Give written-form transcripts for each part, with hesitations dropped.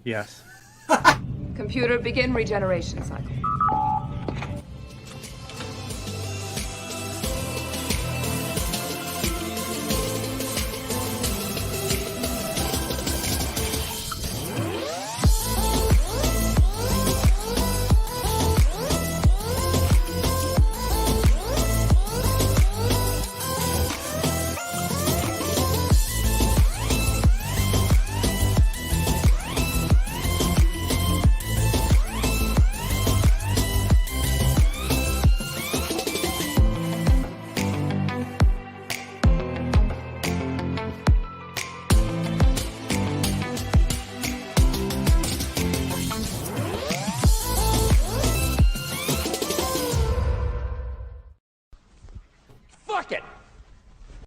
Yes. Computer, begin regeneration cycle.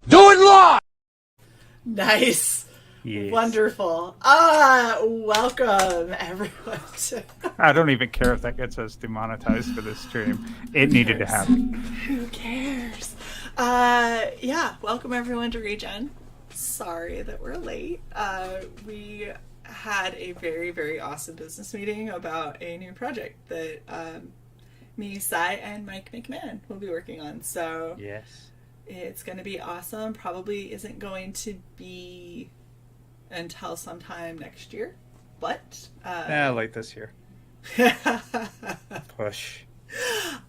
Do it live! Nice. Yes. Wonderful. Welcome everyone to... I don't even care if that gets us demonetized for this stream. It needed to happen. Who cares? Yeah, welcome everyone to Regen. Sorry that we're late. We had a very, very awesome business meeting about a new project that me, Cy, and Mike McMahon will be working on. So Yes. it's going to be awesome. Probably isn't going to be until sometime next year, but Late this year. Push.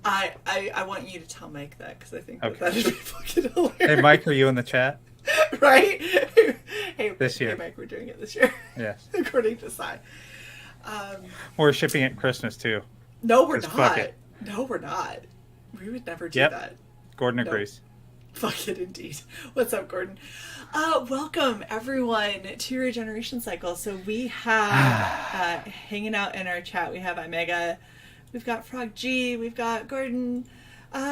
I want you to tell Mike that because I think Okay. that would be fucking hilarious. Hey, Mike, are you in the chat? Right? Hey, This year. Hey, Mike, we're doing it this year. Yes. According to Cy. We're shipping at Christmas, too. No, we're 'Cause fuck not. it. No, we're not. We would never do Yep. that. Gordon No. agrees. Fuck it, indeed. What's up, Gordon? Welcome, everyone, to Regeneration.CYcle. So we have, hanging out in our chat, we have Omega, we've got Frog G, we've got Gordon,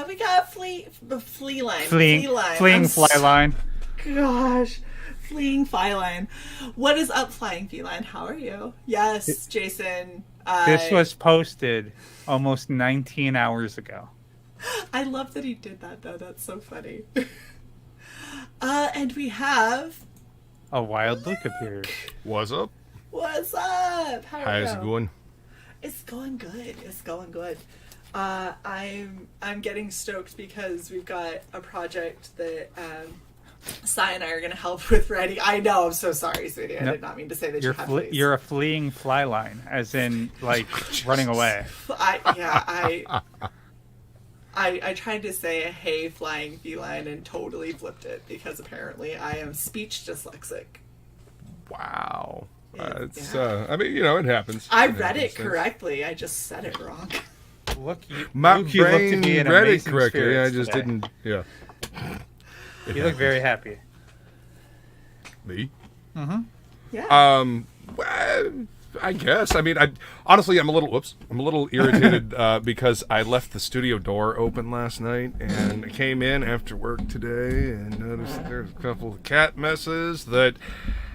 we got Fleeing Fly line. Gosh, Fleeing Flyline. What is up, Flying Feline? How are you? Yes, Jason. This was posted almost 19 hours ago. I love that he did that, though. That's so funny. And we have... A wild Luke appears. What's up? What's up? How are How's you? it going? It's going good. It's going good. I'm getting stoked because we've got a project that Cy and I are going to help with ready. I know. I'm so sorry, sweetie. I did not mean to say that you have fleas. You're a fleeing fly line, as in, like, running away. I tried to say a hey flying feline and totally flipped it because apparently I am speech dyslexic. Wow. It's, Yeah. I mean, you know, it happens. I read it correctly. I just said it wrong. My Luke, you look to brain be in read it amazing correctly. I spirits just today. didn't, yeah. You look very happy. Me? Yeah. Well, I guess. I mean, honestly, I'm a little irritated because I left the studio door open last night, and I came in after work today and noticed there's a couple of cat messes that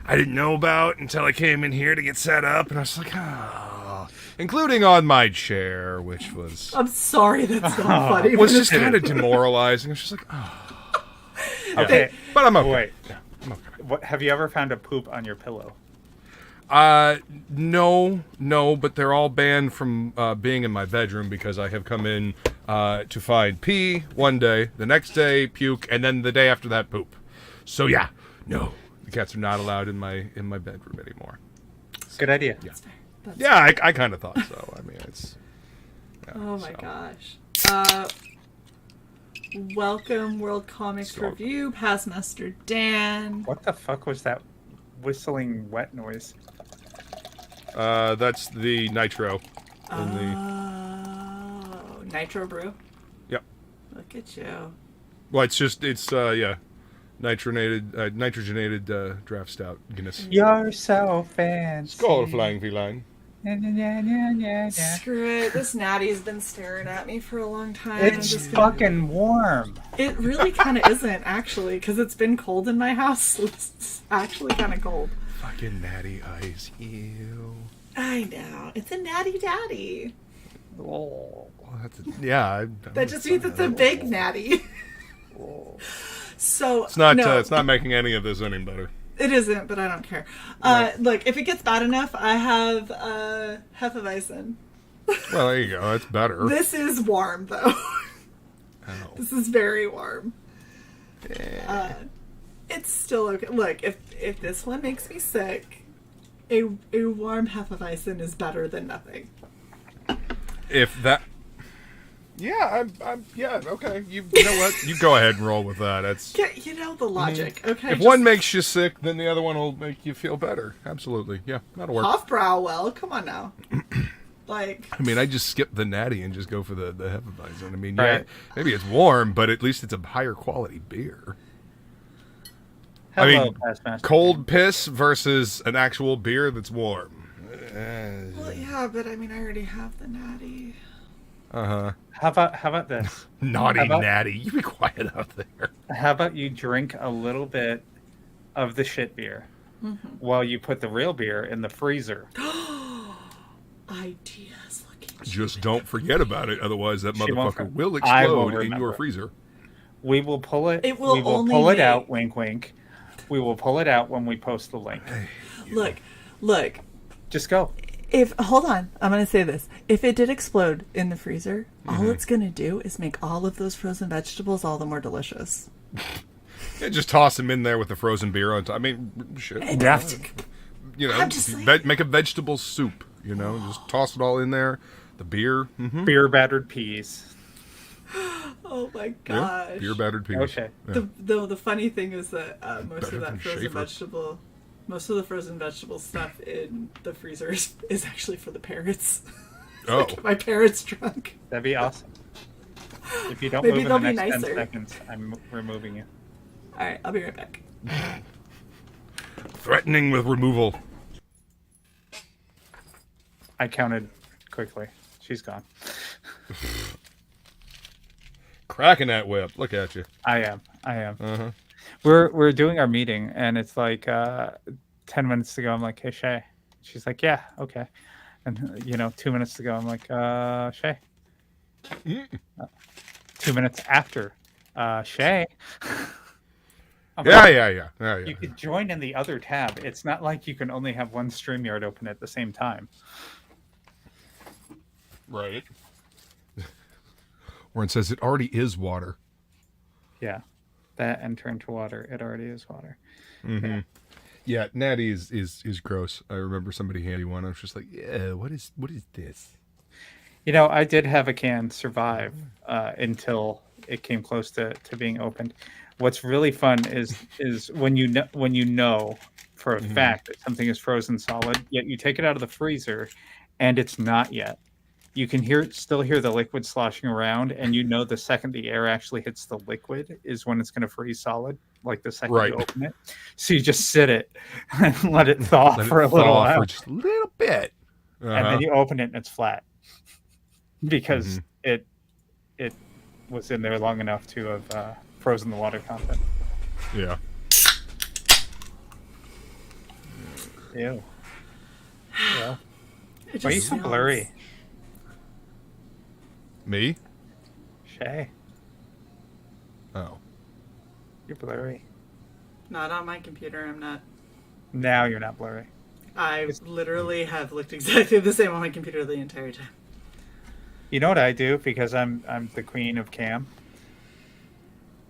I didn't know about until I came in here to get set up, and I was like, oh, including on my chair, which was I'm sorry, that's not funny. was just kind of demoralizing. I was just like, oh, Okay. but I'm okay. Wait. Yeah, I'm okay. What, have you ever found a poop on your pillow? No, but they're all banned from being in my bedroom because I have come in to find pee one day, the next day puke, and then the day after that poop. So yeah, no, the cats are not allowed in my bedroom anymore. Good idea. Yeah, That's yeah, I kind of thought so. I mean, it's. Yeah, Oh my so. gosh. Welcome, World Comics So- Review, Past Master Dan. What the fuck was that whistling wet noise? That's the nitro. In the, Oh, Nitro Brew. yep. Look at you. Well, it's nitrogenated draft stout Guinness. You're so fancy. It's called a flying feline. Yeah. Screw it. This natty's been staring at me for a long time. It's fucking warm. It really kind of isn't, actually, because it's been cold in my house. So it's actually kind of cold. Fucking natty eyes. Ew. I know. It's a natty daddy. Oh. Well, yeah. That just means it's a big natty. So It's not. no. It's not making any of this any better. It isn't, but I don't care. Right. Look, if it gets bad enough, I have Hefeweizen. Well, there you go. That's better. This is warm, though. Oh. This is very warm. It's still okay. Look, if this one makes me sick, a warm Hefeweizen is better than nothing. If that... Yeah, yeah, okay. You know what? You go ahead and roll with that. That's... You know the logic, okay? If one makes you sick, then the other one will make you feel better. Absolutely. Yeah, that'll work. Hofbrauwell, come on now. Like, I mean, I just skip the natty and just go for the Hefeweizen. I mean, yeah, Right. maybe it's warm, but at least it's a higher quality beer. Hello, I mean, Past Master. cold piss versus an actual beer that's warm. well, yeah, but I mean, I already have the natty. Uh-huh. How about this? Naughty How about- natty. You be quiet out there. How about you drink a little bit of the shit beer while you put the real beer in the freezer? Ideas looking. Just don't forget about it, otherwise that She won't motherfucker for- will I will explode in your remember. freezer. We will pull it. It will we will only pull it make- out. Wink, wink. We will pull it out when we post the link. Look. Just go. If hold on, I'm gonna say this. If it did explode in the freezer, all it's gonna do is make all of those frozen vegetables all the more delicious. Yeah, just toss them in there with the frozen beer on top. I mean, shit. Yeah. You know, I'm just saying. make a vegetable soup. You know, just toss it all in there. The beer. Mm-hmm. Beer battered peas. Oh my Yeah, gosh. beer battered peas. Okay. Yeah. The funny thing is that most Better of than that frozen Schaefer. vegetable, most of the frozen vegetable stuff in the freezer is actually for the parrots. Oh, My parrots drunk. That'd be awesome. If you don't Maybe move in the they'll be next 10 nicer. seconds, I'm removing you. All right, I'll be right back. threatening with removal. I counted quickly. She's gone. Cracking that whip. Look at you. I am. Uh-huh. We're doing our meeting, and it's like 10 minutes to go. I'm like, hey, Shae. She's like, yeah, okay. And 2 minutes to go. I'm like, Shae. 2 minutes after, Shae. I'm like, Yeah. you could join in the other tab. It's not like you can only have one StreamYard open at the same time. Right. Where it says it already is water. Yeah, that and turn to water. It already is water. Mm-hmm. Yeah, natty is gross. I remember somebody handing one. I was just like, yeah, what is this? I did have a can survive until it came close to being opened. What's really fun is when you know for a fact that something is frozen solid, yet you take it out of the freezer and it's not yet. You can still hear the liquid sloshing around, and the second the air actually hits the liquid is when it's going to freeze solid, like the second Right. you open it. So you just sit it and let it thaw Let for it a little thaw while, for just a little bit. and then you open it and it's flat because it was in there long enough to have frozen the water content. Yeah. Ew. Yeah. It Why are you just so smells. blurry? Me? Shae, Oh. you're blurry. Not on my computer. I'm not. Now you're not blurry. I literally have looked exactly the same on my computer the entire time. You know what I do because I'm the queen of cam?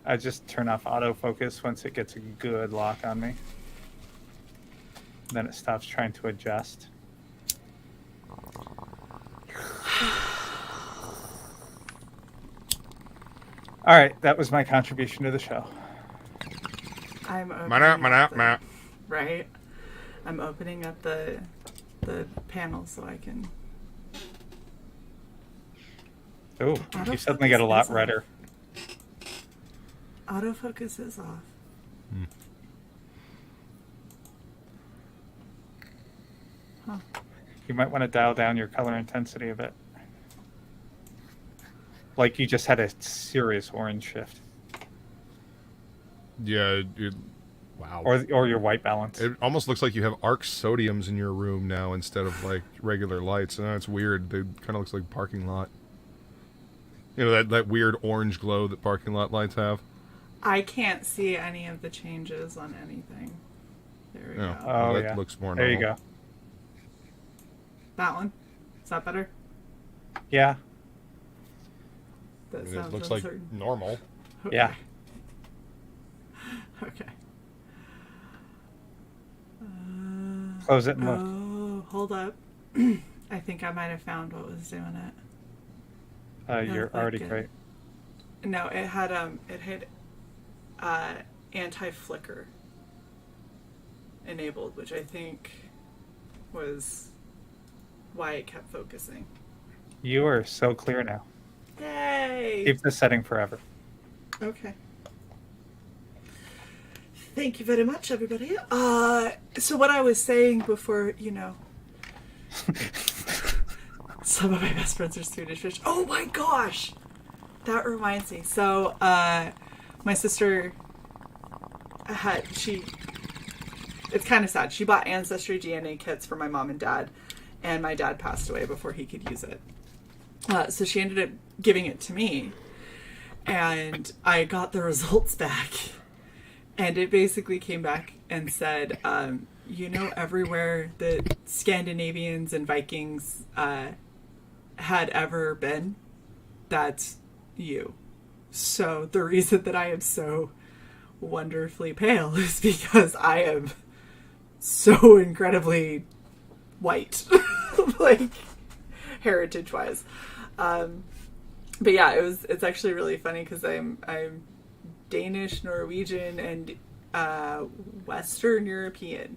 I just turn off autofocus once it gets a good lock on me. Then it stops trying to adjust. All right, that was my contribution to the show. I'm opening Ma-na. right. I'm opening up the panel so I can. Ooh, you suddenly got a lot redder. Autofocus is off. You might want to dial down your color intensity a bit. Like you just had a serious orange shift. Yeah. Wow. Or your white balance. It almost looks like you have arc sodiums in your room now instead of like regular lights. And it's weird. They kind of looks like parking lot. You know that weird orange glow that parking lot lights have. I can't see any of the changes on anything. There we Yeah. go. Oh, that yeah. looks more There you normal. go. That one? Is that better? Yeah. That I mean, sounds it looks like uncertain. normal. Yeah. Okay. Close it and look. Oh, hold up. I think I might have found what was doing it. You're looked already good. great. No, it had anti-flicker enabled, which I think was why it kept focusing. You are so clear now. Yay! Keep this setting forever. Okay. Thank you very much, everybody. So what I was saying before, some of my best friends are Swedish fish. Oh my gosh! That reminds me. So, my sister it's kind of sad. She bought Ancestry DNA kits for my mom and dad, and my dad passed away before he could use it. So she ended up giving it to me, and I got the results back. And it basically came back and said, everywhere that Scandinavians and Vikings had ever been, that's you. So the reason that I am so wonderfully pale is because I am so incredibly white, like heritage-wise. But yeah, it's actually really funny because I'm Danish, Norwegian, and Western European.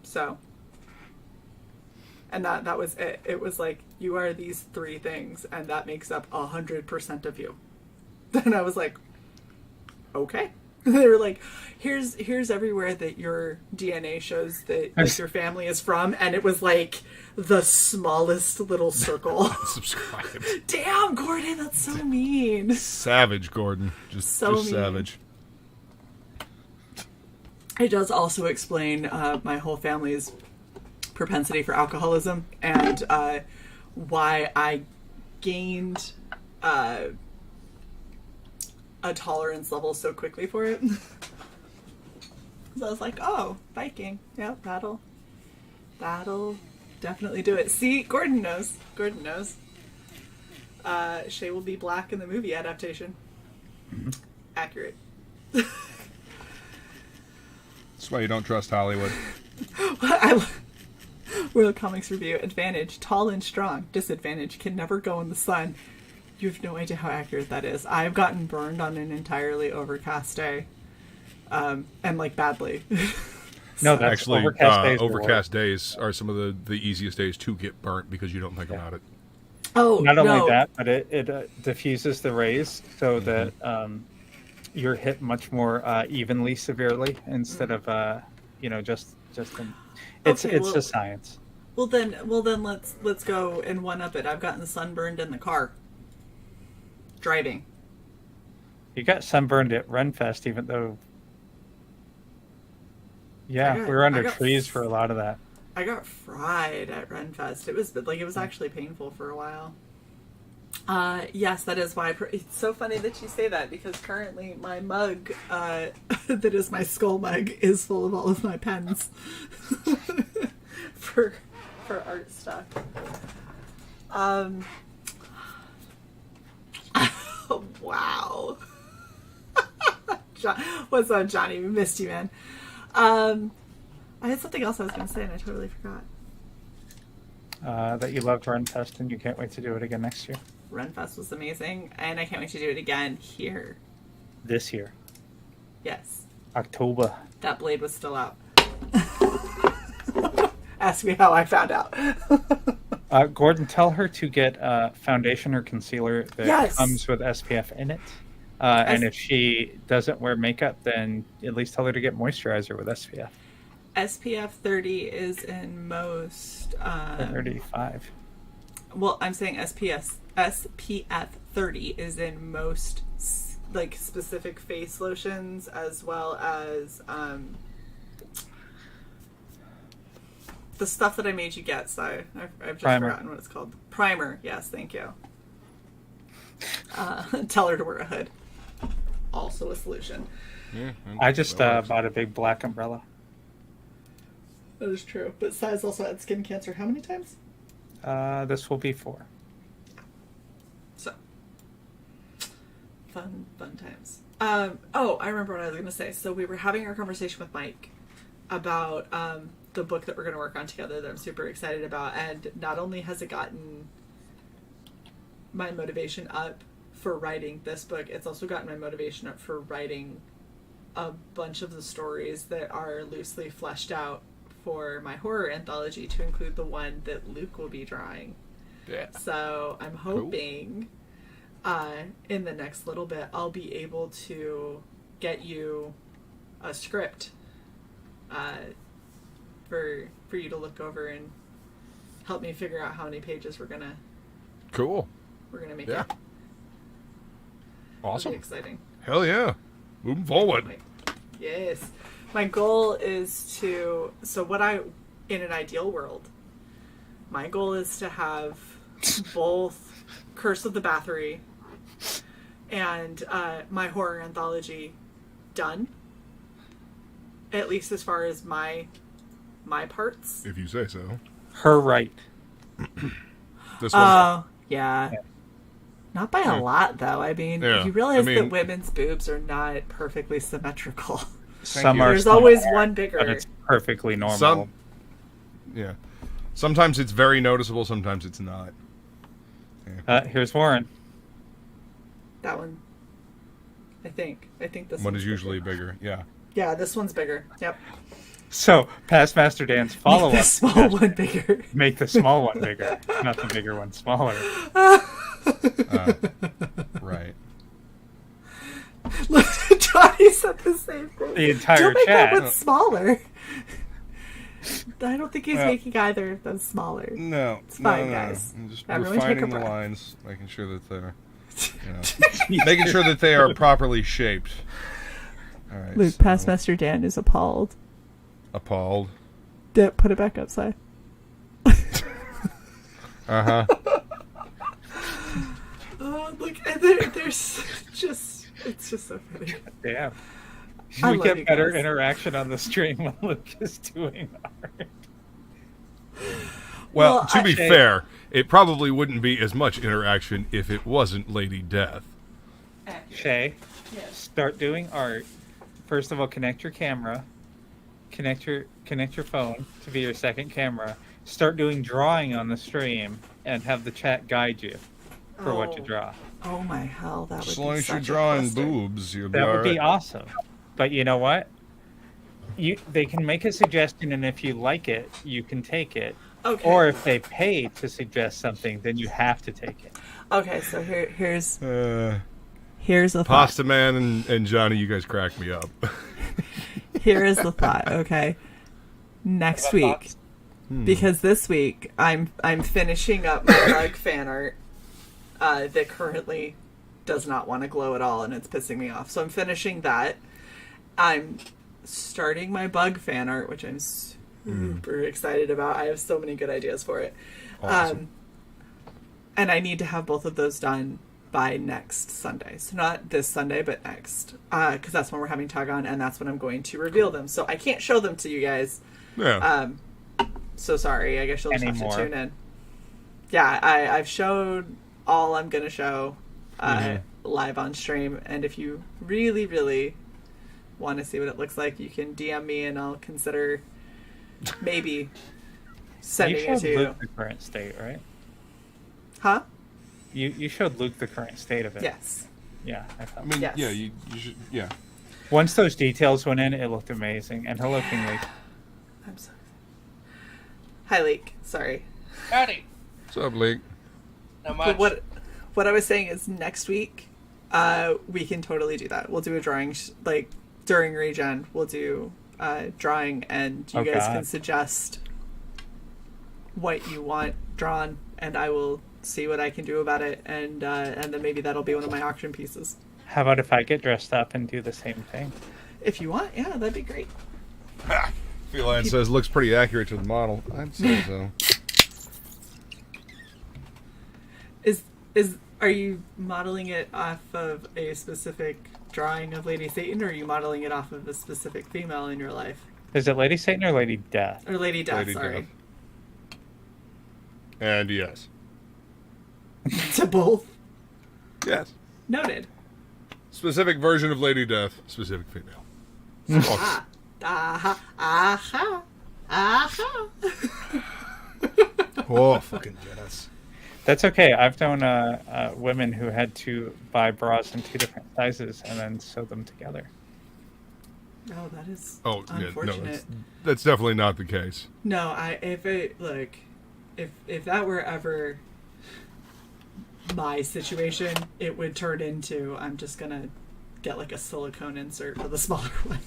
So, and that was it. It was like, you are these three things, and that makes up 100% of you. And I was like, okay. They were like, here's everywhere that your DNA shows that like, your family is from, and it was like the smallest little circle. Subscribe. Damn, Gordon, that's so mean. Savage, Gordon. Just So mean. savage. It does also explain my whole family's propensity for alcoholism and why I gained a tolerance level so quickly for it. So I was like, oh, Viking. Yeah, that'll definitely do it. See, Gordon knows. Shae will be black in the movie adaptation. Mm-hmm. Accurate. That's why you don't trust Hollywood. World Comics Review. Advantage, tall and strong. Disadvantage, can never go in the sun. You have no idea how accurate that is. I've gotten burned on an entirely overcast day. And like badly. No, that's Actually, overcast days. overcast days are some of the easiest days to get burnt because you don't think about it. Oh, Not no. only that, but it diffuses the rays so that you're hit much more evenly severely instead of just in, it's a science. Well then let's go and one up it. I've gotten sunburned in the car. Driving. You got sunburned at Renfest, even though we were under trees for a lot of that. I got fried at Renfest. It was actually painful for a while. Yes, that is why. It's so funny that you say that because currently my mug, that is my skull mug, is full of all of my pens for art stuff. Wow. What's up, Johnny? We missed you, man. I had something else I was going to say and I totally forgot. That you loved Renfest and you can't wait to do it again next year. Renfest was amazing, and I can't wait to do it again here. This year. Yes. October. That blade was still out. Ask me how I found out. Gordon, tell her to get foundation or concealer that comes with SPF in it. And if she doesn't wear makeup, then at least tell her to get moisturizer with SPF. SPF 30 is in most... 35. Well, I'm saying SPF 30 is in most specific face lotions as well as the stuff that I made you get. So I've just forgotten what it's called. Primer. Yes, thank you. Tell her to wear a hood. Also a solution. Yeah, I just that works. bought a big black umbrella. That is true. But Cy's also had skin cancer how many times? This will be 4. So fun times. Oh, I remember what I was going to say. So we were having our conversation with Mike about the book that we're going to work on together that I'm super excited about. And not only has it gotten my motivation up for writing this book, it's also gotten my motivation up for writing a bunch of the stories that are loosely fleshed out for my horror anthology, to include the one that Luke will be drawing. Yeah. So I'm hoping in the next little bit I'll be able to get you a script for you to look over and help me figure out how many pages we're gonna make Yeah. it. Awesome. It'll be exciting. Hell yeah. Moving forward. Yes. My goal is to, in an ideal world, my goal is to have both Curse of the Bathory and my horror anthology done, at least as far as my parts. If you say so. Her right. This one. Oh, yeah. Not by a lot, though. I mean, Yeah. you realize I mean- that women's boobs are not perfectly symmetrical. Some you. are There's always smaller, one bigger. but it's perfectly normal. Yeah. Sometimes it's very noticeable, sometimes it's not. Here's Warren. That one. I think this One one's is usually bigger. Yeah. Yeah, this one's bigger. Yep. So, past Master Dan's Make follow-up. the small one bigger. Make the small one bigger, not the bigger one smaller. Right. Johnny said the same thing. The entire Don't make chat. that one smaller. I don't think he's making either of them smaller. No. It's fine, guys. I'm just Everyone take a refining the breath. lines, making sure that they're making sure that they are properly shaped. All right. Luke, so- past Master Dan is appalled. Appalled. Put it back upside. Uh-huh. Look, there's just, it's just so funny. Damn. I We love get you better guys. interaction on the stream when Luke is doing art. Well, to be Shae- fair, it probably wouldn't be as much interaction if it wasn't Lady Death. Shae, Yes. start doing art. First of all, connect your camera. Connect your phone to be your second camera. Start doing drawing on the stream and have the chat guide you for what you draw. Oh my hell, that would As be long as you're such a drawing cluster. boobs, you'll be That all would be right. awesome. But you know what? They can make a suggestion, and if you like it, you can take it. Okay. Or if they pay to suggest something, then you have to take it. Okay, so here's a thought. Pasta Man and Johnny, you guys crack me up. Here is the thought, okay? Next week, because this week I'm finishing up my bug fan art that currently does not want to glow at all, and it's pissing me off. So I'm finishing that. I'm starting my bug fan art, which I'm super excited about. I have so many good ideas for it. Awesome. And I need to have both of those done by next Sunday. So not this Sunday, but next. Because that's when we're having Tug on, and that's when I'm going to reveal them. So I can't show them to you guys. Yeah. So sorry. I guess you'll just have Anymore. to tune in. Yeah, I've showed all I'm going to show live on stream. And if you really, really want to see what it looks like, you can DM me, and I'll consider maybe sending You it showed to you. Luke the current state, right? Huh? You showed Luke the current state of it. Yes. Yeah, I thought. I mean, yes. yeah, you should, yeah. Once those details went in, it looked amazing. And hello, King Leek. I'm sorry. Hi, Leek. Sorry. Howdy. What's up, Leek? Not much. But what I was saying is next week, we can totally do that. We'll do a drawing, like, during Regen, we'll do drawing, and you Oh, guys God. can suggest what you want drawn, and I will see what I can do about it, and then maybe that'll be one of my auction pieces. How about if I get dressed up and do the same thing? If you want, yeah, that'd be great. Feline says looks pretty accurate to the model. I'd say so. Are you modeling it off of a specific drawing of Lady Satan, or are you modeling it off of a specific female in your life? Is it Lady Satan or Lady Death? Or Lady Death, Lady sorry. Death. And yes. To both. Yes. Noted. Specific version of Lady Death, specific female. Aha. Aha. Aha. Aha. Oh, fucking yes. That's okay. I've known women who had to buy bras in 2 different sizes and then sew them together. Oh, that is Oh, yeah, no, unfortunate. that's definitely not the case. No, if that were ever my situation, it would turn into I'm just gonna get like a silicone insert for the smaller one.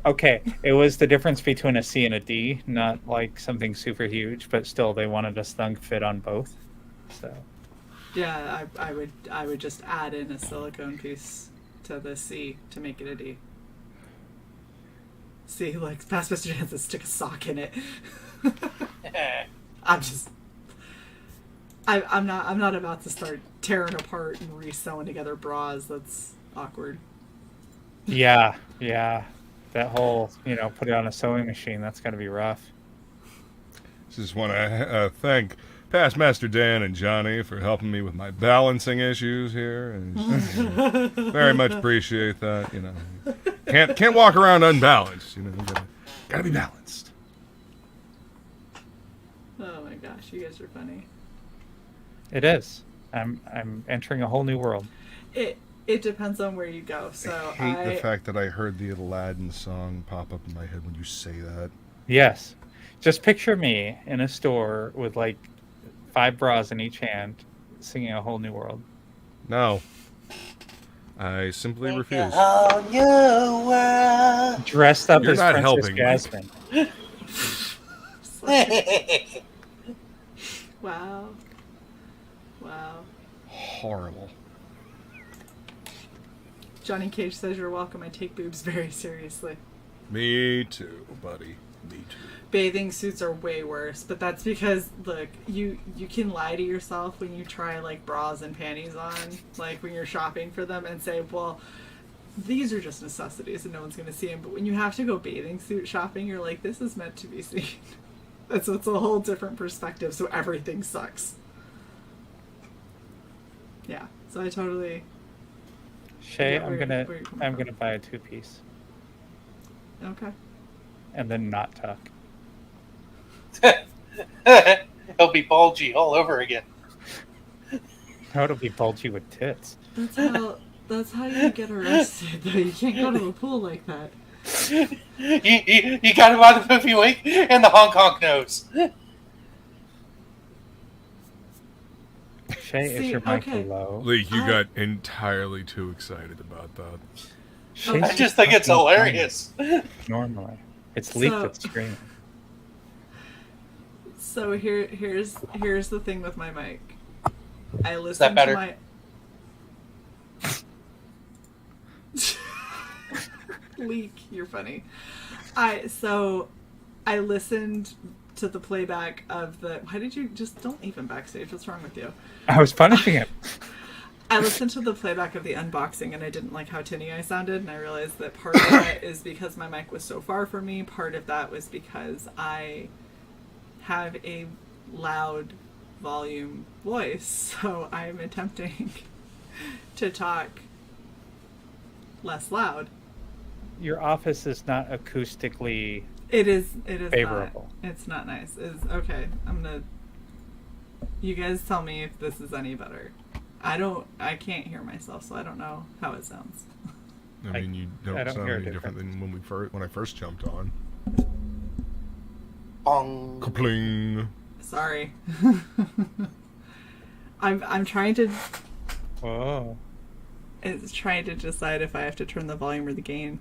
Okay, it was the difference between a C and a D, not like something super huge, but still they wanted a snug fit on both. So Yeah, I would just add in a silicone piece to the C to make it a D. See, like past Mr. Jansen, stick a sock in it. I'm not about to start tearing apart and re-sewing together bras. That's awkward. yeah, that whole put it on a sewing machine. That's got to be rough. Just want to thank Past Master Dan and Johnny for helping me with my balancing issues here, and very much appreciate that. Can't walk around unbalanced. Gotta be balanced. Oh my gosh, you guys are funny. It is. I'm entering a whole new world. It depends on where you go. So I hate the fact that I heard the Aladdin song pop up in my head when you say that. Yes, just picture me in a store with like 5 bras in each hand, singing a whole new world. No. I simply refuse. Oh, new world. Dressed up You're as not Princess helping, Jasmine. Wow. Horrible. Johnny Cage says you're welcome. I take boobs very seriously. Me too, buddy. Me too. Bathing suits are way worse, but that's because look, you can lie to yourself when you try like bras and panties on, like when you're shopping for them, and say, well, these are just necessities and no one's going to see them. But when you have to go bathing suit shopping, you're like, this is meant to be seen. It's a whole different perspective, so everything sucks. Yeah, so I totally. Shae, Yeah, I'm where gonna buy a 2-piece Okay. and then not tuck. It'll be bulgy all over again. No, it'll be bulgy with tits. That's how you get arrested. Though you can't go to the pool like that. You got him by the poofy wink and the honk honk nose. Shae, is See, your mic okay. low? Leek, you got entirely too excited about that. Shae's I just think it's fucking hilarious. funny, normally, it's Leek So- that's screaming. So here's the thing with my mic. I listen that better? to my. Leak, you're funny. I listened to the playback of the. Why did you just don't leave him backstage? What's wrong with you? I was punishing him. I listened to the playback of the unboxing and I didn't like how tinny I sounded, and I realized that part of that is because my mic was so far from me. Part of that was because I have a loud volume voice, so I'm attempting to talk less loud. Your office is not acoustically. It is favorable. Not, it's not nice. Okay, I'm gonna. You guys tell me if this is any better. I can't hear myself, so I don't know how it sounds. I mean, you don't, I don't sound hear a any different than when I first jumped on. Bong. Kapling. Sorry. I'm trying to. Whoa. It's trying to decide if I have to turn the volume or the gain.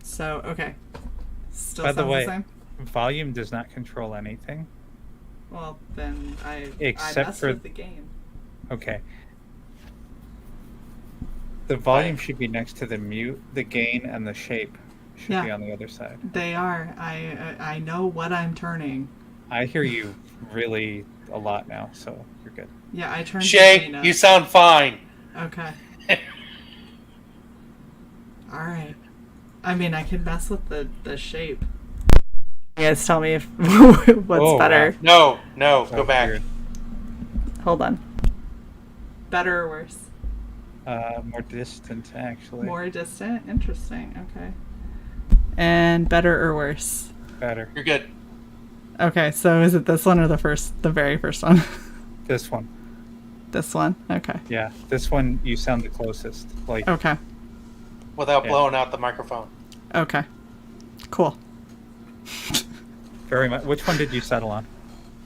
So okay. Still By the sounds way, the same. volume does not control anything. Well, then I Except messed for- with the gain. Okay. The volume should be next to the mute, the gain, and the shape should be Yeah. on the other side. They are. I know what I'm turning. I hear you really a lot now, so you're good. Yeah, I turned Shae, Christina. you sound fine. Okay. All right. I mean, I could mess with the shape. You guys tell me if what's Oh, better. No, go back. Weird. Hold on. Better or worse? More distant, actually. More distant? Interesting. Okay. And better or worse? Better. You're good. Okay, so is it this one or the very first one? This one. This one? Okay. Yeah, this one you sound the closest. Like, Okay. Without Yeah. blowing out the microphone. Okay. Cool. very much. Which one did you settle on?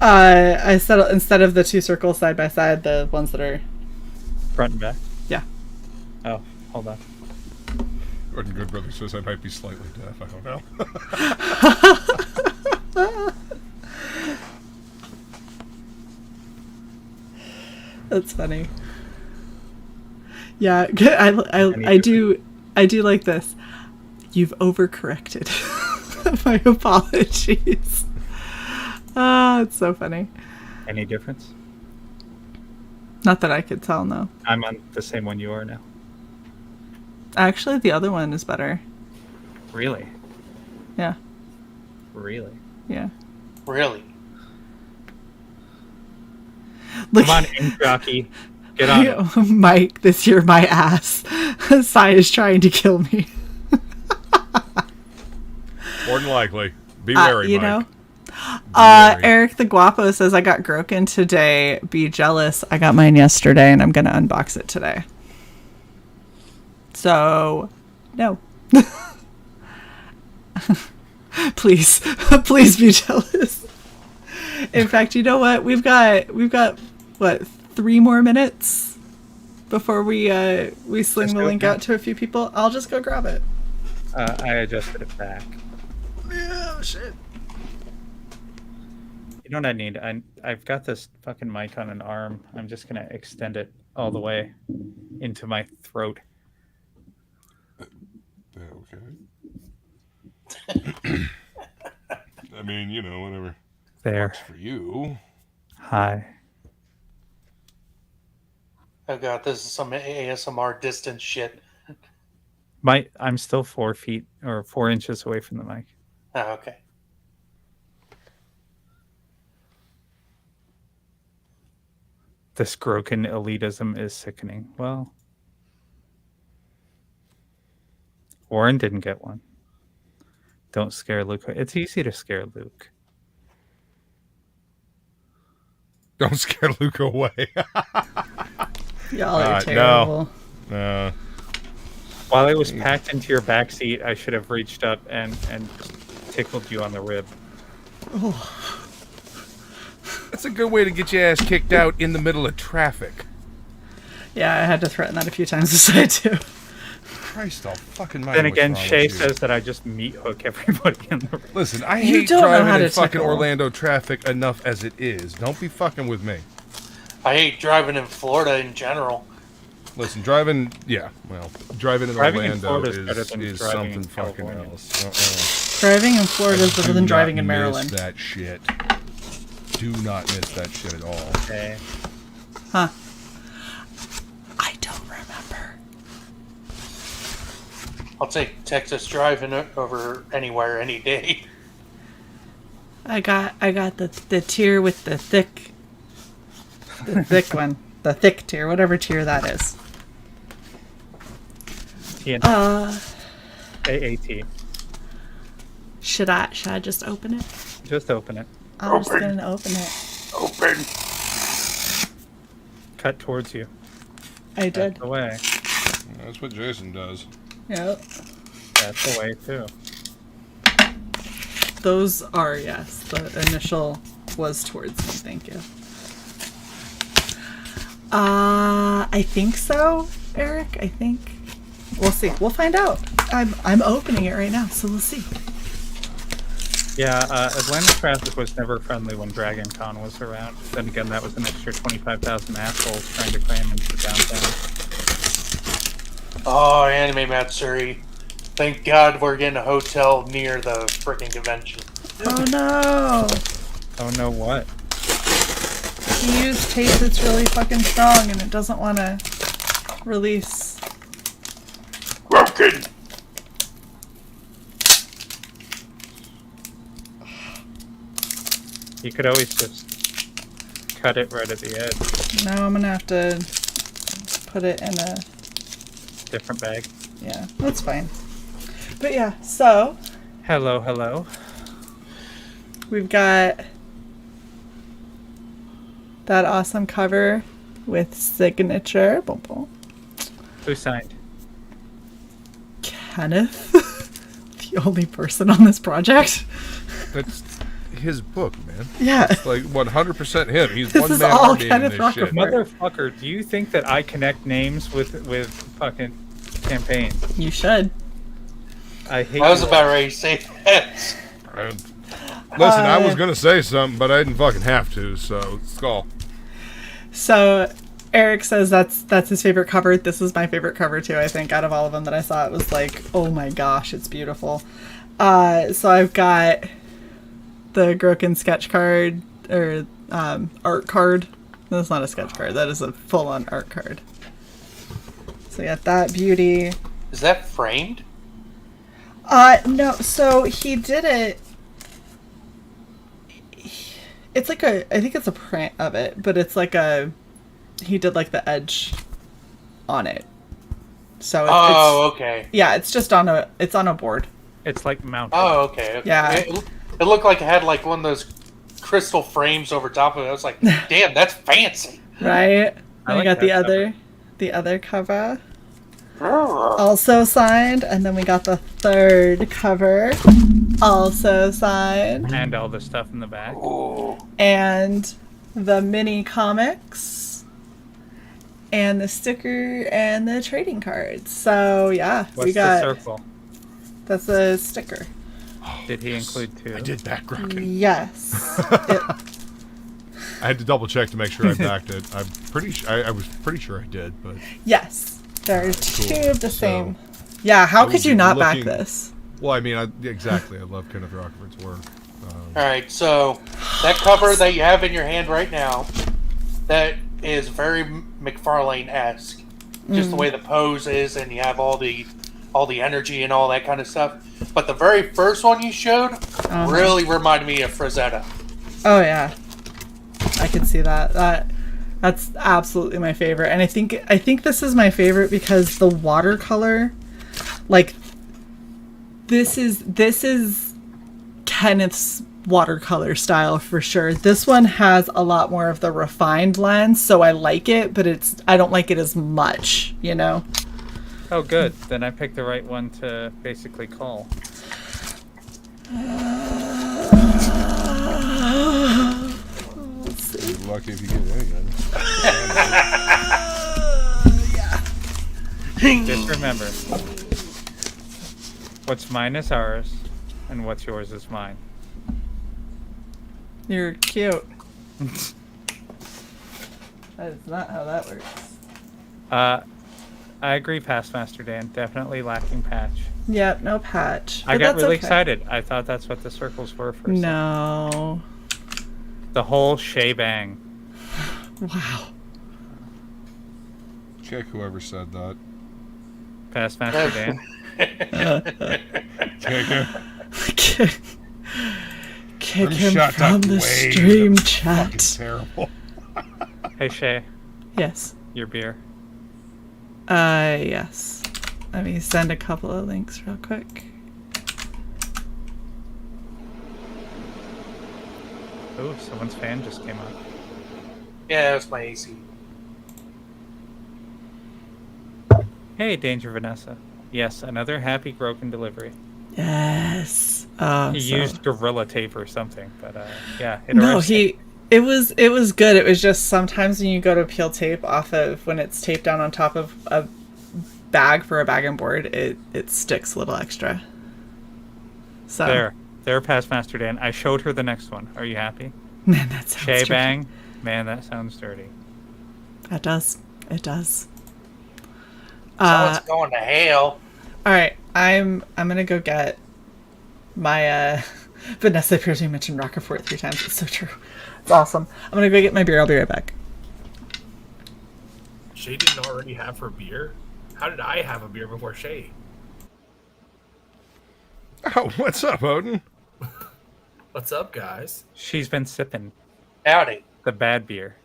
I settled instead of the two circles side by side, the ones that are Front and back? yeah. Oh, hold on. Gordon Goodbrother says I might be slightly deaf. I don't know. That's funny. Yeah, I do like this. You've overcorrected. My apologies. It's so funny. Any difference? Not that I could tell, no. I'm on the same one you are now. Actually, the other one is better. Really? Yeah, Really? yeah. Really? Look, Come on, ink jockey. Get on it. Mike, this year my ass. Cy is trying to kill me. More than likely. Be wary, You Mike. know? Be wary. Eric the Guapo says, I got Groken today. Be jealous. I got mine yesterday and I'm going to unbox it today. So, no. Please. Please be jealous. In fact, you know what? We've got what, 3 more minutes before we sling Let's the go link now. out to a few people. I'll just go grab it. I adjusted it back. Yeah, shit. You know what I need? I've got this fucking mic on an arm. I'm just gonna extend it all the way into my throat. Okay. I mean, you know, whatever There. works for you. Hi. Oh god, this is some ASMR distance shit. I'm still 4 feet or 4 inches away from the mic. Oh, okay. This Groken elitism is sickening. Well, Warren didn't get one. Don't scare Luke. It's easy to scare Luke. Don't scare Luke away. Y'all are No. terrible. While I was packed into your back seat, I should have reached up and just tickled you on the rib. That's a good way to get your ass kicked out in the middle of traffic. Yeah, I had to threaten that a few times this side too. Christ, I'll fucking mind. Then what's again, wrong Shae with you. says that I just meat hook everybody in the rib. Listen, I You hate don't know how driving to in fucking tickle. Orlando traffic enough as it is. Don't be fucking with me. I hate driving in Florida in general. Listen, driving in Driving in Orlando Florida is better than is driving something in fucking California. else. Driving in Florida is better Do than not driving in miss Maryland. that shit. Do not miss that shit at all. Okay. Huh. I don't remember. I'll take Texas driving over anywhere any day. I got the tier with the thick one. The thick tier, whatever tier that is. TN. AAT. Should I just open it? Just open it. I'm just gonna open it. Open. Cut towards you. I That's did. the way. That's what Jason does. Yep. That's the way, too. Those are, yes. The initial was towards me. Thank you. I think so, Eric. I think. We'll see. We'll find out. I'm opening it right now, so we'll see. Yeah, Atlanta traffic was never friendly when Dragon Con was around. Then again, that was an extra 25,000 assholes trying to cram into downtown. Oh, Anime Matsuri. Thank God we're getting a hotel near the freaking convention. Oh no! Oh no, what? he used tape that's really fucking strong and it doesn't want to release. Broken. You could always just cut it right at the edge. No, I'm gonna have to put it in a... Different bag. Yeah, that's fine. But yeah, so... Hello. We've got that awesome cover with signature. Boom, boom. Who signed? Kenneth, the only person on this project. That's his book, man. Yeah. It's like 100% him. He's This one is man all army in Kenneth this Rockefeller. shit. Motherfucker, do you think that I connect names with fucking campaigns? You should. I hate I was you. about ready to say that. Listen, I was gonna say something, but I didn't fucking have to. So skull. So Eric says that's his favorite cover. This is my favorite cover too, I think, out of all of them that I saw. It was like, oh my gosh, it's beautiful. So I've got the Groken sketch card, or art card. That's not a sketch card. That is a full-on art card. So we got that beauty. Is that framed? No, so he did it. It's like I think it's a print of it, but it's like he did like the edge on it. So it's Okay. yeah, it's just on a board. It's like mounted. Oh, okay. Yeah. It looked like it had like one of those crystal frames over top of it. I was like, damn, that's fancy. Right? I And we like got that the other cover. Also signed, and then we got the third cover, also signed, And all the stuff in the back. and the mini comics, and the sticker, and the trading cards. So yeah, What's we got the circle? that's a sticker. Did he include two? I did back Rocket. Yes. I had to double check to make sure I backed it. I'm pretty. I was pretty sure I did, but Yes. There are Cool. two of the So, same. Yeah, how I could was you not back looking- this? well, I mean, exactly. I love Kenneth Rockford's work. All right, so that cover that you have in your hand right now, that is very McFarlane-esque. Just the way the pose is, and you have all the energy and all that kind of stuff. But the very first one you showed really reminded me of Frazetta. Oh yeah, I can see that. That's absolutely my favorite, and I think this is my favorite because the watercolor, like this is Kenneth's watercolor style for sure. This one has a lot more of the refined lens, so I like it, but I don't like it as much, you know. Oh, good. Then I picked the right one to basically call. You're lucky if you get anything. Just remember, what's mine is ours, and what's yours is mine. You're cute. That is not how that works. I agree, Past Master Dan. Definitely lacking patch. Yep, no patch. I but got that's really okay. excited. I thought that's what the circles were for a second. No. The whole Shae bang. Wow. Check whoever said that. Past Master Dan. Check him. Kick him from the stream chat. Terrible. Hey, Shae, Yes. your beer. Yes. Let me send a couple of links real quick. Ooh, someone's fan just came on. Yeah, that's my AC. Hey, Danger Vanessa. Yes, another happy Groken delivery. Yes. Oh, He so- used Gorilla Tape or something, but yeah. It No, arrived. it was good. It was just sometimes when you go to peel tape off of when it's taped down on top of a bag for a bag and board, it sticks a little extra. So There, Past Master Dan. I showed her the next one. Are you happy? man, that sounds Shae tricky. bang. Man, that sounds dirty. That does. It does. Someone's going to hell. All right, I'm gonna go get my Vanessa appears to mention Rockefort 3 times. It's so true. It's awesome. I'm gonna go get my beer. I'll be right back. Shae didn't already have her beer? How did I have a beer before Shae? Oh, what's up, Odin? What's up, guys? She's been sipping Howdy. the bad beer.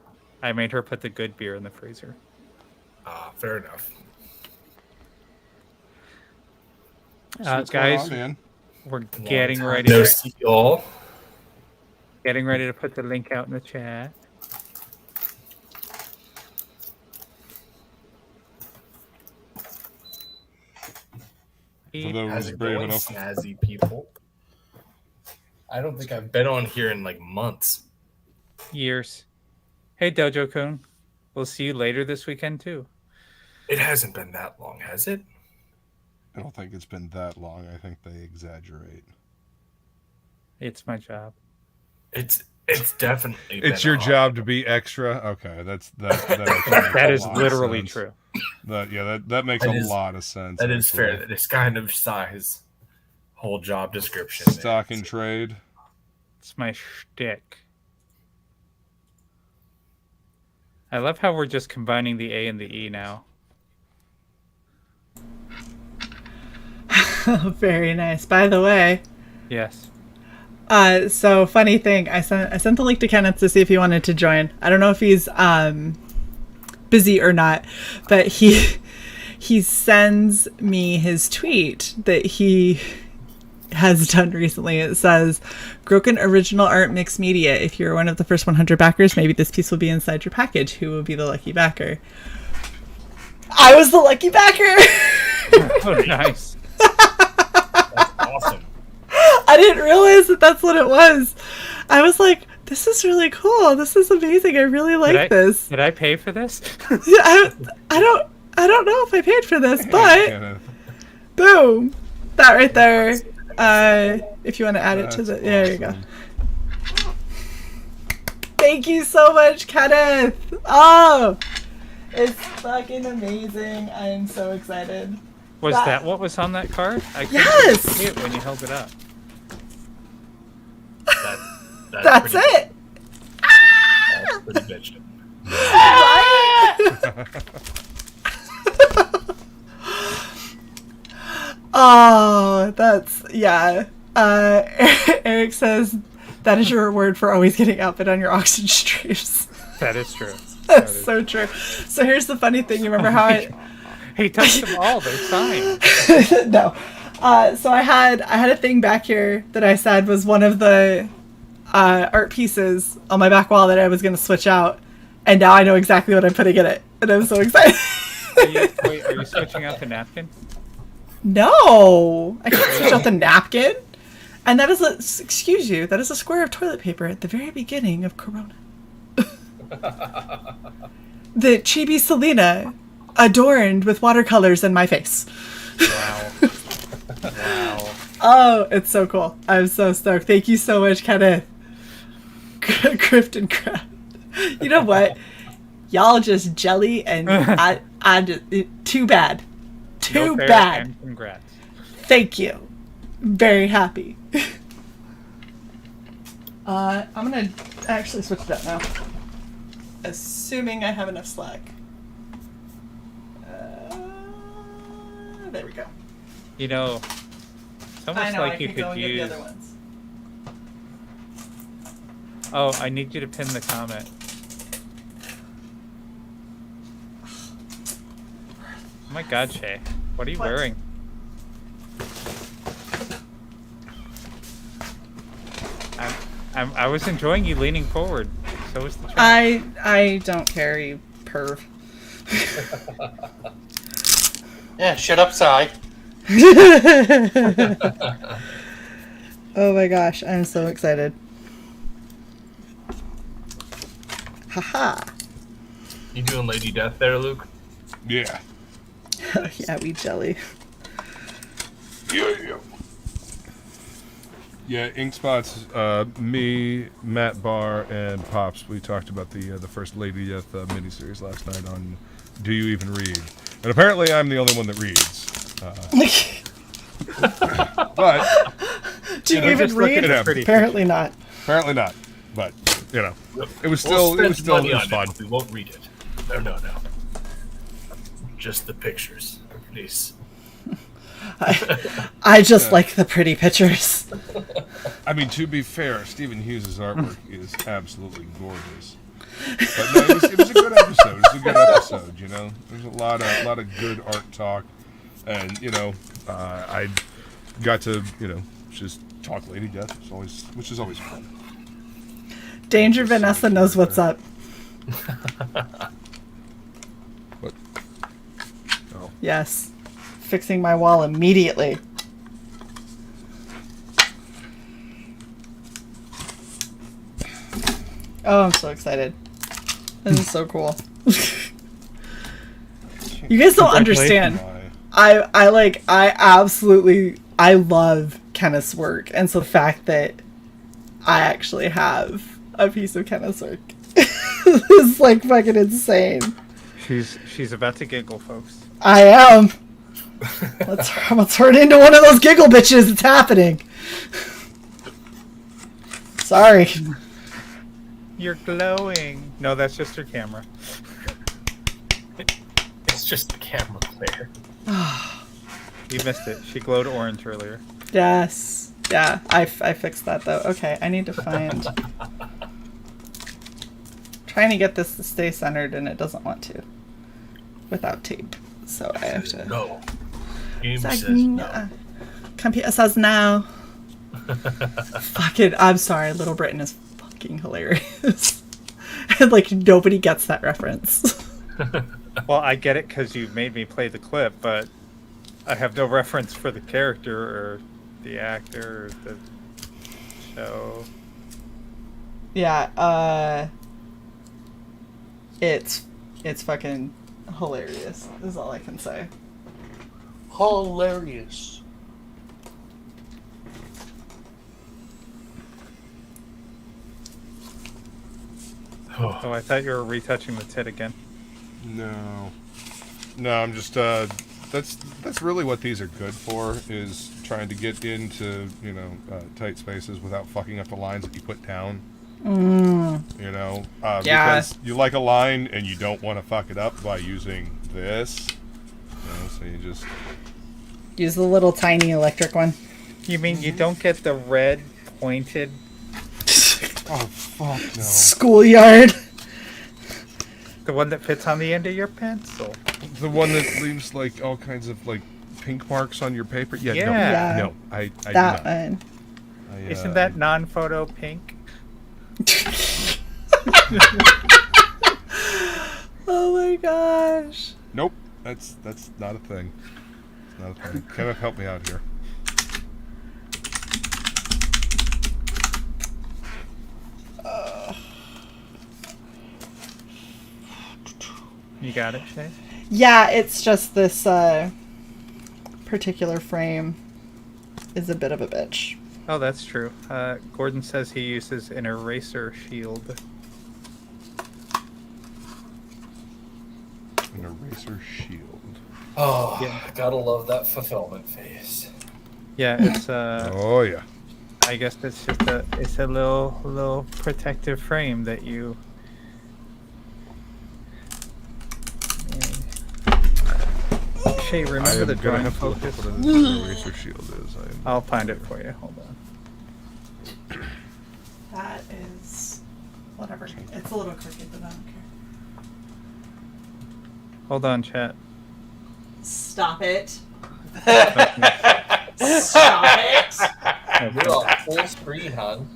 I made her put the good beer in the freezer. Fair enough. What's Guys, going on, man? we're getting ready. No see y'all. Getting ready to put the link out in the chat. For those How's it brave going, enough. snazzy people? I don't think I've been on here in like months. Years. Hey, Dojo Kun. We'll see you later this weekend, too. It hasn't been that long, has it? I don't think it's been that long. I think they exaggerate. It's my job. It's definitely. It's been your a hot- job to be extra. Okay, that actually makes That a is lot of literally sense. true. That makes That a is- lot of sense. That is fair. actually. That is kind of his whole job description. Stock and trade. It's my shtick. I love how we're just combining the A and the E now. Very nice. By the way, Yes. so funny thing, I sent the link to Kenneth to see if he wanted to join. I don't know if he's busy or not, but he sends me his tweet that he has done recently. It says, Groken Original Art Mixed Media. If you're one of the first 100 backers, maybe this piece will be inside your package. Who will be the lucky backer? I was the lucky backer! Oh, nice. That's awesome. I didn't realize that that's what it was. I was like, this is really cool. This is amazing. I really like this. Did I pay for this? Yeah, I don't know if I paid for this, but Kenneth. boom. That right there. If you want to add it to the... There you go. Thank you so much, Kenneth. Oh, it's fucking amazing. I'm so excited. Was that what was on that card? I couldn't Yes! see it when you held it up. That's pretty, it. That's pretty bitchin'. Oh, that's, yeah. Eric says that is your reward for always getting outfit on your auction streams. That is true. That's so true. So here's the funny thing. You remember how He touched them all. They're signed. no. So I had a thing back here that I said was one of the art pieces on my back wall that I was going to switch out, and now I know exactly what I'm putting in it, and I'm so excited. Are you switching out the napkin? No, I can't switch out the napkin. And that is excuse you, that is a square of toilet paper at the very beginning of Corona. The Chibi Selena adorned with watercolors in my face. Wow. Wow. Oh, it's so cool. I'm so stoked. Thank you so much, Kenneth. Grift and Craft. You know what? Y'all just jelly, and I just, too bad. Too No fair bad. and congrats. Thank you. Very happy. I'm gonna actually switch it up now. Assuming I have enough slack. There we go. You know, it's almost I know, like I you could go could and get the use. other ones. Oh, I need you to pin the comment. Oh my God, Shae, what are you What? wearing? I was enjoying you leaning forward. So was the chat. I don't carry perv. Yeah, shut up, Cy. Oh my gosh, I'm so excited. Haha. You doing Lady Death there, Luke? Yeah. Yeah, we jelly. Yeah, Ink Spots, me, Matt Barr, and Pops, we talked about the first Lady Death miniseries last night on Do You Even Read? And apparently I'm the only one that reads. But Do you know, even just look read? at the pretty Apparently not. Apparently not, but you know, it was We'll still spend money it was on fun. it. We won't read it. No. Just the pictures, please. I just like the pretty pictures. I mean, to be fair, Stephen Hughes' artwork is absolutely gorgeous. But no, it was a good episode. It was a good episode. You know, there's a lot of good art talk, and you know, I got to just talk Lady Death, which is always fun. Danger Vanessa knows what's up. What? Oh. Yes. Fixing my wall immediately. Oh, I'm so excited. This is so cool. You guys don't understand. I love Kenneth's work, and so the fact that I actually have a piece of Kenneth's work is like fucking insane. She's about to giggle, folks. I am. I'm gonna turn into one of those giggle bitches. It's happening. Sorry. You're glowing. No, that's just her camera. It's just a camera glare. You missed it. She glowed orange earlier. Yes. Yeah, I fixed that though. Okay, I need to find... Trying to get this to stay centered and it doesn't want to. Without tape. So I have to... No. Game It's like, says no. Computer says no. Fucking, I'm sorry, Little Britain is fucking hilarious. And like, nobody gets that reference. Well, I get it because you made me play the clip, but I have no reference for the character or the actor or the show. Yeah, it's fucking hilarious, is all I can say. Hilarious. Oh, I thought you were retouching the tit again. No, I'm just that's really what these are good for, is trying to get into tight spaces without fucking up the lines that you put down. Yeah. Because you like a line and you don't want to fuck it up by using this. So you just Use the little tiny electric one. You mean you don't get the red pointed? oh fuck no. Schoolyard. The one that fits on the end of your pencil? The one that leaves like all kinds of like pink marks on your paper. Yeah. Yeah. No. I That do not. one. Isn't that non-photo pink? Oh my gosh. Nope. That's not a thing. It's not a thing. Kenneth, help me out here. You got it, Shae? Yeah, it's just this particular frame is a bit of a bitch. Oh, that's true. Gordon says he uses an eraser shield. An eraser shield. Oh, Yeah. gotta love that fulfillment phase. Yeah, it's Oh yeah. I guess it's just a little protective frame that you. Shae, remember the drawing focus? What an eraser shield is. I'll find it for you. Hold on. That is whatever. It's a little crooked, but I don't care. Hold on, chat. Stop it. Okay. Stop it. You're on full screen, hon.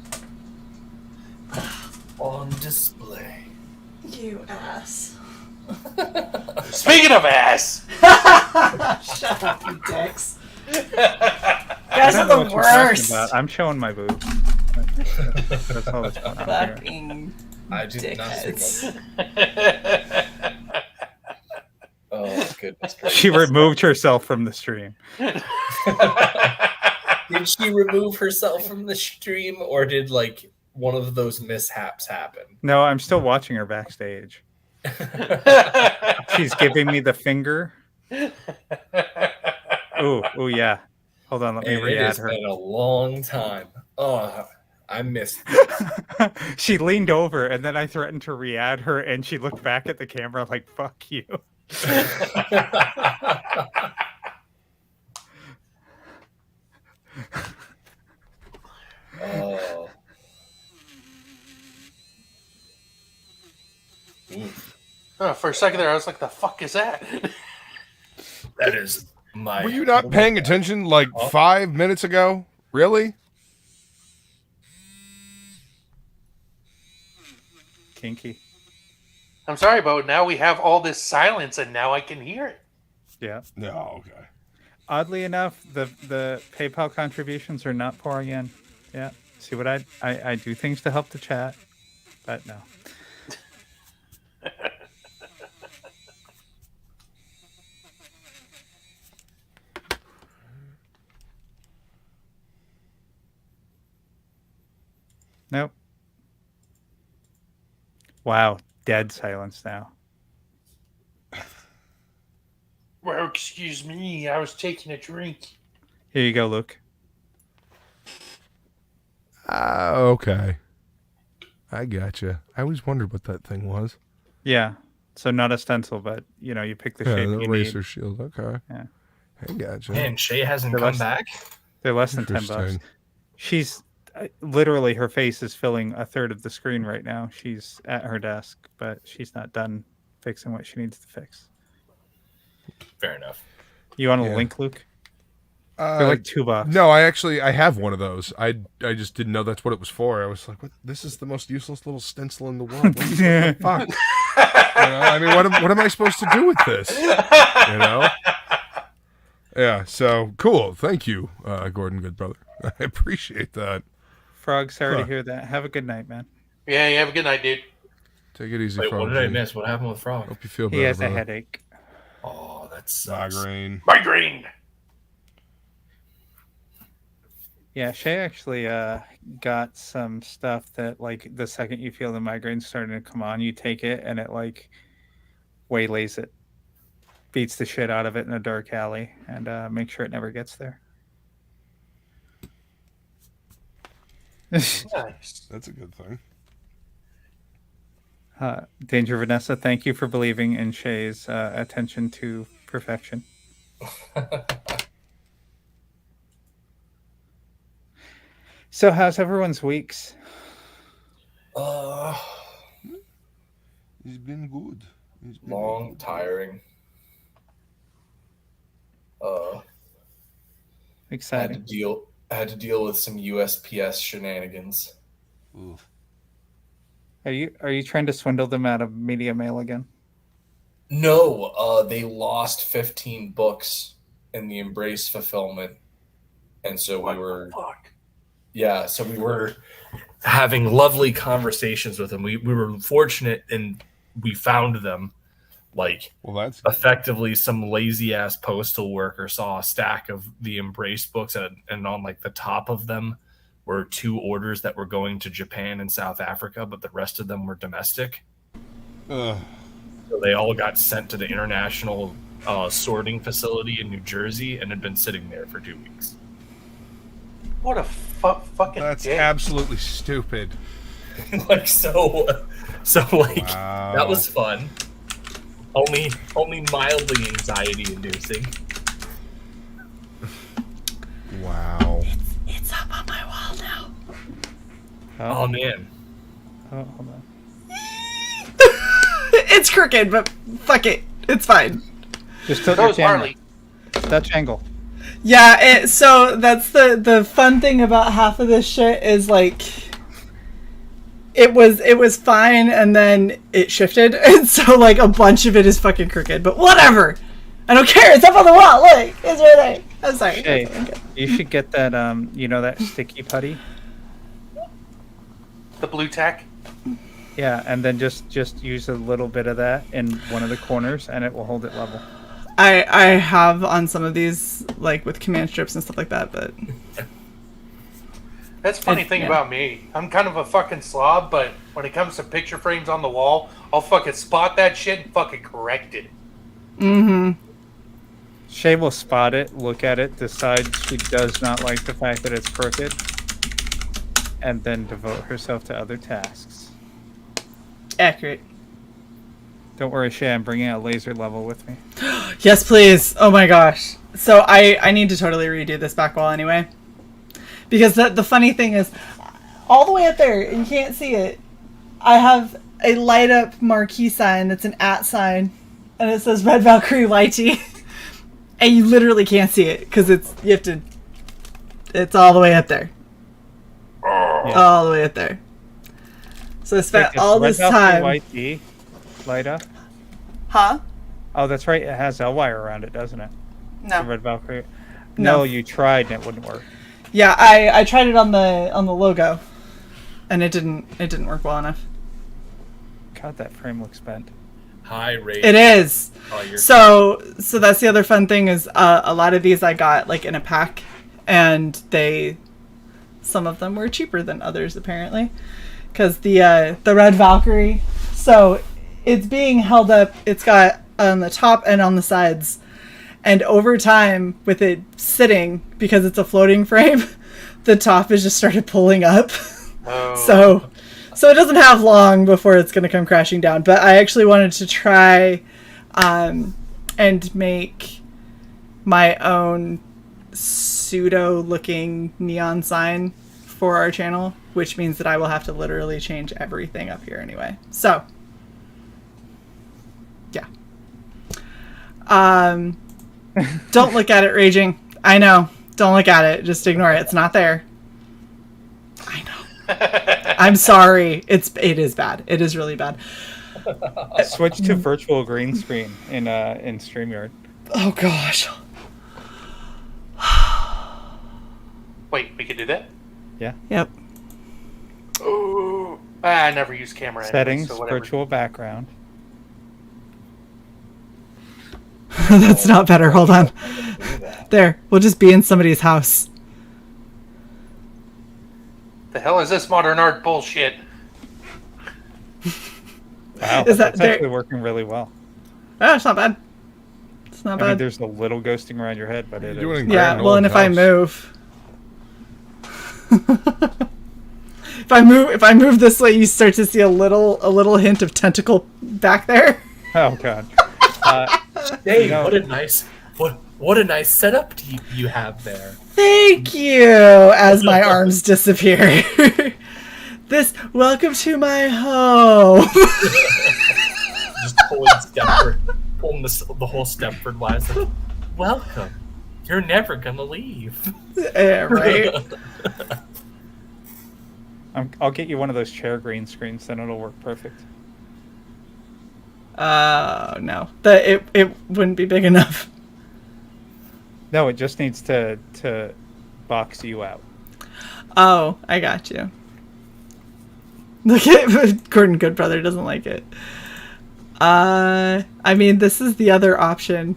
On display. You ass. Speaking of ass, Shut up, you dicks. You I guys don't are know the what you're talking worst. about. I'm showing my boobs. That's all that's going on here. Fucking I did not see dickheads. that. Oh, goodness gracious. She removed herself from the stream. Did she remove herself from the stream, or did like one of those mishaps happen? No, I'm still watching her backstage. She's giving me the finger. Ooh, yeah. Hold on, let me And it re-add has her. been a long time. Oh, I missed. She leaned over, and then I threatened to re-add her, and she looked back at the camera like, fuck you. Oh. Oof. Oh, for a second there, I was like, "The fuck is that?" That is my. Were you not paying attention like 5 minutes ago? Really? Kinky. I'm sorry, but now we have all this silence, and now I can hear it. Yeah. No, okay. Oddly enough, the PayPal contributions are not pouring in. Yeah. See what I do things to help the chat, but no. Nope. Wow, dead silence now. Well, excuse me, I was taking a drink. Here you go, Luke. Okay. I gotcha. I always wondered what that thing was. Yeah. So not a stencil, but you know, you pick the Yeah, shape the you Racer need. Shield. Okay. Yeah. I gotcha. Man, Shae hasn't They're come less- back. They're less than $10. Interesting. She's literally, her face is filling a third of the screen right now. She's at her desk, but she's not done fixing what she needs to fix. Fair enough. You want a Yeah. link, Luke? They're like $2. No, I have one of those. I just didn't know that's what it was for. I was like, what? This is the most useless little stencil in the world. What the fuck? I mean, what am I supposed to do with this? You know? Yeah. So cool. Thank you, Gordon, good brother. I appreciate that. Frog, sorry to Huh. hear that. Have a good night, man. Yeah, you have a good night, dude. Take it easy, Wait, Frog what did I G. miss? What happened with Frog? Hope you feel He better, has a brother. headache. Oh, that sucks. Migraine. Migraine. Yeah, Shae actually got some stuff that, like, the second you feel the migraine starting to come on, you take it and it, like, waylays it. Beats the shit out of it in a dark alley and make sure it never gets there. Nice. That's a good thing. Danger Vanessa, thank you for believing in Shae's attention to perfection. So how's everyone's weeks? It's been good. It's been Long, tiring. Exciting. I had to deal with some USPS shenanigans. Oof. Are you trying to swindle them out of media mail again? No, they lost 15 books in the Embrace fulfillment, and so we were having lovely conversations with them. We were fortunate and we found them. Like, Well, that's effectively some lazy ass postal worker saw a stack of the Embrace books, and on like the top of them were 2 orders that were going to Japan and South Africa, but the rest of them were domestic. So they all got sent to the international sorting facility in New Jersey and had been sitting there for 2 weeks. What a fucking that's dick. absolutely stupid. Like so like Wow. that was fun. Only mildly anxiety inducing. Wow. It's up on my wall now. Oh man. Oh, hold on. It's crooked, but fuck it. It's fine. Just tilt So your is camera. Harley. Dutch angle. Yeah, so that's the fun thing about half of this shit is like it was fine and then it shifted, and so like a bunch of it is fucking crooked, but whatever. I don't care. It's up on the wall. Look, it's right there. I'm sorry. Hey, Okay. you should get that you know, that sticky putty. The blue tack. Yeah, and then just use a little bit of that in one of the corners and it will hold it level. I have on some of these, like with command strips and stuff like that, but That's the funny thing yeah. about me. I'm kind of a fucking slob, but when it comes to picture frames on the wall, I'll fucking spot that shit and fucking correct it. Shae will spot it, look at it, decide she does not like the fact that it's crooked, and then devote herself to other tasks. Accurate. Don't worry, Shae, I'm bringing out laser level with me. Yes, please. Oh my gosh. So I need to totally redo this back wall anyway. Because the funny thing is, all the way up there, and you can't see it, I have a light up marquee sign that's an @ sign, and it says Red Valkyrie YT. And you literally can't see it because it's all the way up there. Yeah. All the way up there. So I spent all this time. YT light up? Huh? Oh, that's right. It has L wire around it, doesn't it? No. The Red Valkyrie. No. No, you tried and it wouldn't work. Yeah, I tried it on the logo, and it didn't work well enough. God, that frame looks bent. High rate. It is. Oh, you're So that's the other fun thing is a lot of these I got like in a pack, and some of them were cheaper than others apparently, because the Red Valkyrie. So it's being held up. It's got on the top and on the sides. And over time, with it sitting, because it's a floating frame, the top has just started pulling up. Oh. So it doesn't have long before it's going to come crashing down. But I actually wanted to try and make my own pseudo-looking neon sign for our channel, which means that I will have to literally change everything up here anyway. So, yeah. Don't look at it, Raging. I know. Don't look at it. Just ignore it. It's not there. I know. I'm sorry. It is bad. It is really bad. Switch to virtual green screen in StreamYard. Oh gosh. Wait, we can do that? Yeah. Yep. Oh, I never use camera. Anyway, Settings, so whatever. virtual background. That's not better. Hold on. There. We'll just be in somebody's house. The hell is this modern art bullshit? Wow, Is that that's there? actually working really well. Oh, it's not bad. It's not I mean, bad. there's a little ghosting around your head, but it You're doing is. great. Yeah, Grand well, and old if I house. move, if I move this way, you start to see a little hint of tentacle back there. Oh god. Hey, No. what a nice setup you have there. Thank you. As my arms disappear. Welcome to my home. Just pulling the whole Stepford Wives. Like, welcome. You're never gonna leave. Yeah, right. I'll get you one of those chair green screens, then it'll work perfect. No, it wouldn't be big enough. No, it just needs to box you out. Oh, I got you. Look at Gordon Goodbrother doesn't like it. I mean, this is the other option,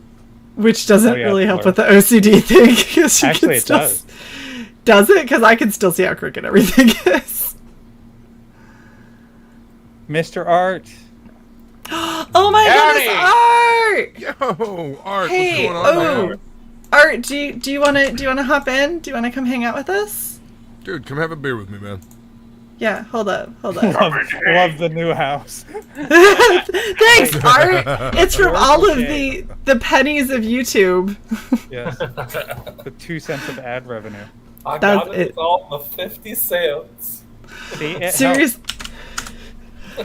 which doesn't really help with the OCD thing. Actually, it does. Does it? Because I can still see how crooked everything is. Mr. Art. Oh my goodness, Art! Yo, Art, Hey, what's going on, man? Art, do you wanna hop in? Do you wanna come hang out with us? Dude, come have a beer with me, man. Yeah, hold up. Love the new house. Thanks, Art. It's from all of the pennies of YouTube. Yes. The 2 cents of ad revenue. I That's got it all for 50 cents. See, it Serious.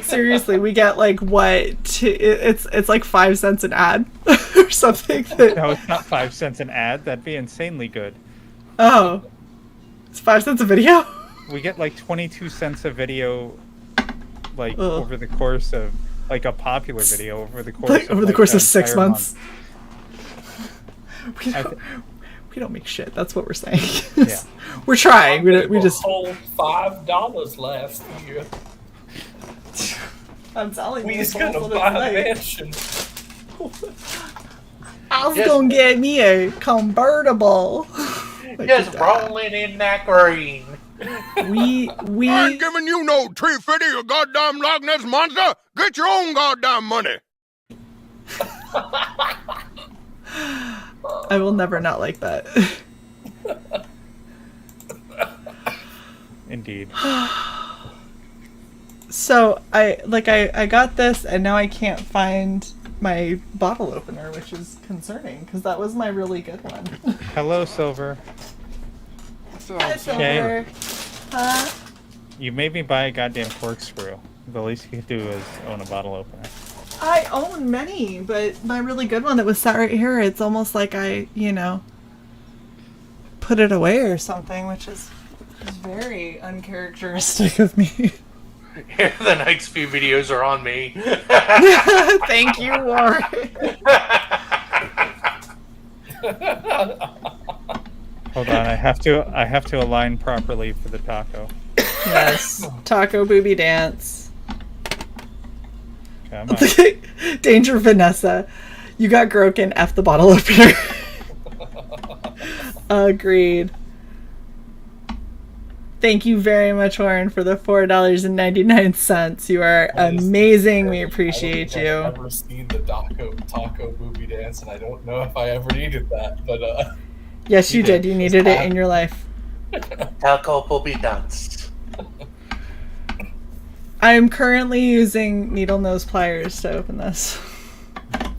Seriously, we get like what? It's like 5 cents an ad or something. No, it's not 5 cents an ad. That'd be insanely good. Oh, it's 5 cents a video. We get like 22 cents a video, like Ugh. over the course of like a popular video over the course Like, of, over the like, course an of 6 entire months. month. We don't make shit. That's what we're saying. Yeah. We're trying. We just. whole $5 last year. I'm telling you. We's it's gonna what buy a it's mansion. I was gonna get me a convertible. Just rolling in that green. We I ain't giving you no 350, you goddamn Loch Ness monster. Get your own goddamn money. I will never not like that. Indeed. So I got this and now I can't find my bottle opener, which is concerning because that was my really good one. Hello, Silver. Hi, Silver. Huh? You made me buy a goddamn corkscrew. The least you could do is own a bottle opener. I own many, but my really good one that was sat right here, it's almost like I, put it away or something, which is very uncharacteristic of me. Here, the next few videos are on me. Thank you, Warren. Hold on, I have to align properly for the taco. Yes. Taco booby dance. Come on. Danger, Vanessa. You got Groken, F the bottle opener. Agreed. Thank you very much, Warren, for the $4.99. You are amazing. We appreciate you. I've never seen the taco booby dance, and I don't know if I ever needed that, but yes, you did. You needed it in your life. Taco booby dance. I'm currently using needle nose pliers to open this. Have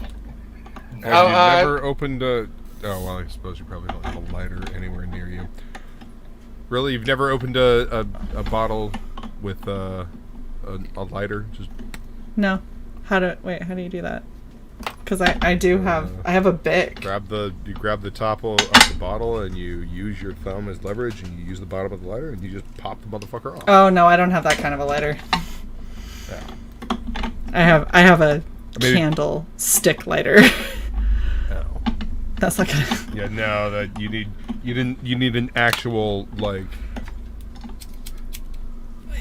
you never opened a... Oh, well, I suppose you probably don't have a lighter anywhere near you. Really? You've never opened a bottle with a lighter? Just No. How do you do that? Because I have a Bic. you grab the top of the bottle and you use your thumb as leverage and you use the bottom of the lighter and you just pop the motherfucker off. Oh no, I don't have that kind of a lighter. Yeah. I have a candle stick lighter. No. That's not gonna. Yeah, no, that you need an actual like.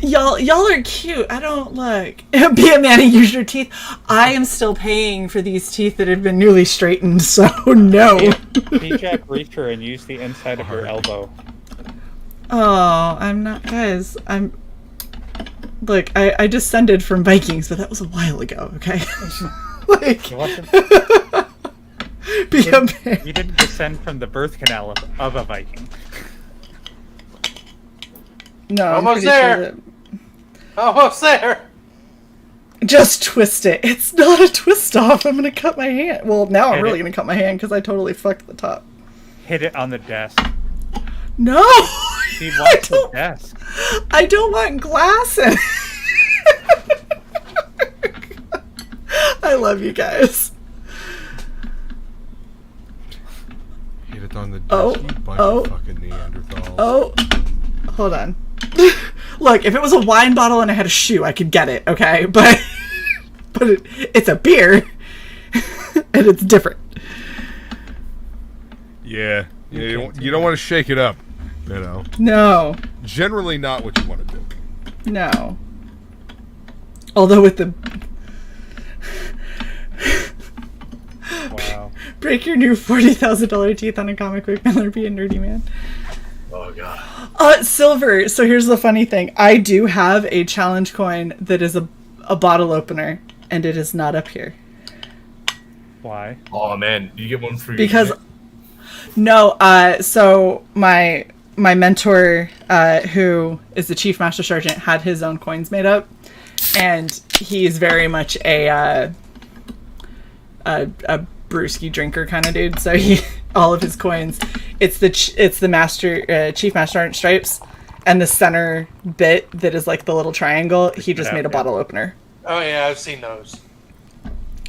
Y'all are cute. I don't look. Be a man and use your teeth. I am still paying for these teeth that have been newly straightened, so no. Be Jack Reacher and use the inside of your elbow. Oh, I'm not, guys. Look, I descended from Vikings, but that was a while ago. Okay. Like. Be a man. You didn't descend from the birth canal of a Viking. No, Almost there. Almost there. Just twist it. It's not a twist off. I'm gonna cut my hand. Well, now I'm really gonna cut my hand because I totally fucked the top. Hit it on the desk. No. He wants the desk. I don't want glass in. I love you guys. Hit it on the desk. You bunch of fucking Neanderthals. Oh, hold on. Look, if it was a wine bottle and I had a shoe, I could get it, okay? But it's a beer, and it's different. Yeah, you don't want to shake it up, No. Generally not what you want to do. No. Although with the... Wow. Break your new $40,000 teeth on a comic book man or be a nerdy man. oh god. Silver. So here's the funny thing. I do have a challenge coin that is a bottle opener, and it is not up here. Why? Oh man, you get one for your Because unit? no, so my mentor, who is the chief master sergeant, had his own coins made up, and he's very much a brewski drinker kind of dude. So all of his coins, it's the chief master sergeant stripes, and the center bit that is like the little triangle. He just made a bottle opener. Oh yeah, I've seen those.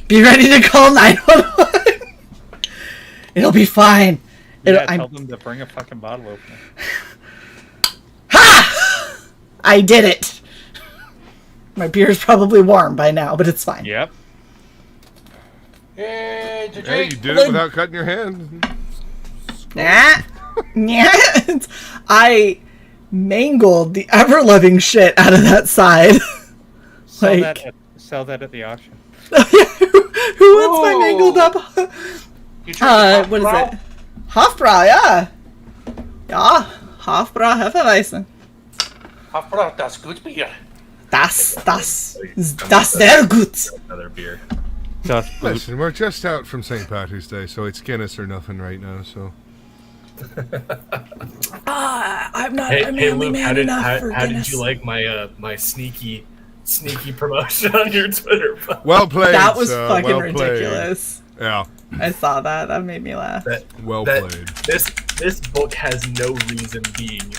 Be ready to call 911. It'll be fine. Tell them to bring a fucking bottle opener. Ha! I did it. My beer's probably warm by now, but it's fine. Yep. Hey, Hey, you did it without cutting your hand. Nah. I mangled the ever-loving shit out of that side. Sell that at the auction. Who wants my mangled up? You tried What is it? Hofbräu, yeah. Ja, Hofbräu Hefeweizen. Hofbräu, das gut beer. Das sehr gut. Another beer. Just boot. Listen, we're just out from St. Patrick's Day, so it's Guinness or nothing right now. So I'm not Hey, a manly Luke, man enough for how did Guinness. you like my my sneaky promotion on your Twitter? well played. That was son, fucking well played. ridiculous. Yeah, I saw that. That made me laugh. well that played. This book has no reason being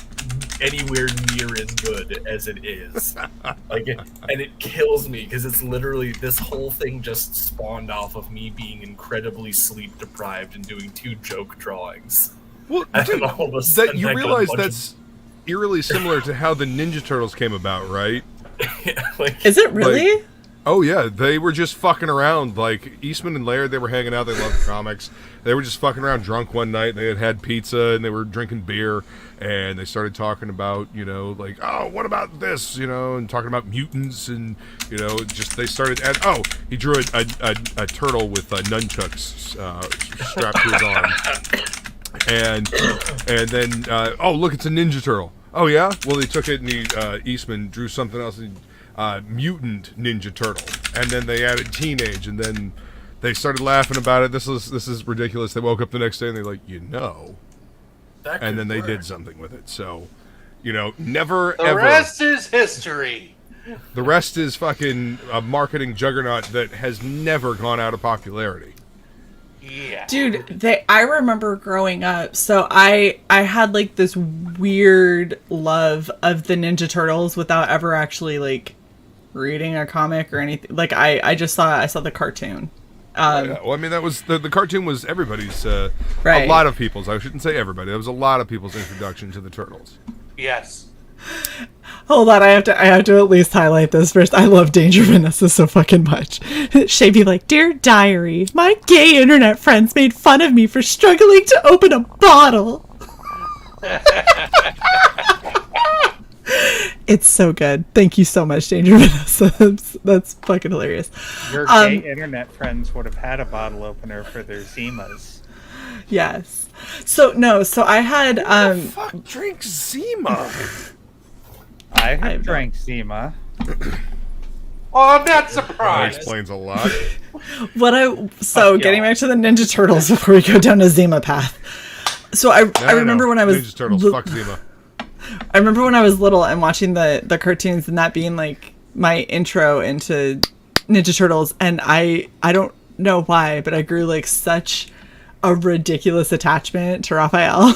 anywhere near as good as it is. And it kills me because it's literally this whole thing just spawned off of me being incredibly sleep deprived and doing 2 joke drawings. Well, And dude, all of a sudden that you I got a realize bunch that's eerily similar to how the Ninja Turtles came about, right? Is it really? Oh yeah, they were just fucking around. Like Eastman and Laird, they were hanging out. They loved comics. They were just fucking around drunk one night. They had pizza and they were drinking beer, and they started talking about, like, oh, what about this, and talking about mutants, and just they started. And he drew a turtle with nunchucks strapped to his arm, and then look, it's a Ninja Turtle. Oh yeah, well they took it and Eastman drew something else. Mutant Ninja Turtle, and then they added teenage, and then they started laughing about it. This is ridiculous. They woke up the next day and they're like, and then they did something with it. So, never The ever. rest is history. The rest is fucking a marketing juggernaut that has never gone out of popularity. Yeah. Dude, I remember growing up, so I had like this weird love of the Ninja Turtles without ever actually like reading a comic or anything. Like I saw the cartoon. Well, I mean, that was the cartoon was everybody's, Right. a lot of people's. I shouldn't say everybody. That was a lot of people's introduction to the Turtles. Yes. Hold on, I have to at least highlight this first. I love Danger Vanessa so fucking much. Shae be like, "Dear Diary, my gay internet friends made fun of me for struggling to open a bottle." It's so good. Thank you so much, Danger Vanessa. That's fucking hilarious. Your gay internet friends would have had a bottle opener for their Zimas. Yes. So I had Fuck, drink Zima. I I have drank Zima. Oh, I'm not That surprised. explains a lot. getting back to the Ninja Turtles before we go down a Zima path. So I remember when I was Ninja Turtles. Fuck Zima. I remember when I was little and watching the cartoons and that being like my intro into Ninja Turtles, and I don't know why, but I grew like such a ridiculous attachment to Raphael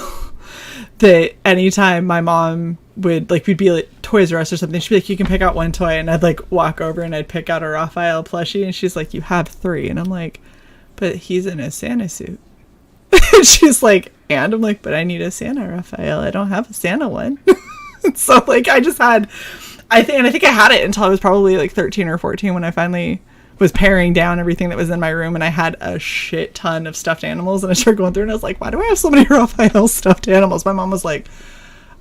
that anytime my mom would like, we'd be like Toys R Us or something, she'd be like, "You can pick out one toy," and I'd like walk over and I'd pick out a Raphael plushie, and she's like, "You have 3," and I'm like, "But he's in a Santa suit." And she's like, and I'm like, "But I need a Santa Raphael. I don't have a Santa one." So like I just had, I think I had it until I was probably like 13 or 14 when I finally was paring down everything that was in my room, and I had a shit ton of stuffed animals, and I started going through and I was like, "Why do I have so many Raphael stuffed animals?" My mom was like,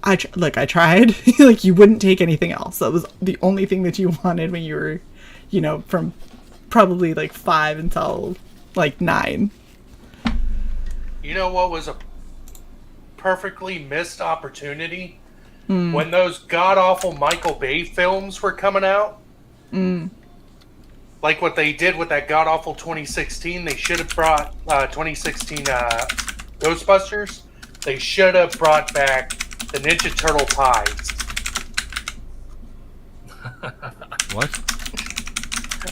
I tried. Like, you wouldn't take anything else. That was the only thing that you wanted when you were, from probably like 5 until like 9. You know what was a perfectly missed opportunity? When those god-awful Michael Bay films were coming out. Like what they did with that god-awful 2016, they should have brought 2016 Ghostbusters. They should have brought back the Ninja Turtle pies. What?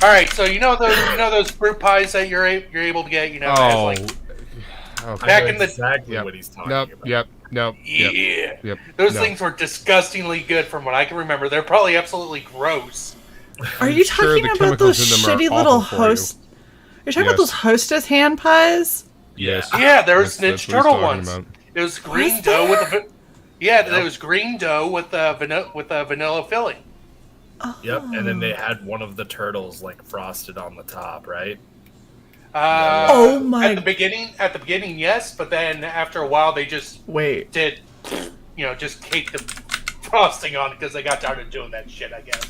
All right, so those fruit pies that you're able to get, as like Okay. back I know in the exactly Yep. what he's talking Nope. about. Yep. Nope. yeah. Yep. Those no. things were disgustingly good from what I can remember. They're probably absolutely gross. Are you sure talking the about those chemicals in them are shitty little awful for you. host? Are you talking about Yes. those Hostess hand pies? Yes. Yeah, there was That's Ninja what he's Turtle talking ones. about. It was green Was dough there? there was green dough with a vanilla filling. Yep, and then they had one of the turtles like frosted on the top, right? Oh my- At the beginning, yes, but then after a while, they just Wait. did, just cake the frosting on it because they got tired of doing that shit, I guess.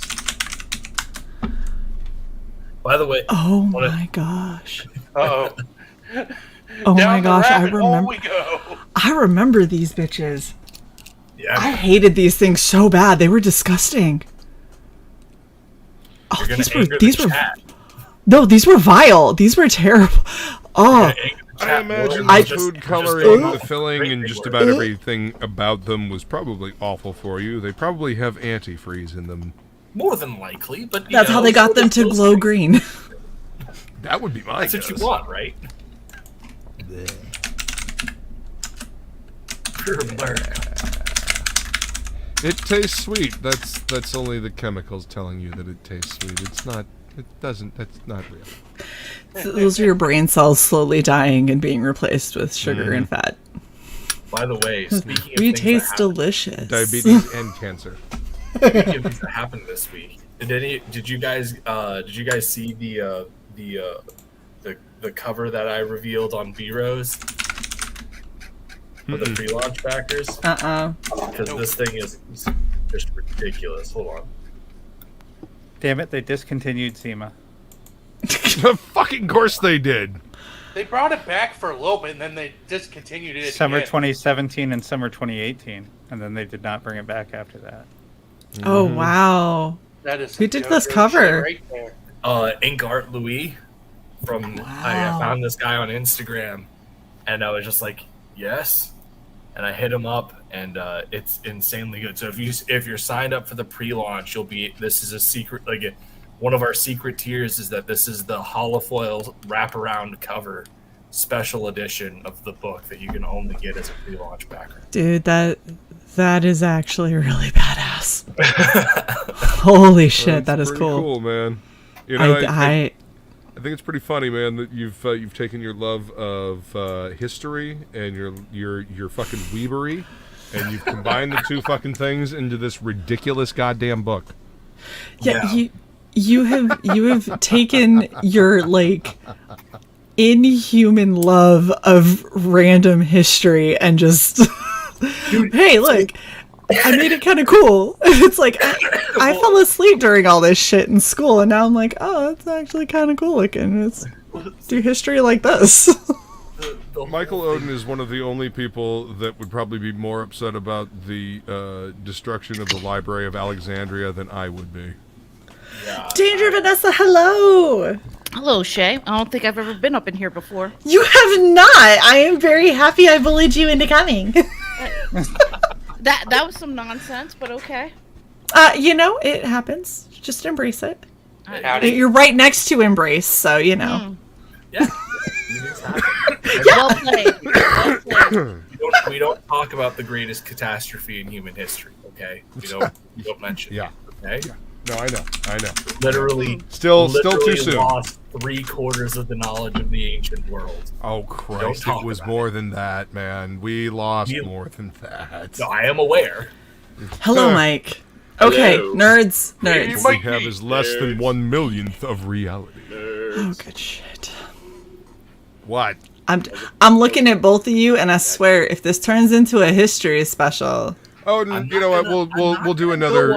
By the way, Oh What a- my gosh. Uh-oh. Oh Down my the gosh, I rabbit hole remember. we go. I remember these bitches. yeah, I hated these things so bad. They were disgusting. Oh, you're gonna these anger were the chat. No, these were vile. These were terrible. Oh, I imagine I- the food coloring, the filling, and just about everything about them was probably awful for you. They probably have antifreeze in them. More than likely, but that's how they got them to glow green. That would be my That's guess. what you want, right? It tastes sweet. That's only the chemicals telling you that it tastes sweet. It's not. It doesn't. That's not real. Those are your brain cells slowly dying and being replaced with sugar and fat. By the way, speaking of We things taste that delicious. Diabetes and cancer. speaking of things that happened this week, did you guys see the cover that I revealed on B-Rose for the pre-launch backers? Because this thing is just ridiculous. Hold on. Damn it, they discontinued SEMA. Fucking course they did. They brought it back for a little bit, and then they discontinued it. Summer again. 2017 and summer 2018, and then they did not bring it back after that. Oh, wow. That is Who some did JoJo this shit cover? Right there. Ink Art Louis from I found this guy on Instagram, and I was just like, yes, and I hit him up, and it's insanely good. So if you're signed up for the pre-launch, this is a secret, like one of our secret tiers is that this is the holofoil wraparound cover special edition of the book that you can only get as a pre-launch backer. Dude, that is actually really badass. Holy shit, that is pretty cool. man. You know, I think it's pretty funny, man, that you've taken your love of history and your fucking weebery, and you've combined the two fucking things into this ridiculous goddamn book. yeah. You have taken your like inhuman love of random history and just hey, look, I made it kind of cool. It's like I fell asleep during all this shit in school, and now I'm like, oh, it's actually kind of cool looking. Let's do history like this. Michael Odin is one of the only people that would probably be more upset about the destruction of the Library of Alexandria than I would be. Danger, Vanessa, hello. Hello, Shae. I don't think I've ever been up in here before. You have not. I am very happy I bullied you into coming. That was some nonsense, but okay. It happens. Just embrace it. Howdy. You're right next to embrace, so you know. Yeah. These things happen. Well played. Well played. We don't talk about the greatest catastrophe in human history, okay? We don't mention it, okay? Yeah. No, I know. Literally Still too soon. Lost 3/4 of the knowledge of the ancient world. Oh Christ! It was more than that, man. We lost more than that. So I am aware. Hello, Mike. Okay, Hello. nerds. What we have is less than 1/1,000,000th of reality. Oh, good shit. What? I'm looking at both of you, and I swear, if this turns into a history special. Oh, you know what? We'll do another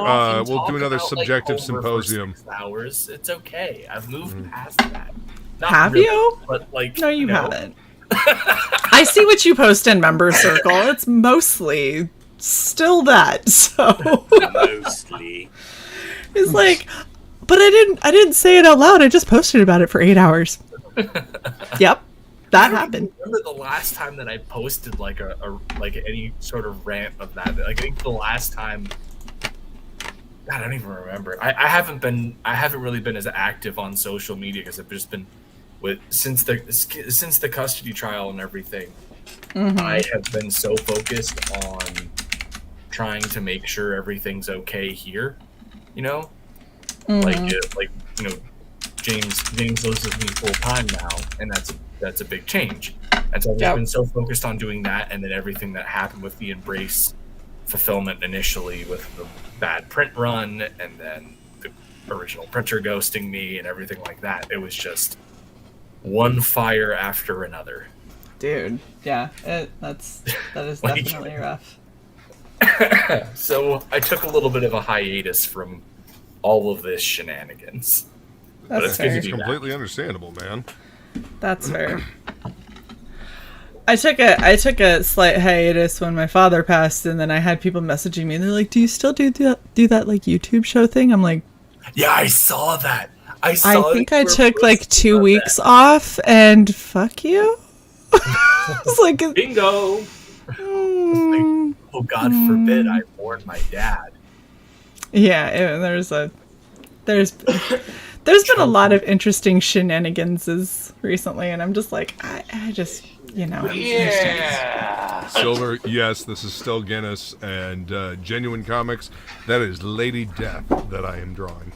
subjective symposium. 6 hours. It's okay. I've moved past that. Not Have really, you? But like, No, you haven't. I see what you post in Member Circle. It's mostly still that. So Mostly. it's like, but I didn't say it out loud. I just posted about it for 8 hours. Yep. That happened. Remember the last time that I posted like like any sort of rant of that? Like I think the last time, I don't even remember. I haven't really been as active on social media because I've just been since the custody trial and everything. Mm-hmm. I have been so focused on trying to make sure everything's okay here. You know, James lives with me full time now, and that's a big change. And so I've just been so focused on doing that, and then everything that happened with the Embrace fulfillment initially with the bad print run, and then the original printer ghosting me, and everything like that. It was just one fire after another. Dude, yeah, that is Like- definitely rough. So I took a little bit of a hiatus from all of this shenanigans. But That's it's good fair. to be back. Completely understandable, man. That's fair. I took a slight hiatus when my father passed, and then I had people messaging me, and they're like, "Do you still do that like YouTube show thing?" I'm like, Yeah, I saw that. I think I took like 2 weeks off, and fuck you. It's like bingo. Like, oh, God forbid I warn my dad. Yeah, there's been a lot of interesting shenanigans recently, and I'm just like, I just, you know. Yeah. Silver, yes, this is still Guinness, and Genuine Comics, that is Lady Death that I am drawing.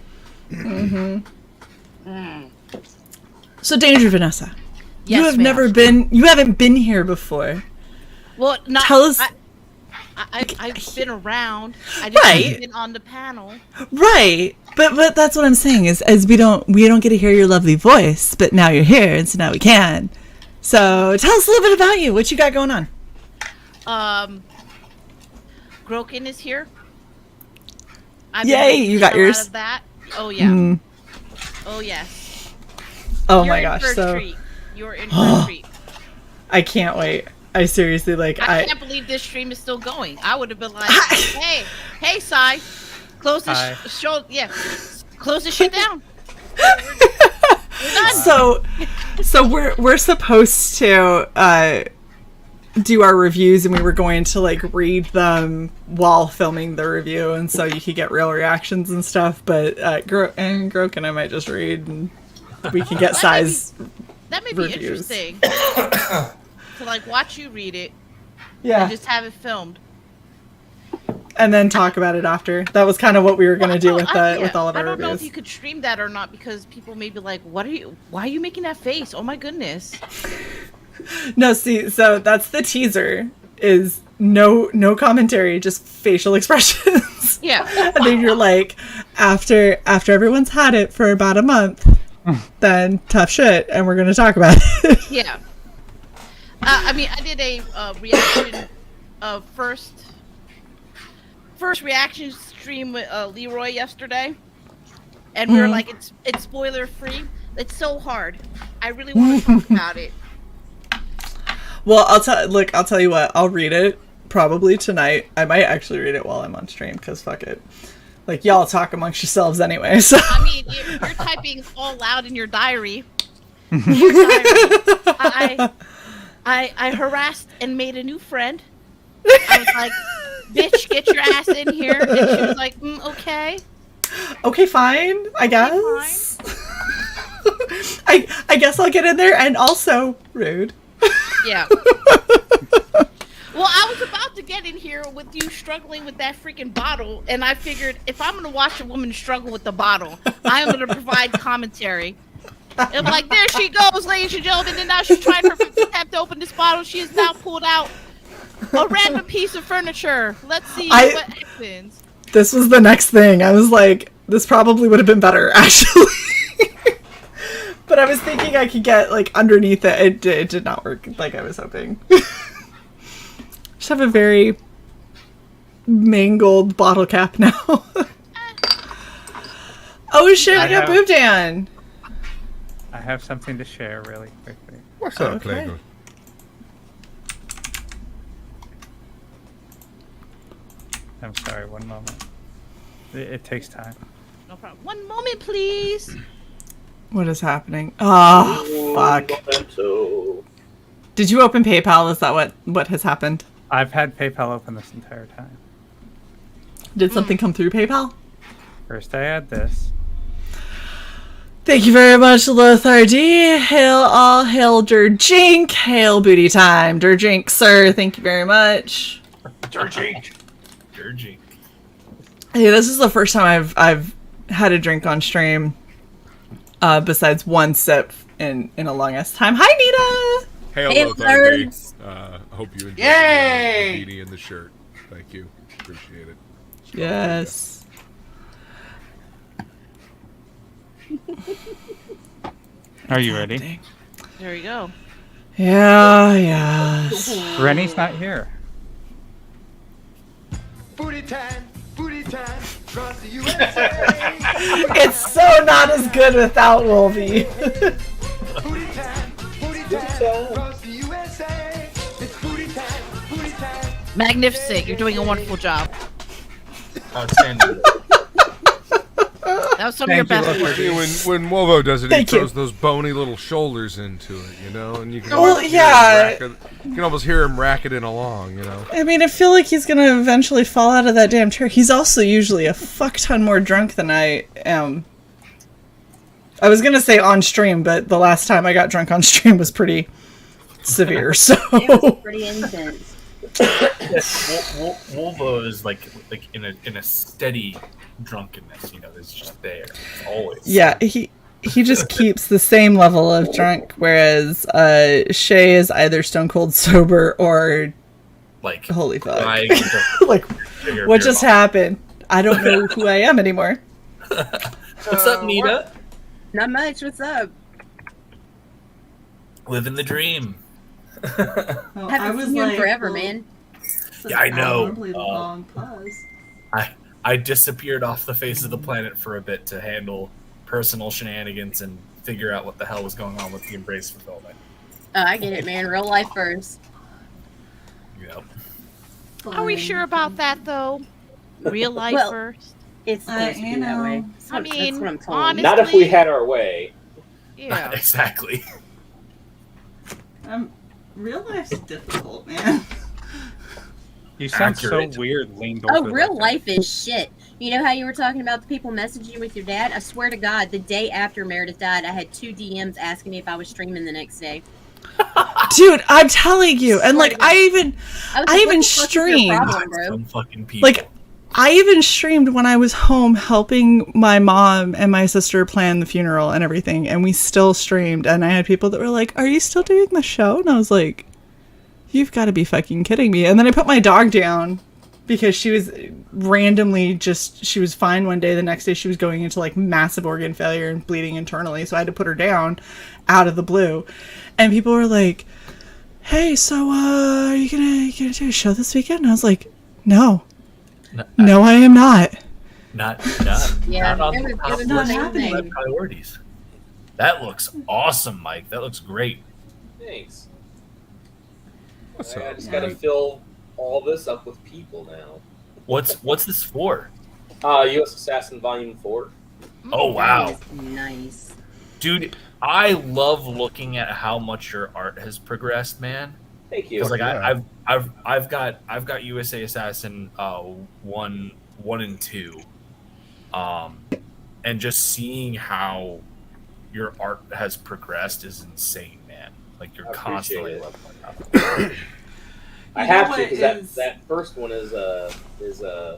So, Danger Vanessa, Yes, you have ma'am. you haven't been here before. Well, not. Tell us. I've been around. I just Right. haven't been on the panel. Right, but that's what I'm saying is we don't get to hear your lovely voice, but now you're here, and so now we can. So tell us a little bit about you. What you got going on? Groken is here. Yay, you got yours. Out of that. Oh yeah. Oh yes. Oh You're my in gosh! for a So treat. You're in for a treat. I can't wait. I seriously I can't believe this stream is still going. I would have been like, hey, Sai, close this Hi. show. Yeah, close this shit down. We're done. So we're supposed to do our reviews, and we were going to like read them while filming the review, and so you could get real reactions and stuff. But Groken, I might just read, and we can get Sai's That may be reviews. interesting. To like watch you read it Yeah, and just have it filmed. and then talk about it after. That was kind of what we were going to do with all of our I don't know if reviews. you could stream that or not, because people may be like, why are you making that face? Oh my goodness. No, see, so that's the teaser. Is no commentary, just facial expressions. Yeah. And then you're like, after everyone's had it for about a month, then tough shit, and we're gonna talk about it. Yeah. I mean, I did a reaction first reaction stream with Leroy yesterday, and we were like, it's spoiler free. It's so hard. I really want to talk about it. Well, I'll tell you what. I'll read it probably tonight. I might actually read it while I'm on stream, because fuck it. Like, y'all talk amongst yourselves anyway. So I mean, you're typing all loud in your diary. I harassed and made a new friend. I was like, bitch, get your ass in here. And she was like, okay. okay, fine. I guess. I guess I'll get in there, and also rude. Yeah. Well, I was about to get in here with you struggling with that freaking bottle, and I figured if I'm going to watch a woman struggle with the bottle, I am going to provide commentary. And I'm like, there she goes, ladies and gentlemen, and now she's trying her 50th time to open this bottle. She has now pulled out a random piece of furniture. Let's see what happens. This was the next thing. I was like, this probably would have been better, actually. But I was thinking I could get, like, underneath it. It did not work like I was hoping. Just have a very mangled bottle cap now. Oh, shit, we got Boob Dan. I have something to share really quickly. What's up, Okay. Plague? I'm sorry, one moment. It takes time. No problem. One moment, please. What is happening? Oh, fuck. Did you open PayPal? Is that what has happened? I've had PayPal open this entire time. Did something come through PayPal? First I had this. Thank you very much, Lothar D. Hail all, hail Durjink, hail booty time. Durjink, sir, thank you very much. Dirgy. Hey, this is the first time I've had a drink on stream, besides one sip in a long ass time. Hi, Nita! Hey, Lothar D. Hope you enjoyed Yay! the beanie and the shirt. Thank you. Appreciate it. Yes. Are you ready? There we go. Yeah, yes. Rennie's not here. Booty time, across the USA. It's so not as good without Wolvie. Booty time, across the USA. It's booty time. Magnificent. You're doing a wonderful job. Outstanding. That was some of your Thank you, best work. Lefty. When Wovo does it, he Thank you. throws those bony little shoulders into it, you know, and you can Well, almost yeah. you can almost hear him racketing along, you know. I mean, I feel like he's gonna eventually fall out of that damn chair. He's also usually a fuck ton more drunk than I am. I was gonna say on stream, but the last time I got drunk on stream was pretty severe, so... It was pretty intense. Wolvo is like in a steady drunkenness. You know, it's just there. It's always. Yeah, he just keeps the same level of drunk, whereas Shae is either stone cold sober or Like holy fuck. like What just happened? I don't know who I am anymore. What's up, Nita? Not much. What's up? Living the dream. Haven't seen you in forever, man. Yeah, I know. Long pause. I disappeared off the face of the planet for a bit to handle personal shenanigans and figure out what the hell was going on with the Embrace fulfillment. Oh, I get it, man. Real life first. Yep. Are we sure about that, though? Real life Well, first? It's supposed to be that way. That's I what- mean, that's what I'm told. honestly, Not if we had our way. Yeah. Exactly. Real life's difficult, man. You sound Accurate. so weird, leaned Oh, over. real like life is shit. You know how you were talking about the people messaging you with your dad? I swear to God, the day after Meredith died, I had 2 DMs asking me if I was streaming the next day. Dude, I'm telling you, and like I even I was like, even what the fuck is your streamed. problem, bro? Some fucking people. Like I even streamed when I was home helping my mom and my sister plan the funeral and everything, and we still streamed, and I had people that were like, "Are you still doing the show?" And I was like, "You've got to be fucking kidding me." And then I put my dog down because she was randomly she was fine one day, the next day she was going into like massive organ failure and bleeding internally, so I had to put her down out of the blue. And people were like, "Hey, so are you gonna do a show this weekend?" And I was like, "No, I am not." Not Yeah, not on it was top the of same my thing. priorities. That looks awesome, Mike. That looks great. Thanks. What's I up? just gotta fill all this up with people now. What's this for? U.S. Assassin Volume 4. Oh wow, Nice. dude! I love looking at how much your art has progressed, man. Thank you. Because like Yeah. I've got USA Assassin 1 and 2, and just seeing how your art has progressed is insane, man. Like you're I appreciate constantly it. leveling up. I You know have to what because is- that first one is a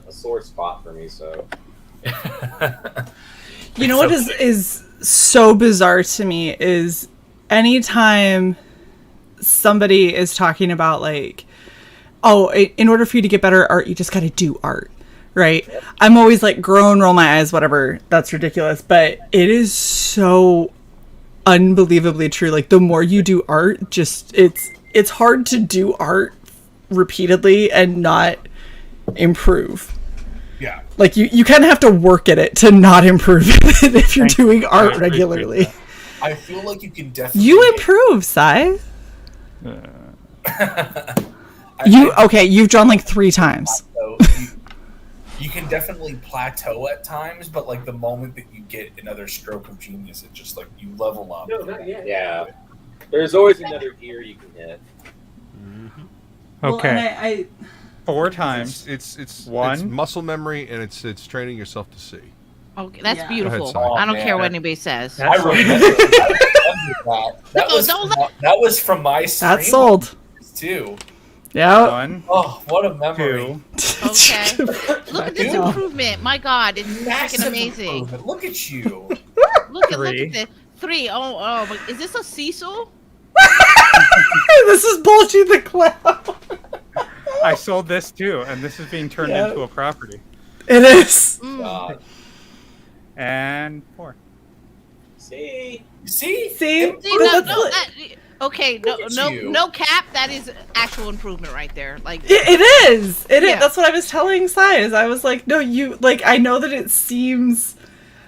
sore spot for me. So You know what is so bizarre to me is anytime somebody is talking about like, oh, in order for you to get better art, you just got to do art, right? I'm always like, groan, roll my eyes, whatever. That's ridiculous. But it is so unbelievably true. Like the more you do art, just it's hard to do art repeatedly and not improve. Yeah. Like you kind of have to work at it to not improve it if you're doing art regularly. I feel like you can definitely. You improve, Sai. You've drawn like 3 times. So you can definitely plateau at times, but like the moment that you get another stroke of genius, it just like you level up. yeah, there's always another gear you can hit. Okay. 4 times. It's One. It's muscle memory and it's training yourself to see. Okay, that's Yeah. beautiful. Go ahead, I don't Sai. care what anybody says. I remember that. That was from my stream That's sold. too. Yeah. 1, Oh, what a memory! 2. Okay. Look at this Dude. improvement. My God, it's freaking Massive amazing. improvement. Look at you. Look 3. at this. 3. Oh, but is this a Cecil? This is Bullshit the Clown. I sold this too, and this is being turned Yeah. into a property. It is. God, And 4. see, See? See? See, But no, that's no, like- that, okay, Look at you. no cap. That is actual improvement right there. Like, It is. It is. Yeah. That's what I was telling Sai. Is I was like, no, you like. I know that it seems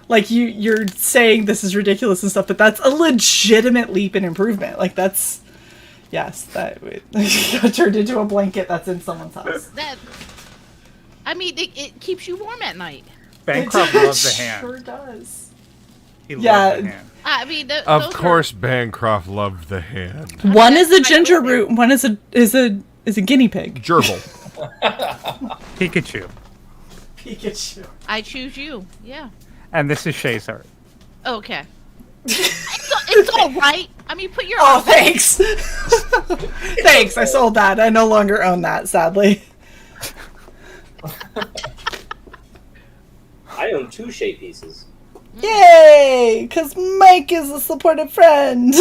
like you're saying this is ridiculous and stuff, but that's a legitimate leap in improvement. Like that's yes, that got turned into a blanket that's in someone's house. that. I mean, it keeps you warm at night. Bancroft loves the hand. Sure does. He Yeah. loves the hand. I mean, Of course, Bancroft loved the hand. One is a ginger root. One is a guinea pig. Gerbil. Pikachu. Pikachu. I choose you. Yeah. And this is Shae's art. Okay. It's all right. I mean, put your. Oh, thanks. Thanks. I sold that. I no longer own that, sadly. I own 2 Shae pieces. Yay! Because Mike is a supportive friend.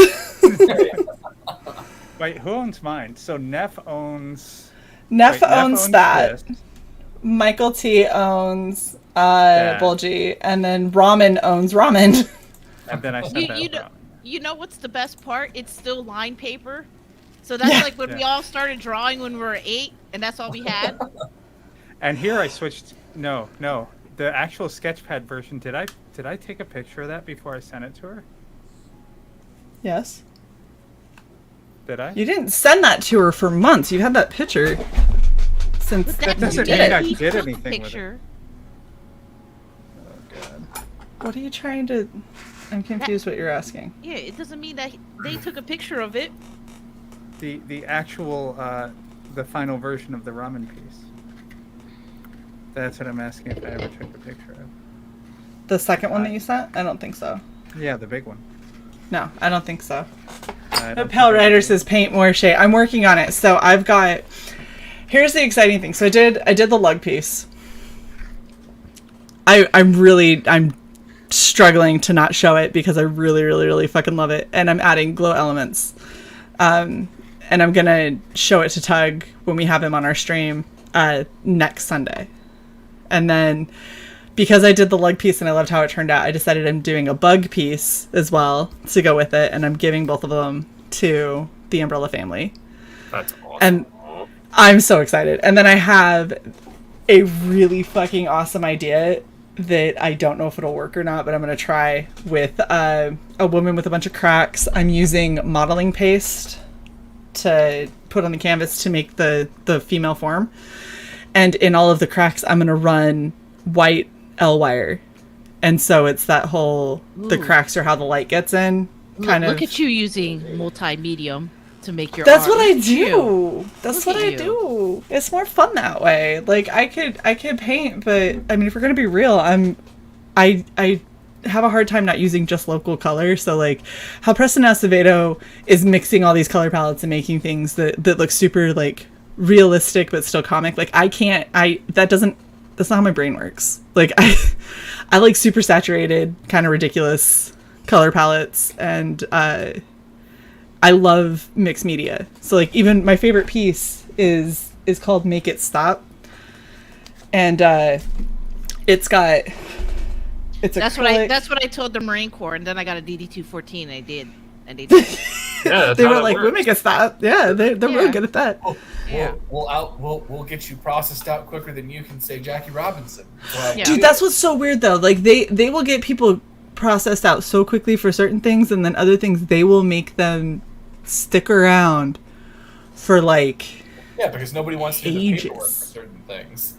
Wait, who owns mine? So Neff owns. Neff owns that. this. Michael T owns Yeah. Bulgy, and then Ramen owns Ramen. And then I sent that around. You know what's the best part? It's still line paper. So that's like when we all started drawing when we were 8, and that's all we had. And here I switched. No. The actual Sketchpad version. Did I take a picture of that before I sent it to her? Yes. Did I? You didn't send that to her for months. You had that picture since That doesn't you mean did I it. did anything with it. Picture. Oh god. What are you trying to... I'm confused what you're asking. Yeah, it doesn't mean that they took a picture of it. The actual the final version of the ramen piece. That's what I'm asking if I ever took a picture of. The second one that you sent? I don't think so. Yeah, the big one. No, I don't think so. I The don't Pale think I Rider did. says paint more Shae. I'm working on it. So I've got... Here's the exciting thing. So I did the lug piece. I'm struggling to not show it because I really fucking love it. And I'm adding glow elements. And I'm going to show it to Tug when we have him on our stream next Sunday. And then because I did the lug piece and I loved how it turned out, I decided I'm doing a bug piece as well to go with it. And I'm giving both of them to the Umbrella family. That's awesome. And I'm so excited. And then I have a really fucking awesome idea that I don't know if it'll work or not, but I'm going to try with a woman with a bunch of cracks. I'm using modeling paste to put on the canvas to make the female form. And in all of the cracks, I'm going to run white L wire. And so it's that whole, the cracks are how the light gets in. Kind Look of. at you using multi-medium to make your That's art. what I Look at you. do. That's Look what at I you. do. It's more fun that way. Like I could paint, but I mean, if we're gonna be real, I have a hard time not using just local color. So like, how Preston Acevedo is mixing all these color palettes and making things that look super like realistic but still comic. Like that's not how my brain works. Like I like super saturated, kind of ridiculous color palettes, and I love mixed media. So like even my favorite piece is called Make It Stop. And it's That's what I told the Marine Corps, and then I got a DD-214, and I did. And they Yeah, they were like, "We'll make it stop." Yeah, they're really good at that. We'll get you processed out quicker than you can say Jackie Robinson. Well, Yeah. Dude, that's what's so weird though. Like they will get people processed out so quickly for certain things, and then other things they will make them stick around for like yeah, because nobody wants to do the ages. paperwork for certain things.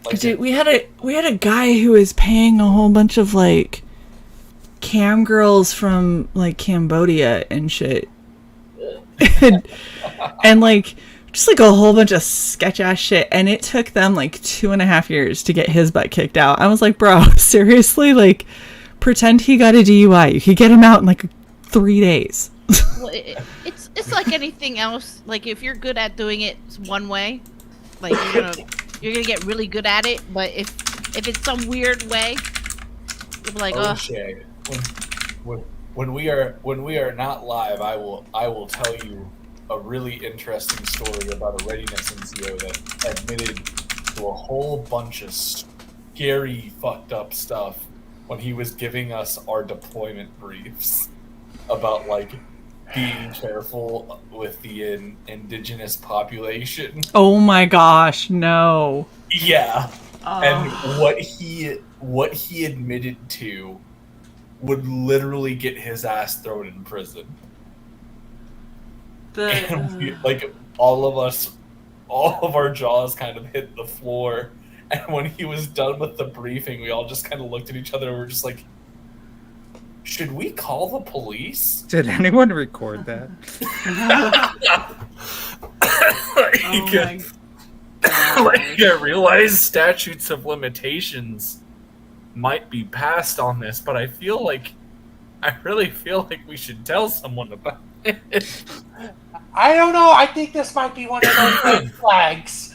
Like Dude, we had a guy who was paying a whole bunch of like cam girls from like Cambodia and shit, and like just like a whole bunch of sketch ass shit, and it took them like 2.5 years to get his butt kicked out. I was like, bro, seriously, like pretend he got a DUI. You could get him out in like 3 days. Well, it's like anything else. Like if you're good at doing it one way, like you're gonna get really good at it. But if it's some weird way, you'll be like, oh. Shae, when we are not live, I will tell you a really interesting story about a readiness NCO that admitted to a whole bunch of scary, fucked up stuff when he was giving us our deployment briefs about like being careful with the indigenous population. Oh my gosh, no. Yeah. And what he admitted to would literally get his ass thrown in prison. And we, like all of our jaws kind of hit the floor And when he was done with the briefing, we all just kind of looked at each other and were just like, should we call the police? Did anyone record that? I realize statutes of limitations might be passed on this, but I really feel like we should tell someone about it. I don't know. I think this might be one of those red flags.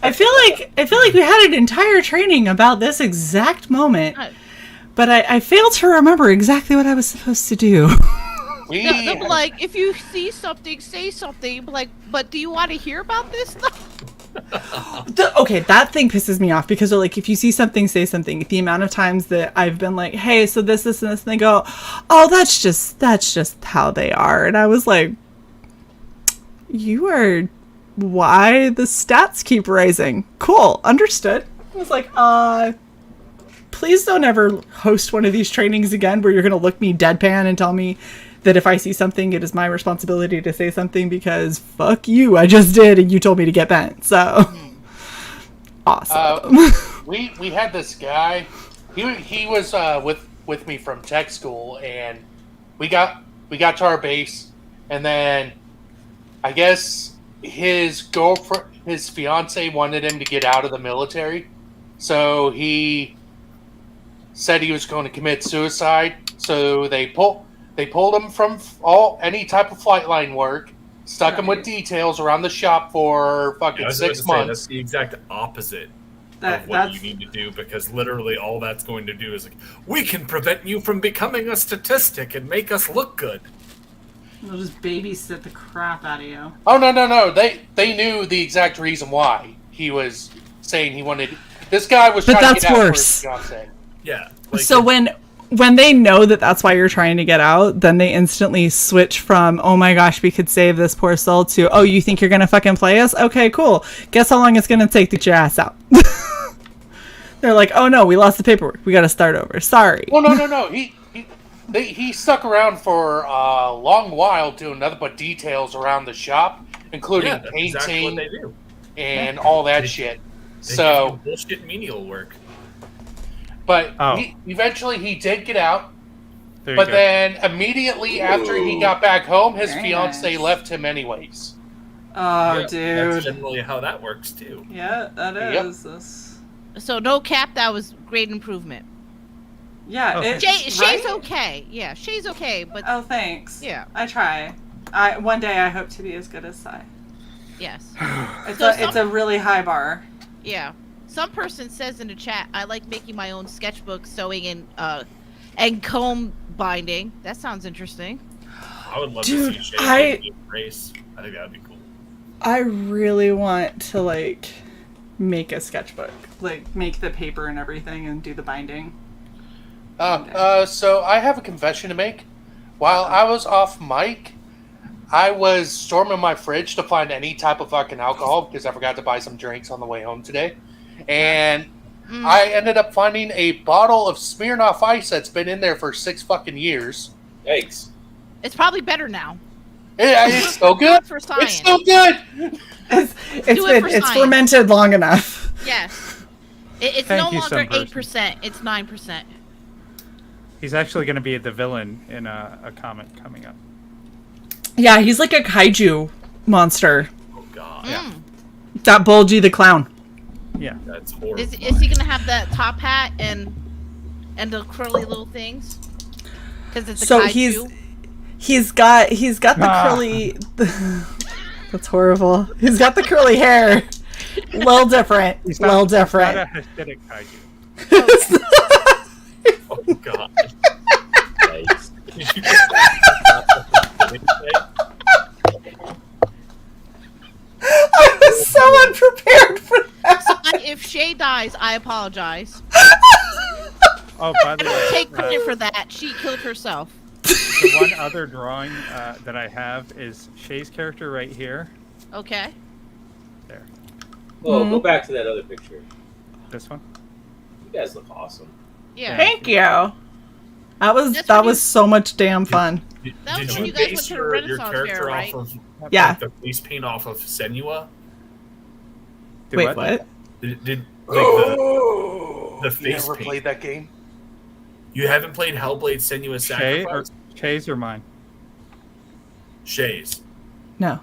I feel like we had an entire training about this exact moment, but I failed to remember exactly what I was supposed to do. They'll be like, if you see something, say something. Like, but do you want to hear about this stuff? Okay, that thing pisses me off because they're like, if you see something, say something. The amount of times that I've been like, hey, so this, and this, and they go, oh, that's just how they are. And I was like, you are why the stats keep rising. Cool, understood. I was like, please don't ever host one of these trainings again where you're going to look me deadpan and tell me that if I see something, it is my responsibility to say something because fuck you, I just did and you told me to get bent. So awesome. We had this guy. He was with me from tech school, and we got to our base, and then I guess his girlfriend, his fiance, wanted him to get out of the military, so he said he was going to commit suicide. So they pulled him from any type of flight line work, stuck him with details around the shop for fucking 6 months. That's the exact opposite of what you need to do, because literally all that's going to do is like, we can prevent you from becoming a statistic and make us look good. They'll just babysit the crap out of you. Oh, no. They knew the exact reason why he was saying he wanted... This guy was trying to get out for his fiance. Yeah. So when they know that that's why you're trying to get out, then they instantly switch from, oh my gosh, we could save this poor soul, to, oh, you think you're going to fucking play us? Okay, cool. Guess how long it's going to take to get your ass out. They're like, oh no, we lost the paperwork. We got to start over. Sorry. Well, no. He stuck around for a long while doing nothing but details around the shop, including painting exactly what they do. And all that shit. They So bullshit menial work. But eventually he did get out. But then immediately after he got back home, his fiance left him anyways. Oh, Yep, dude. That's generally how that works too. Yeah, that is. So no cap, that was great improvement. Yeah, Shae's okay. Yeah, Shae's okay, but oh, thanks. Yeah, I try. One day I hope to be as good as Sai. Yes. It's a really high bar. Yeah. Some person says in the chat, I like making my own sketchbook, sewing and comb binding. That sounds interesting. I would love Dude, to see Shae in race. I think that'd be cool. I really want to make a sketchbook, make the paper and everything and do the binding. So I have a confession to make. While I was off mic, I was storming my fridge to find any type of fucking alcohol because I forgot to buy some drinks on the way home today. And I ended up finding a bottle of Smirnoff Ice that's been in there for 6 fucking years. Yikes. It's probably better now. It's so good. For science. It's so good. It's fermented long enough. Yes. It's no longer 8%. It's 9%. He's actually going to be the villain in a comic coming up. Yeah, he's like a kaiju monster. Oh god. Yeah. That Bulgy the clown. Yeah. That's horrible. Is he gonna have that top hat and the curly little things? Because it's a kaiju. he's got the curly. That's horrible. He's got the curly hair. Little different. He's little not different. a Hasidic kaiju. Oh god. Yikes. Did you just I was so unprepared for that. So if Shae dies, I apologize. Oh, by the way, Take credit for that. She killed herself. the one other drawing that I have is Shae's character right here. Okay. There. Well, go back to that other picture. This one. You guys look awesome. Yeah. Thank you. That was so much damn fun. Did when you you guys went base to the your Renaissance character Fair, off right? of Yeah. the face paint off of Senua? Do Wait, what? Did the You face never paint? played that game? You haven't played Hellblade: Senua's Sacrifice? Shae's or mine? Shays. No.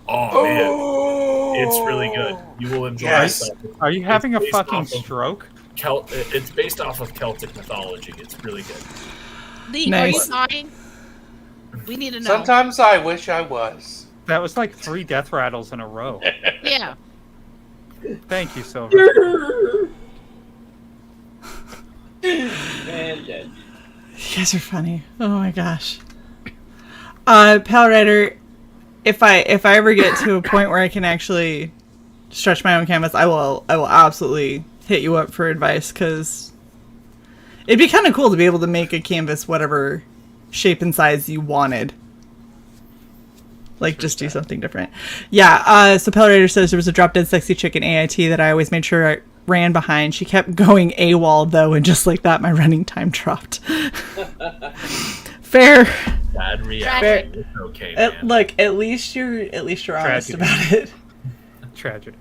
Oh man, it's really good. You will enjoy Yes. it. Are you having a based fucking off of stroke? It's based off of Celtic mythology. It's really good. Lee, Nice. are you dying? We need to know. Sometimes I wish I was. That was like 3 death rattles in a row. Yeah. Thank you, Silver. And dead. You guys are funny. Oh my gosh. Pal Rider, if I ever get to a point where I can actually stretch my own canvas, I will absolutely hit you up for advice, because it'd be kind of cool to be able to make a canvas whatever shape and size you wanted. Like, just do something different. Yeah, so Pal Rider says there was a drop dead sexy chick in AIT that I always made sure I ran behind. She kept going AWOL though, and just like that, my running time dropped. Fair. Bad reaction. It's okay, man. Look, at least you're honest Tragedy. about it. Tragedy.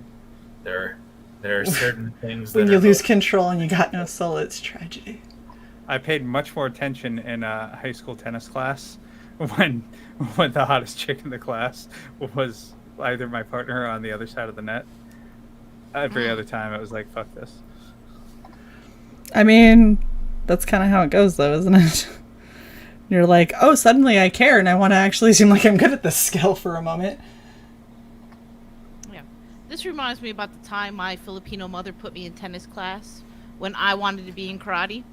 There are certain things When that you are lose control and you got no soul, it's tragedy. I paid much more attention in a high school tennis class when the hottest chick in the class was either my partner or on the other side of the net. Every other time, it was like, fuck this. I mean, that's kind of how it goes, though, isn't it? You're like, oh, suddenly I care and I want to actually seem like I'm good at this skill for a moment. Yeah. This reminds me about the time my Filipino mother put me in tennis class when I wanted to be in karate.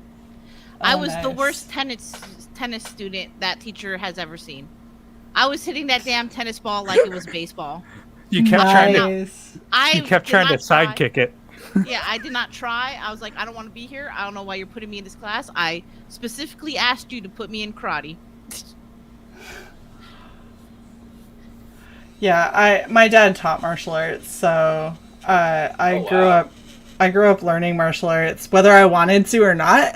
I was the nice. worst tennis student that teacher has ever seen. I was hitting that damn tennis ball like it was baseball. You kept trying to. Nice. You kept trying to sidekick it. Yeah, I did not try. I was like, I don't want to be here. I don't know why you're putting me in this class. I specifically asked you to put me in karate. Yeah, my dad taught martial arts, so I grew up learning martial arts, whether I wanted to or not.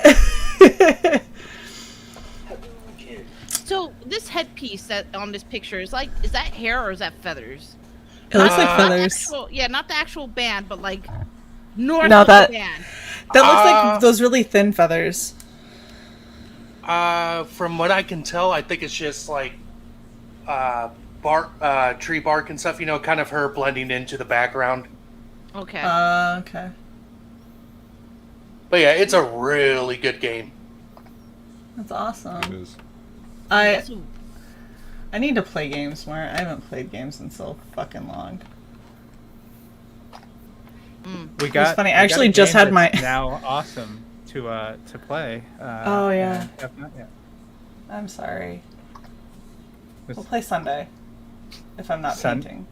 So this headpiece that on this picture is that hair or is that feathers? It looks like Not the feathers. actual- yeah, not the actual band, but like north No, of that- the band. That looks like those really thin feathers. From what I can tell, I think it's just like bark, tree bark and stuff. You know, kind of her blending into the background. Okay. Okay. But yeah, it's a really good game. That's awesome. It is. I need to play games more. I haven't played games in so fucking long. We got. funny. we I actually got a just game had my- that's now awesome to play. Oh, yeah. and have not yet. I'm sorry. Was- We'll play Sunday. If I'm not Sun- painting.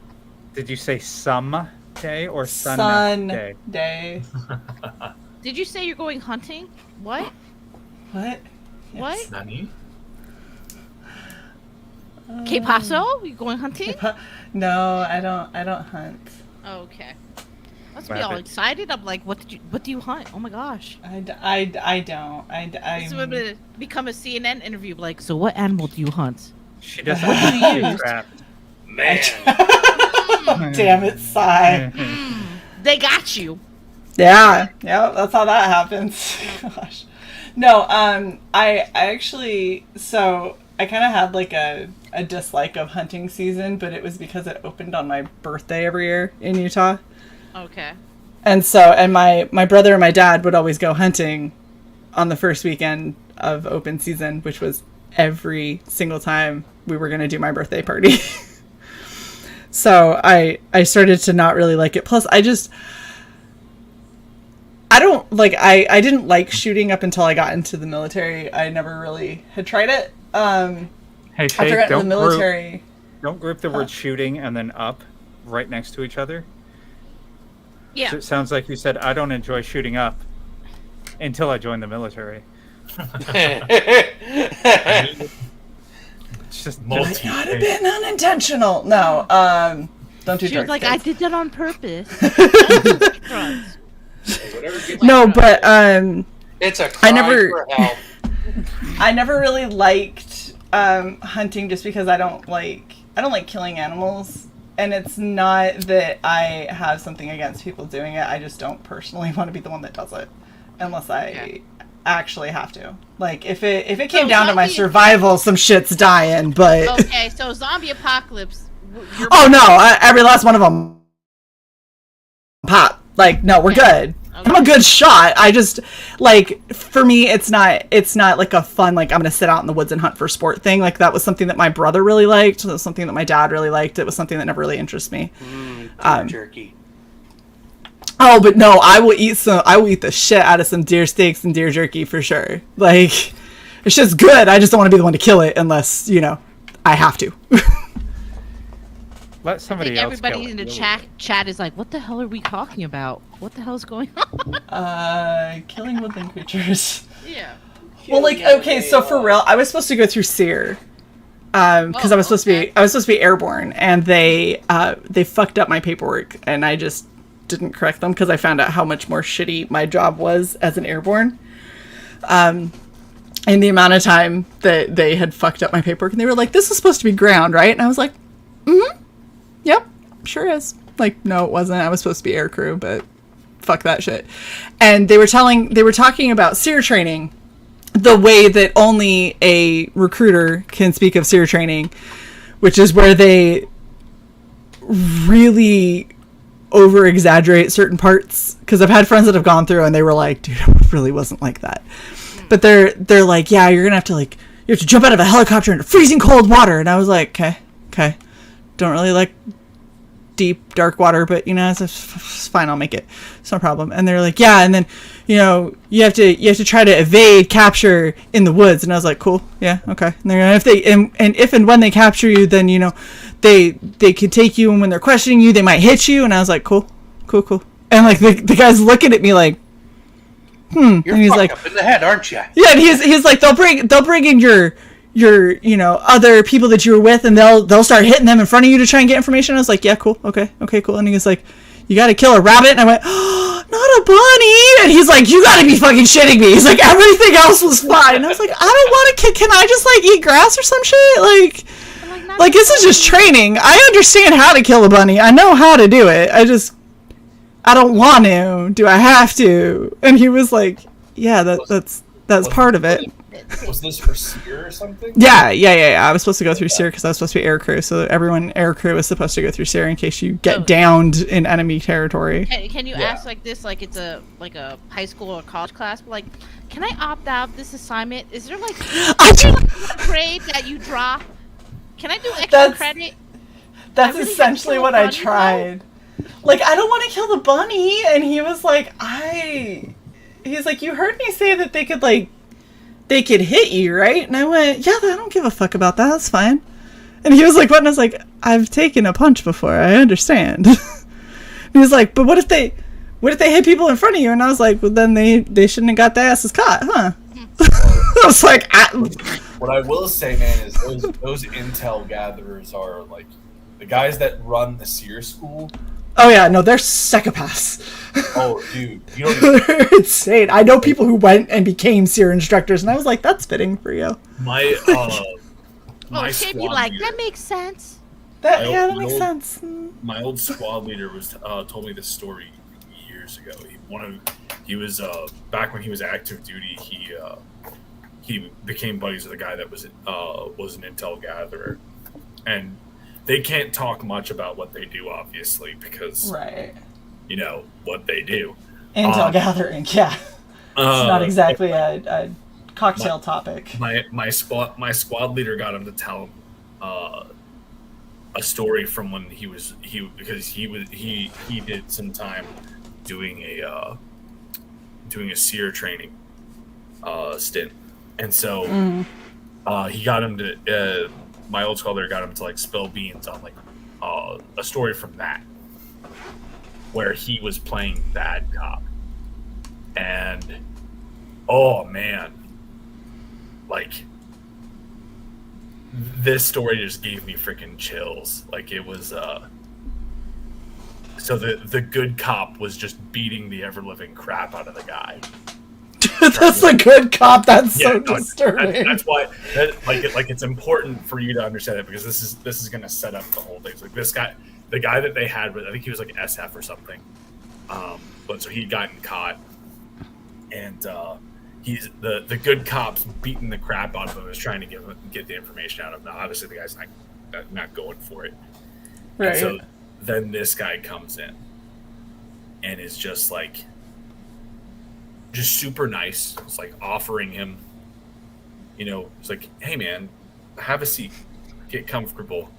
Did you say some day or sun day? Day. Did you say you're going hunting? What? What? What? Nani? Que paso? You going hunting? No, I don't hunt. Oh, okay. Let's be all Rabbit. excited. I'm like, what do you hunt? Oh my gosh. I don't. This is gonna become a CNN interview. Like, so what animal do you hunt? She doesn't What do you shoot use? trapped. Man, Damn it, Sai. They got you. Yeah, that's how that happens. Gosh. No, I actually, so I kind of had like a dislike of hunting season, but it was because it opened on my birthday every year in Utah. Okay. And so, and my brother and my dad would always go hunting on the first weekend of open season, which was every single time we were going to do my birthday party. So I started to not really like it. Plus, I didn't like shooting up until I got into the military. I never really had tried it. Hey, After I Shae, got into the military. don't group the word shooting and then up right next to each other. Yeah. So it sounds like you said, I don't enjoy shooting up until I joined the military. It's just Multi- Might have been unintentional. No, don't do She was drugs. like, kids. I did that on purpose. Drugs. Whatever gets No, but it's a cry never- for help. I never really liked hunting just because I don't like killing animals. And it's not that I have something against people doing it. I just don't personally want to be the one that does it, unless I actually have to. Like, if it came down to my survival, some shit's dying. But okay, so zombie apocalypse. Oh no! Every last one of them pop. Like, no, we're good. Okay. I'm a good shot. I just, like, for me, it's not like a fun, like, I'm going to sit out in the woods and hunt for sport thing. Like, that was something that my brother really liked. That was something that my dad really liked. It was something that never really interests me. Jerky. Oh, but no, I will eat the shit out of some deer steaks and deer jerky for sure. Like, it's just good. I just don't want to be the one to kill it unless, I have to. Let somebody else everybody in the chat is like, what the hell are we talking about? What the hell's going on? Killing woodland creatures. Yeah. Well, like, okay, so for real, I was supposed to go through SEER, because I was supposed to be airborne, and they fucked up my paperwork, and I just didn't correct them because I found out how much more shitty my job was as an airborne. And the amount of time that they had fucked up my paperwork, and they were like, "This is supposed to be ground, right?" And I was like, "Mm-hmm. Yep, sure is." Like, no, it wasn't. I was supposed to be air crew, but fuck that shit. And they were talking about SEER training the way that only a recruiter can speak of SEER training, which is where they really over exaggerate certain parts. Because I've had friends that have gone through and they were like, "Dude, it really wasn't like that." But they're like, "Yeah, you're gonna have to you have to jump out of a helicopter into freezing cold water." And I was like, okay. Don't really like deep, dark water, but it's fine. I'll make it. It's no problem. And they're like, "Yeah," and then you have to try to evade capture in the woods. And I was like, "Cool, yeah, okay." And they're if and when they capture you, then they could take you, and when they're questioning you, they might hit you. And I was like, "Cool." And like the guy's looking at me like, You're and he's like, up in the head, aren't you? Yeah, and he's like, they'll bring in your other people that you were with, and they'll start hitting them in front of you to try and get information. I was like, "Yeah, cool, okay, cool." And he was like, "You gotta kill a rabbit," and I went, "Oh, not a bunny." And he's like, "You gotta be fucking shitting me." He's like, "Everything else was fine." And I was like, "I don't want to can I just eat grass or some shit?" Like this is just training. I understand how to kill a bunny. I know how to do it. I don't want to. Do I have to? And he was like, "Yeah, that's part of it." Was this for SEER or something? Yeah. I was supposed to go through SEER because I was supposed to be air crew. So everyone air crew is supposed to go through SEER in case you get downed in enemy territory. Can you ask like this, like it's a high school or college class? But like, can I opt out of this assignment? Is there like a grade that you drop? Can I do extra credit? That's really essentially what I tried. Like, I don't want to kill the bunny, and he was like, he's like, "You heard me say that they could hit you, right?" And I went, "Yeah, I don't give a fuck about that. That's fine." And he was like, "What?" And I was like, "I've taken a punch before. I understand." And he was like, "But what if they hit people in front of you?" And I was like, "Well, then they shouldn't have got their asses caught, huh?" I was like, What I will say, man, is those intel gatherers are like the guys that run the SEER school. Oh yeah, no, they're psychopaths. Oh, dude, you don't They're insane. I know people who went and became SEER instructors, and I was like, "That's fitting for you." My Shae be like, "That makes sense." That makes sense. My old squad leader told me this story years ago. He was back when he was active duty. He became buddies with a guy that was an intel gatherer, and they can't talk much about what they do, obviously, because what they do. Intel gathering, yeah. It's not exactly a cocktail topic. My squad leader got him to tell him a story from when he did some time doing a SEER training stint, and so he got him to. My old scholar got him to spill beans on a story from that, where he was playing bad cop, and oh man, this story just gave me freaking chills. It was so the good cop was just beating the ever living crap out of the guy. That's a good cop. That's so disturbing. That's why, it's important for you to understand it, because this is going to set up the whole thing. This the guy that they had with, I think he was like SF or something. But so he'd gotten caught, and he's the good cops beating the crap out of him, is trying to get the information out of him. Now, obviously, the guy's not going for it. Right. And so then this guy comes in and is just like, just super nice. It's like offering him, it's like, hey man, have a seat, get comfortable,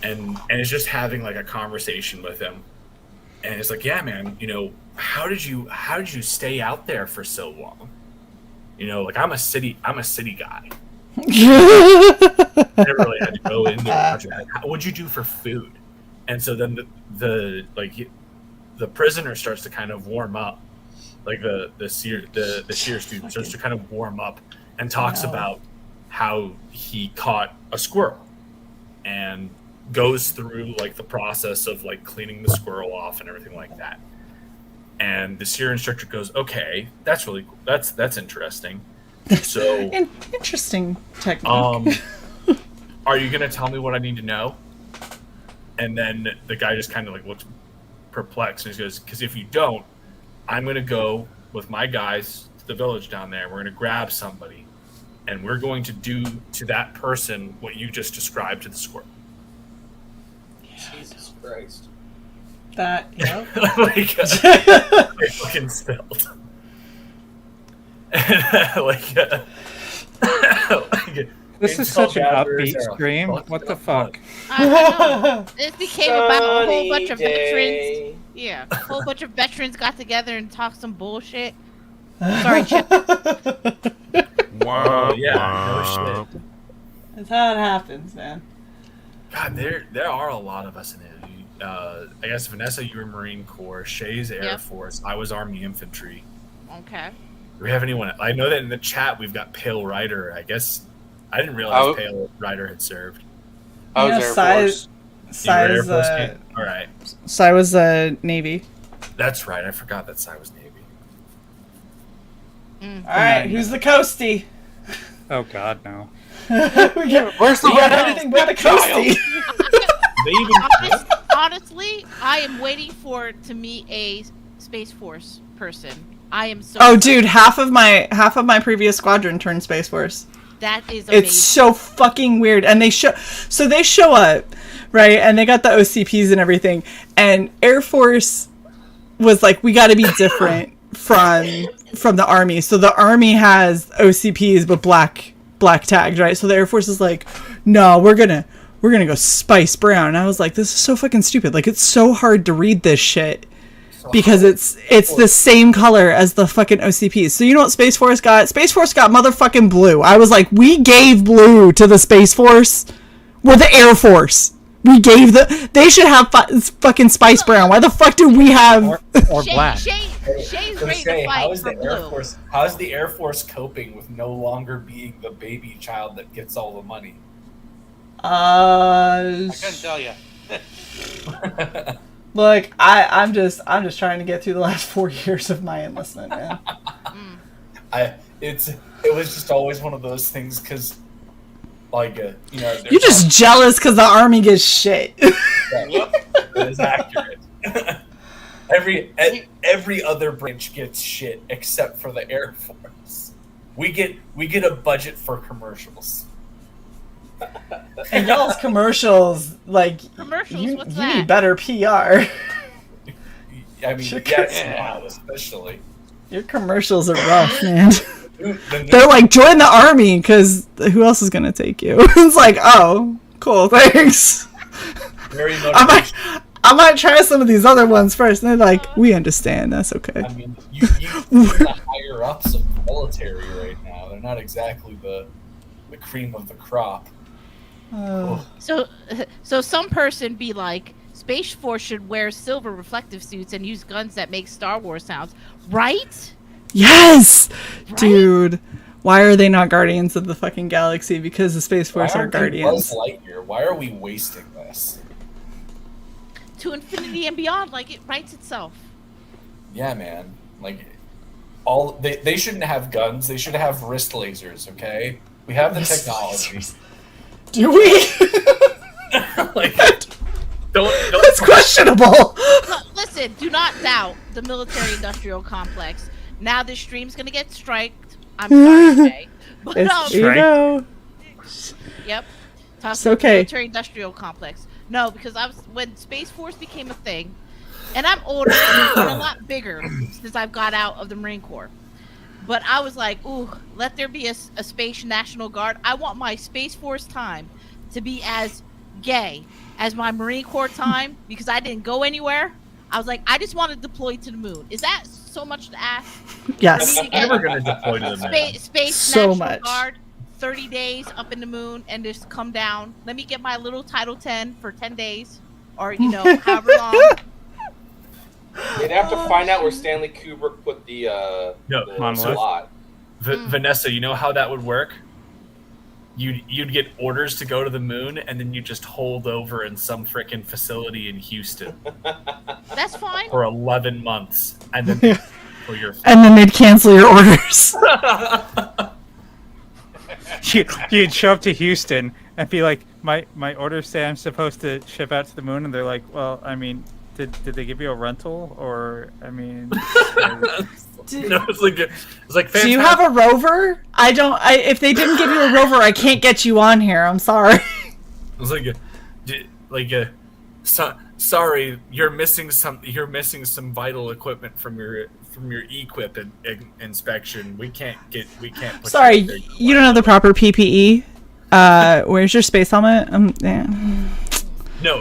and it's just having like a conversation with him. And it's like, yeah, man, how did you stay out there for so long? Like I'm a city guy. I never really had to go into much of that. What'd you do for food? And so then the prisoner starts to kind of warm up, like the shear student starts to kind of warm up and talks about how he caught a squirrel and goes through like the process of like cleaning the squirrel off and everything like that. And the shear instructor goes, okay, that's really cool. That's interesting. So interesting technique. Are you gonna tell me what I need to know? And then the guy just kind of like looks perplexed and he goes, because if you don't, I'm gonna go with my guys to the village down there. We're gonna grab somebody and we're going to do to that person what you just described to the squirrel. Jesus Christ. That, yeah. Like, fucking spilled. This is such an upbeat stream. What the fuck? I know. This became about a whole bunch of veterans. Yeah, a whole bunch of veterans got together and talked some bullshit. Sorry, Chip. Wow. Yeah, no shit. That's how it happens, man. God, there are a lot of us in it. I guess Vanessa, you were Marine Corps. Shae's Air Force. I was Army Infantry. Okay. Do we have anyone? I know that in the chat we've got Pale Rider. I guess I didn't realize Pale Rider had served. I was Air Force. Cy was all right. Cy was Navy. That's right. I forgot that Cy was Navy. All right, who's the coastie? Oh God, no. Where's the red anything but the coastie? Honestly, I am waiting to meet a Space Force person. I am so. Oh, dude, half of my previous squadron turned Space Force. That is amazing. It's so fucking weird, and they show up, right? And they got the OCPs and everything, and Air Force was like, we got to be different from the Army. So the Army has OCPs but black tags, right? So the Air Force is like, no, we're gonna go Spice Brown. And I was like, this is so fucking stupid. Like, it's so hard to read this shit because it's the same color as the fucking OCPs. So you know what Space Force got? Space Force got motherfucking blue. I was like, we gave blue to the Space Force. We're the Air Force. We gave they should have fucking Spice Brown. Why the fuck do we have or black? Shae's ready to fight for blue. How is the Air Force coping with no longer being the baby child that gets all the money? I couldn't tell you. Look, I'm just trying to get through the last 4 years of my enlistment, man. It was just always one of those things because, like, you're just jealous because the Army gets shit. That is accurate. Every other branch gets shit except for the Air Force. We get a budget for commercials. And y'all's commercials, like, you need better PR. I mean, yes, now especially. Your commercials are rough, man. They're like, join the Army, because who else is going to take you? It's like, oh, cool, thanks. Very I might try some of these other ones first. And they're like, we understand, that's okay. I mean, you the higher ups of the military right now. They're not exactly the cream of the crop. So some person be like, Space Force should wear silver reflective suits and use guns that make Star Wars sounds, right? Yes, right? Dude. Why are they not Guardians of the fucking Galaxy? Because the Space Force are Guardians. Buzz Lightyear? Why are we wasting this? To infinity and beyond, like it writes itself. Yeah, man. Like, they shouldn't have guns. They should have wrist lasers. Okay, we have the technology. Do we? Like, That's questionable. Listen, do not doubt the military-industrial complex. Now this stream's gonna get striked. I'm sorry, Shae. But, Yep. It's okay. Military-industrial complex. No, because when Space Force became a thing, and I'm older and a lot bigger since I've got out of the Marine Corps. But I was like, ooh, let there be a Space National Guard. I want my Space Force time to be as gay as my Marine Corps time because I didn't go anywhere. I was like, I just want to deploy to the moon. Is that so much to ask? Yes. I'm never going to deploy to the moon. Space So National much. Guard, 30 days up in the moon and just come down. Let me get my little Title 10 for 10 days or, however long. They'd have to find out where Stanley Kubrick put the slot. Vanessa, you know how that would work? You'd get orders to go to the moon, and then you just hold over in some frickin' facility in Houston. That's fine. For 11 months, and then for your and then they'd cancel your orders. You'd show up to Houston and be like, my orders say I'm supposed to ship out to the moon, and they're like, well, I mean, did they give you a rental, or I mean? It's like. Do you have a rover? If they didn't give you a rover, I can't get you on here. I'm sorry. It was sorry, you're missing some vital equipment from your equip inspection. We can't put Sorry, you don't have the proper PPE. Where's your space helmet? Yeah. No,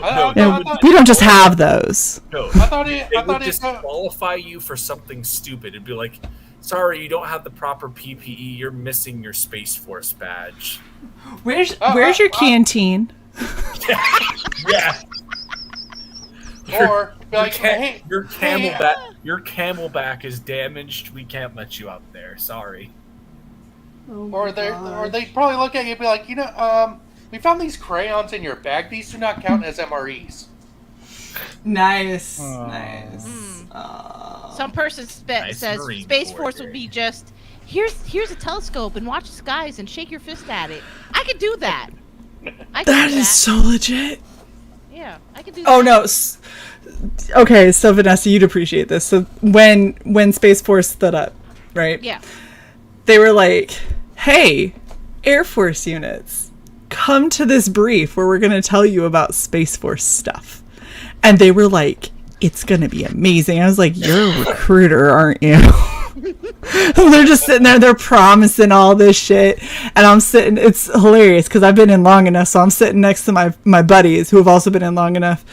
we don't just have those. No, I would thought disqualify you for something stupid. It'd be like, sorry, you don't have the proper PPE. You're missing your Space Force badge. Where's your canteen? Yeah. Or like, your camelback is damaged. We can't let you up there. Sorry. Or they probably look at you and be like, we found these crayons in your bag. These do not count as MREs. Nice. Some person says Marine Space Corps Force there. would be just here's a telescope and watch the skies and shake your fist at it. I could do that. That is so legit. Yeah, I could do that. Oh no. Okay, so Vanessa, you'd appreciate this. So when Space Force stood up, right? Yeah. They were like, "Hey, Air Force units, come to this brief where we're going to tell you about Space Force stuff." And they were like, "It's going to be amazing." I was like, "You're a recruiter, aren't you?" They're just sitting there, they're promising all this shit. And I'm sitting, it's hilarious because I've been in long enough. So I'm sitting next to my buddies who have also been in long enough.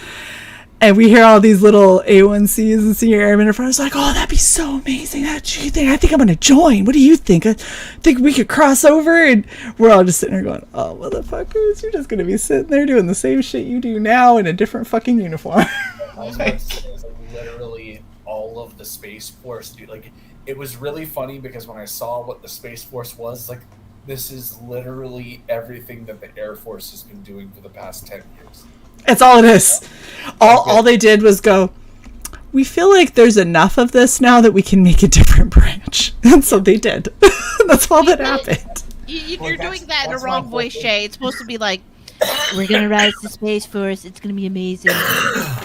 And we hear all these little A1Cs and senior airmen in front of us like, "Oh, that'd be so amazing. I think I'm going to join. What do you think? I think we could cross over." And we're all just sitting there going, "Oh, motherfuckers, you're just going to be sitting there doing the same shit you do now in a different fucking uniform." Literally all of the Space Force, dude. Like, it was really funny because when I saw what the Space Force was, like, this is literally everything that the Air Force has been doing for the past 10 years. That's all it is. All they did was go, "We feel like there's enough of this now that we can make a different branch." And so they did. That's all that happened. You're doing that in the wrong voice, Shae. It's supposed to be like, "We're going to rise to Space Force. It's going to be amazing.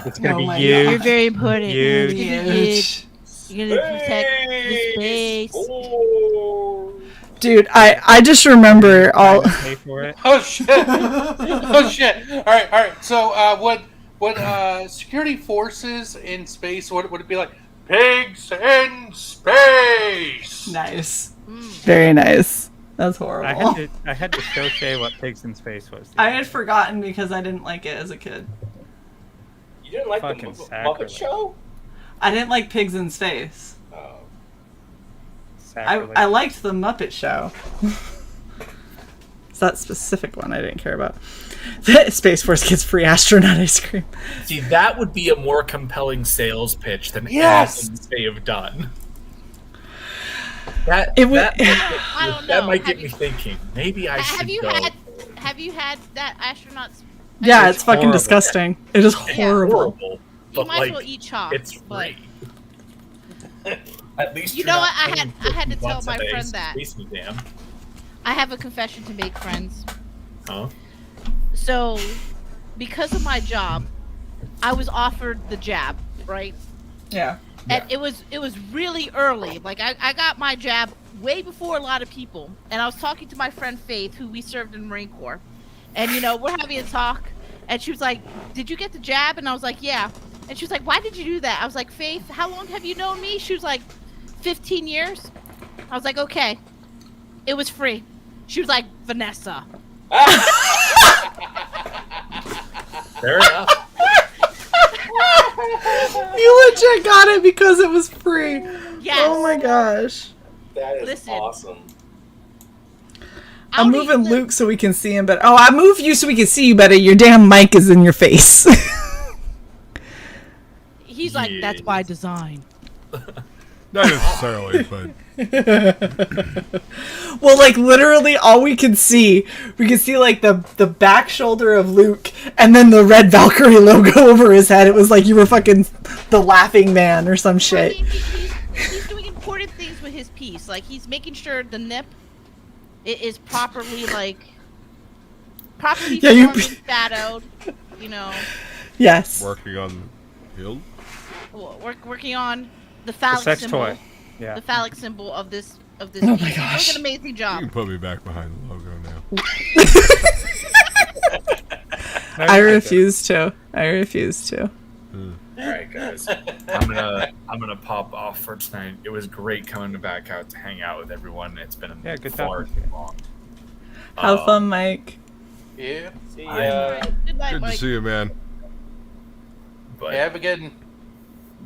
It's gonna be my huge. You're very important. Huge. It's gonna be huge. You're going to protect the space." Dude, I just remember all. Pay for it. Oh shit! Oh shit! All right. So, would security forces in space? Would it be like pigs in space? Nice. Very nice. That's horrible. I had to show Shae what Pigs in Space was. I had forgotten because I didn't like it as a kid. You didn't like the Fucking Muppet sacrilege. Show? I didn't like Pigs in Space. Oh. Sacrilege. I liked the Muppet Show. It's that specific one I didn't care about. Space Force gets free astronaut ice cream. See, that would be a more compelling sales pitch than Yes! anything they have done. I don't know. That might get me thinking. Maybe I should go. Have you had that astronauts? Yeah, it's fucking horrible. disgusting. It is horrible. Horrible. You But might like, as well eat chalk. it's but free. At least You you're know not what? I paying had to tell $50 my a day friend that. Space Museum. I have a confession to make, friends. Huh? So, because of my job, I was offered the jab, right? Yeah. And it was really early. Like I got my jab way before a lot of people. And I was talking to my friend Faith, who we served in the Marine Corps. And we're having a talk, and she was like, "Did you get the jab?" And I was like, "Yeah." And she was like, "Why did you do that?" I was like, "Faith, how long have you known me?" She was like, 15 years. I was like, "Okay." It was free. She was like, "Vanessa." Fair enough. You legit got it because it was free. Yes. Oh my gosh. That is Listen. awesome. I'm moving Luke so we can see him better. Oh, I move you so we can see you better. Your damn mic is in your face. He's like, "That's by design." Not necessarily, but well, like literally all we can see like the back shoulder of Luke and then the red Valkyrie logo over his head. It was like you were fucking the laughing man or some shit. I mean, he's doing important things with his piece. Like he's making sure the nip is properly shadowed. Yes. Working on hill. Working on the phallic sex symbol. toy. Yeah. The phallic symbol of this Oh my piece. gosh. He's doing an amazing You job. can put me back behind the logo now. I refuse to. All right, guys. I'm gonna pop off for tonight. It was great coming back out to hang out with everyone. It's been good far talking to too long. Have fun, Mike. Yeah. See I'm- ya. Good night, Good to Mike. see you, man. But Yeah, have a good one.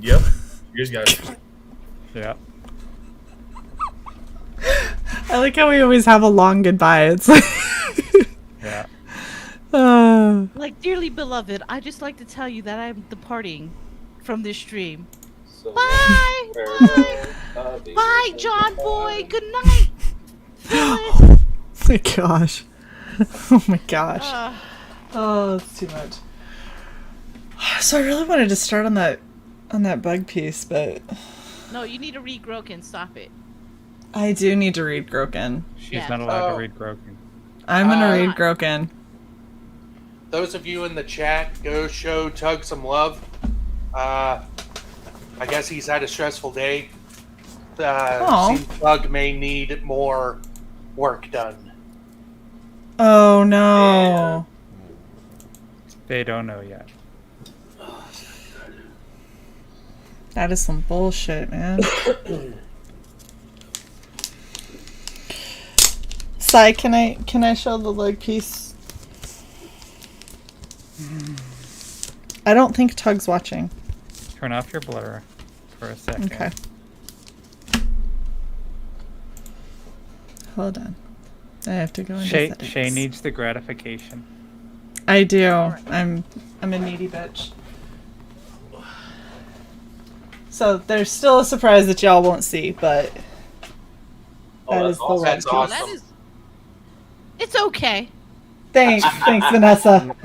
yep, you guys. Yeah. I like how we always have a long goodbye. It's like Yeah. Like, dearly beloved, I just like to tell you that I'm departing from this stream. So, Bye! farewell. Bye, John boy. Good night. Phyllis. oh my gosh. Oh my gosh. Oh, that's too much. So I really wanted to start on that bug piece, but No, you need to read Groken. Stop it. I do need to read Groken. She's Yeah. not allowed Oh. to read Groken. I'm gonna read Groken. Those of you in the chat, go show Tug some love. I guess he's had a stressful day. Seems Tug may need more work done. Oh no. They don't know yet. That is some bullshit, man. Sai, can I show the leg piece? I don't think Tug's watching. Turn off your blur for a second. Okay. Hold on. I have to go into settings. Shae needs the gratification. I do. I'm a needy bitch. So there's still a surprise that y'all won't see, but that is the awesome. leg That's piece. awesome. That is. It's okay. Thanks, Vanessa.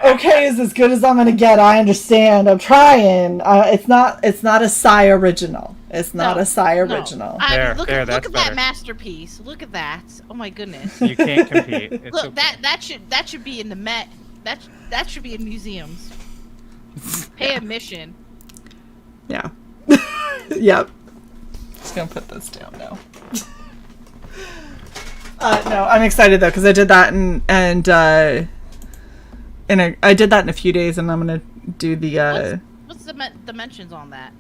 Okay is as good as I'm gonna get. I understand. I'm trying. It's not a Psy original. It's not a Psy original. There, Look there, at that's that better. masterpiece. Look at that. Oh my goodness. You can't compete. It's Look, okay. that should be in the Met. That should be in museums. Pay admission. Yeah. Yep. Just gonna put this down now. No, I'm excited though because I did that I did that in a few days, and I'm gonna do the. What's the dimensions on that?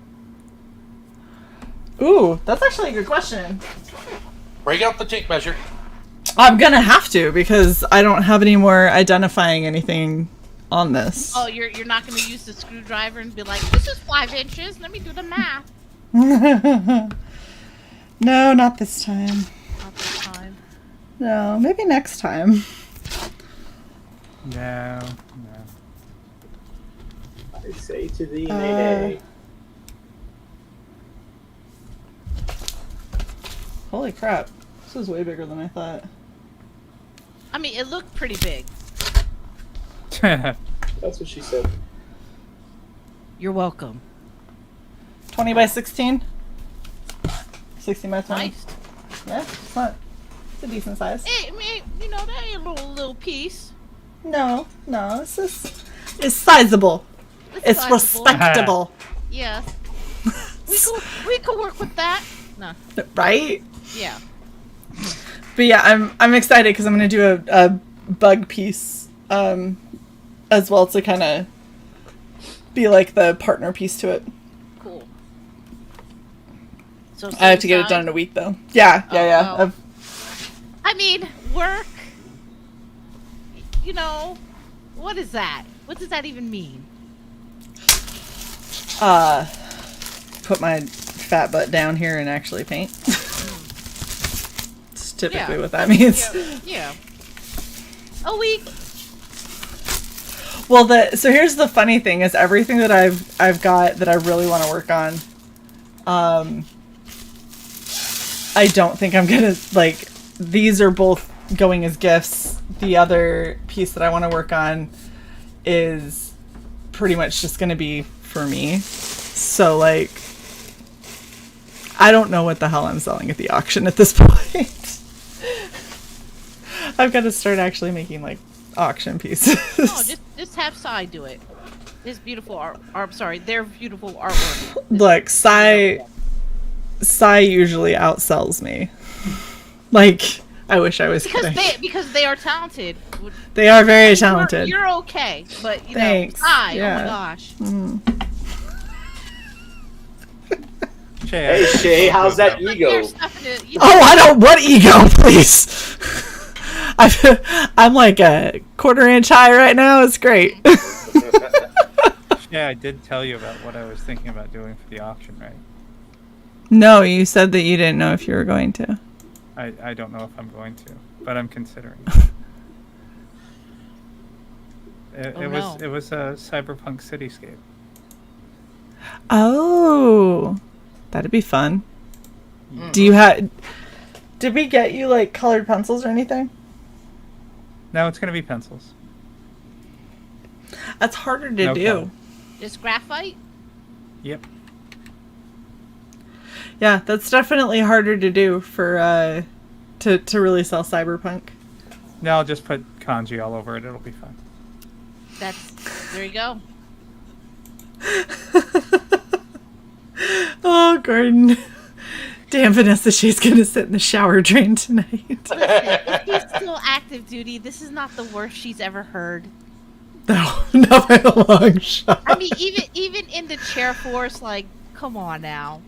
Ooh, that's actually a good question. Break out the tape measure. I'm gonna have to because I don't have any more identifying anything on this. Oh, you're not gonna use the screwdriver and be like, this is 5 inches. Let me do the math. No, not this time. Not this time. No, maybe next time. No. I say to thee, nay. Holy crap. This is way bigger than I thought. I mean, it looked pretty big. That's what she said. You're welcome. 20 by 16? 16 by 20? Nice. Yeah, it's a decent size. I mean, that ain't a little piece. No, it's just It's sizable. It's sizable. respectable. Yeah. We could work with that. No. Right? Yeah. But yeah, I'm excited because I'm gonna do a bug piece as well to kind of be like the partner piece to it. Cool. So I have to get it done in a week though. Yeah. Oh. I mean, work. You know, what is that? What does that even mean? Put my fat butt down here and actually paint. It's typically what that means. Yeah. A week. Well, so here's the funny thing: is everything that I've got that I really want to work on. I don't think I'm gonna like. These are both going as gifts. The other piece that I want to work on is pretty much just gonna be for me. So like, I don't know what the hell I'm selling at the auction at this point. I've got to start actually making like auction pieces. No, just have CY do it. His beautiful art. Sorry, their beautiful artwork. Look, CY usually outsells me. Like, I wish I was kidding. Because they are talented. They are very talented. You're okay, but you Thanks. know, CY, Yeah. oh my gosh. Hey Shae, how's that ego? Oh, I don't. What ego, please? I'm like a quarter-inch high right now. It's great. Yeah, I did tell you about what I was thinking about doing for the auction, right? No, you said that you didn't know if you were going to. I don't know if I'm going to, but I'm considering. It was a cyberpunk cityscape. Oh, that'd be fun. Do you have? Did we get you like colored pencils or anything? No, it's gonna be pencils. That's harder to do. Color. Just graphite? Yep. Yeah, that's definitely harder to do for to really sell cyberpunk. No, I'll just put kanji all over it. It'll be fun. There you go. Oh, Gordon. Damn, Vanessa, she's gonna sit in the shower drain tonight. If he's still active duty, this is not the worst she's ever heard. No, not by a long shot. I mean, even in the chair force, like, come on now.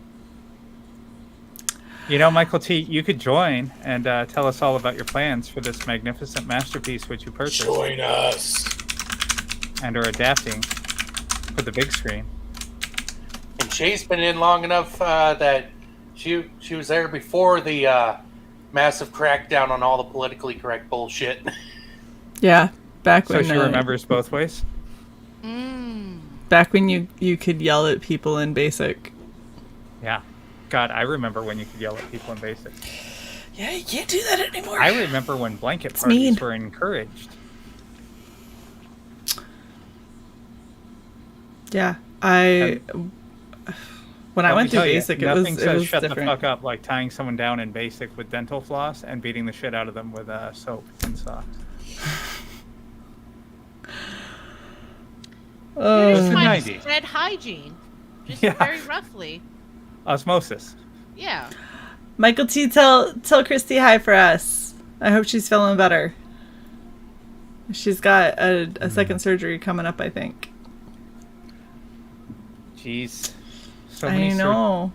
You know, Michael T., you could join and tell us all about your plans for this magnificent masterpiece which you purchased. Join us. And are adapting for the big screen. And Shae's been in long enough that she was there before the massive crackdown on all the politically correct bullshit. Yeah, back So when she remembers both ways? back when you could yell at people in BASIC. Yeah. God, I remember when you could yell at people in BASIC. Yeah, you can't do that anymore. I remember when blanket It's parties mean. were encouraged. Yeah, when I went to BASIC, it was nothing says shut different. the fuck up like tying someone down in BASIC with dental floss and beating the shit out of them with soap and socks. You're just the trying 90s. to spread hygiene. Just Yeah. very roughly. Osmosis. Yeah. Michael T, tell Christy hi for us. I hope she's feeling better. She's got a second surgery coming up, I think. Jeez. So I many know.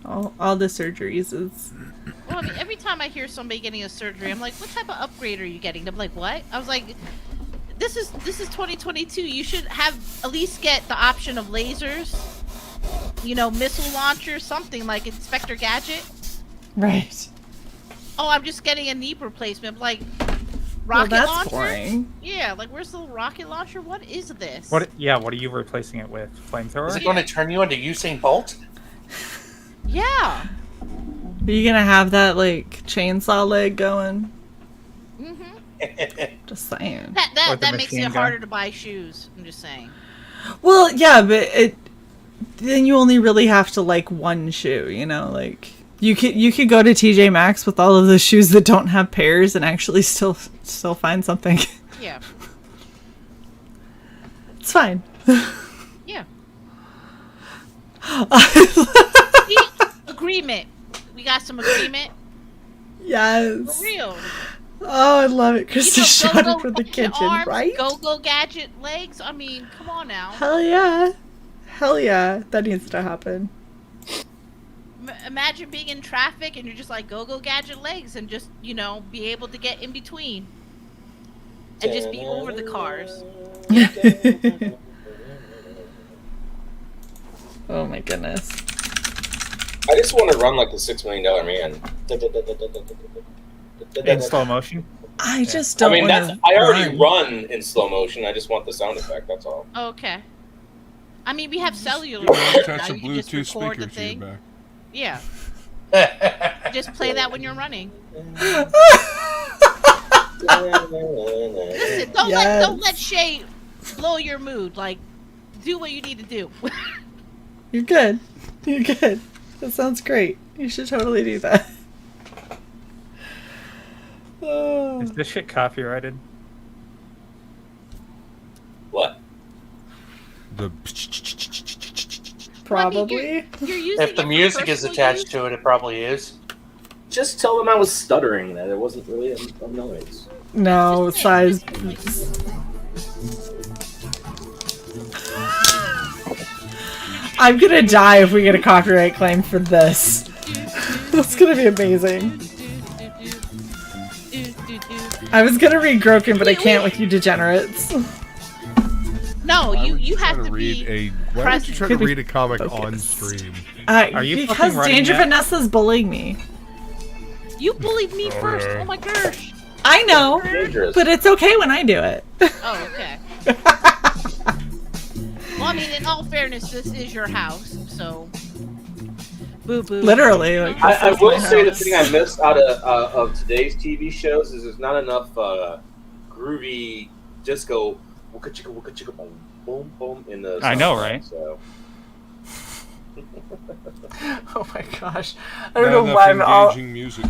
All the surgeries is. Well, I mean, every time I hear somebody getting a surgery, I'm like, what type of upgrade are you getting? I'm like, what? I was like, this is 2022. You should have at least get the option of lasers, you know, missile launcher, something like Inspector Gadget. Right. Oh, I'm just getting a knee replacement. I'm like, Well, rocket that's launcher? boring. Yeah, like where's the rocket launcher? What is this? What? Yeah, what are you replacing it with? Flamethrower? Is it going to turn you into Usain Bolt? Yeah. Are you gonna have that like chainsaw leg going? Just saying. That makes it harder to buy shoes. I'm just saying. Well, yeah, but then you only really have to like one shoe, you know, like you could go to TJ Maxx with all of the shoes that don't have pairs and actually still find something. Yeah. It's fine. Yeah. See? Agreement. We got some agreement. Yes. For real. Oh, I love it. Krista shouted go-go from the gadget kitchen, arms, right? Go gadget legs. I mean, come on now. Hell yeah. Hell yeah. That needs to happen. Imagine being in traffic and you're just like go gadget legs and just, be able to get in between. And just be over the cars. Oh my goodness. I just want to run like the $6 Million Man. In slow motion? I just don't I already run. run in slow motion. I just want the sound effect. That's all. Okay. I mean, we have cellular. Attach now. a You can just Bluetooth record speaker the to your thing. back. Yeah. Just play that when you're running. Listen, don't let Shae blow your mood. Like, do what you need to do. You're good. You're good. That sounds great. You should totally do that. Oh. Is this shit copyrighted? What? The Probably. You're using If the music is attached to it, it probably is. Just tell them I was stuttering. That it wasn't really a noise. No, size. I'm gonna die if we get a copyright claim for this. That's gonna be amazing. I was gonna read Groken, but I can't with you degenerates. No, you have to read be. Why would you try to Could be read a comic on focused. stream? Are you because fucking running Danger yet? Vanessa's bullying me. You bullied me first. Oh my gosh. I know, Dangerous. but it's okay when I do it. Oh, okay. Well, I mean, in all fairness, this is your house, so. Boo boo. Literally, like, I this is will my say the house. thing I missed out of today's TV shows is there's not enough groovy disco wooka chicka boom boom boom in the. I know, soundtrack, right? So. Oh my gosh, I don't know why I'm all. Engaging music.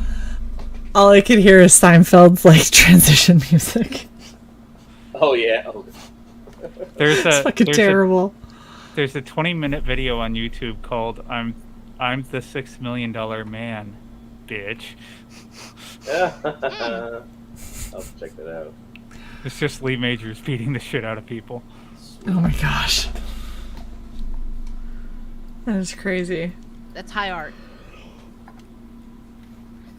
All I could hear is Seinfeld's like transition music. Oh yeah. Oh. There's It's fucking terrible. There's a 20-minute video on YouTube called "I'm the $6 Million Man, bitch." I'll check that out. It's just Lee Majors beating the shit out of people. Oh my gosh, that is crazy. That's high art.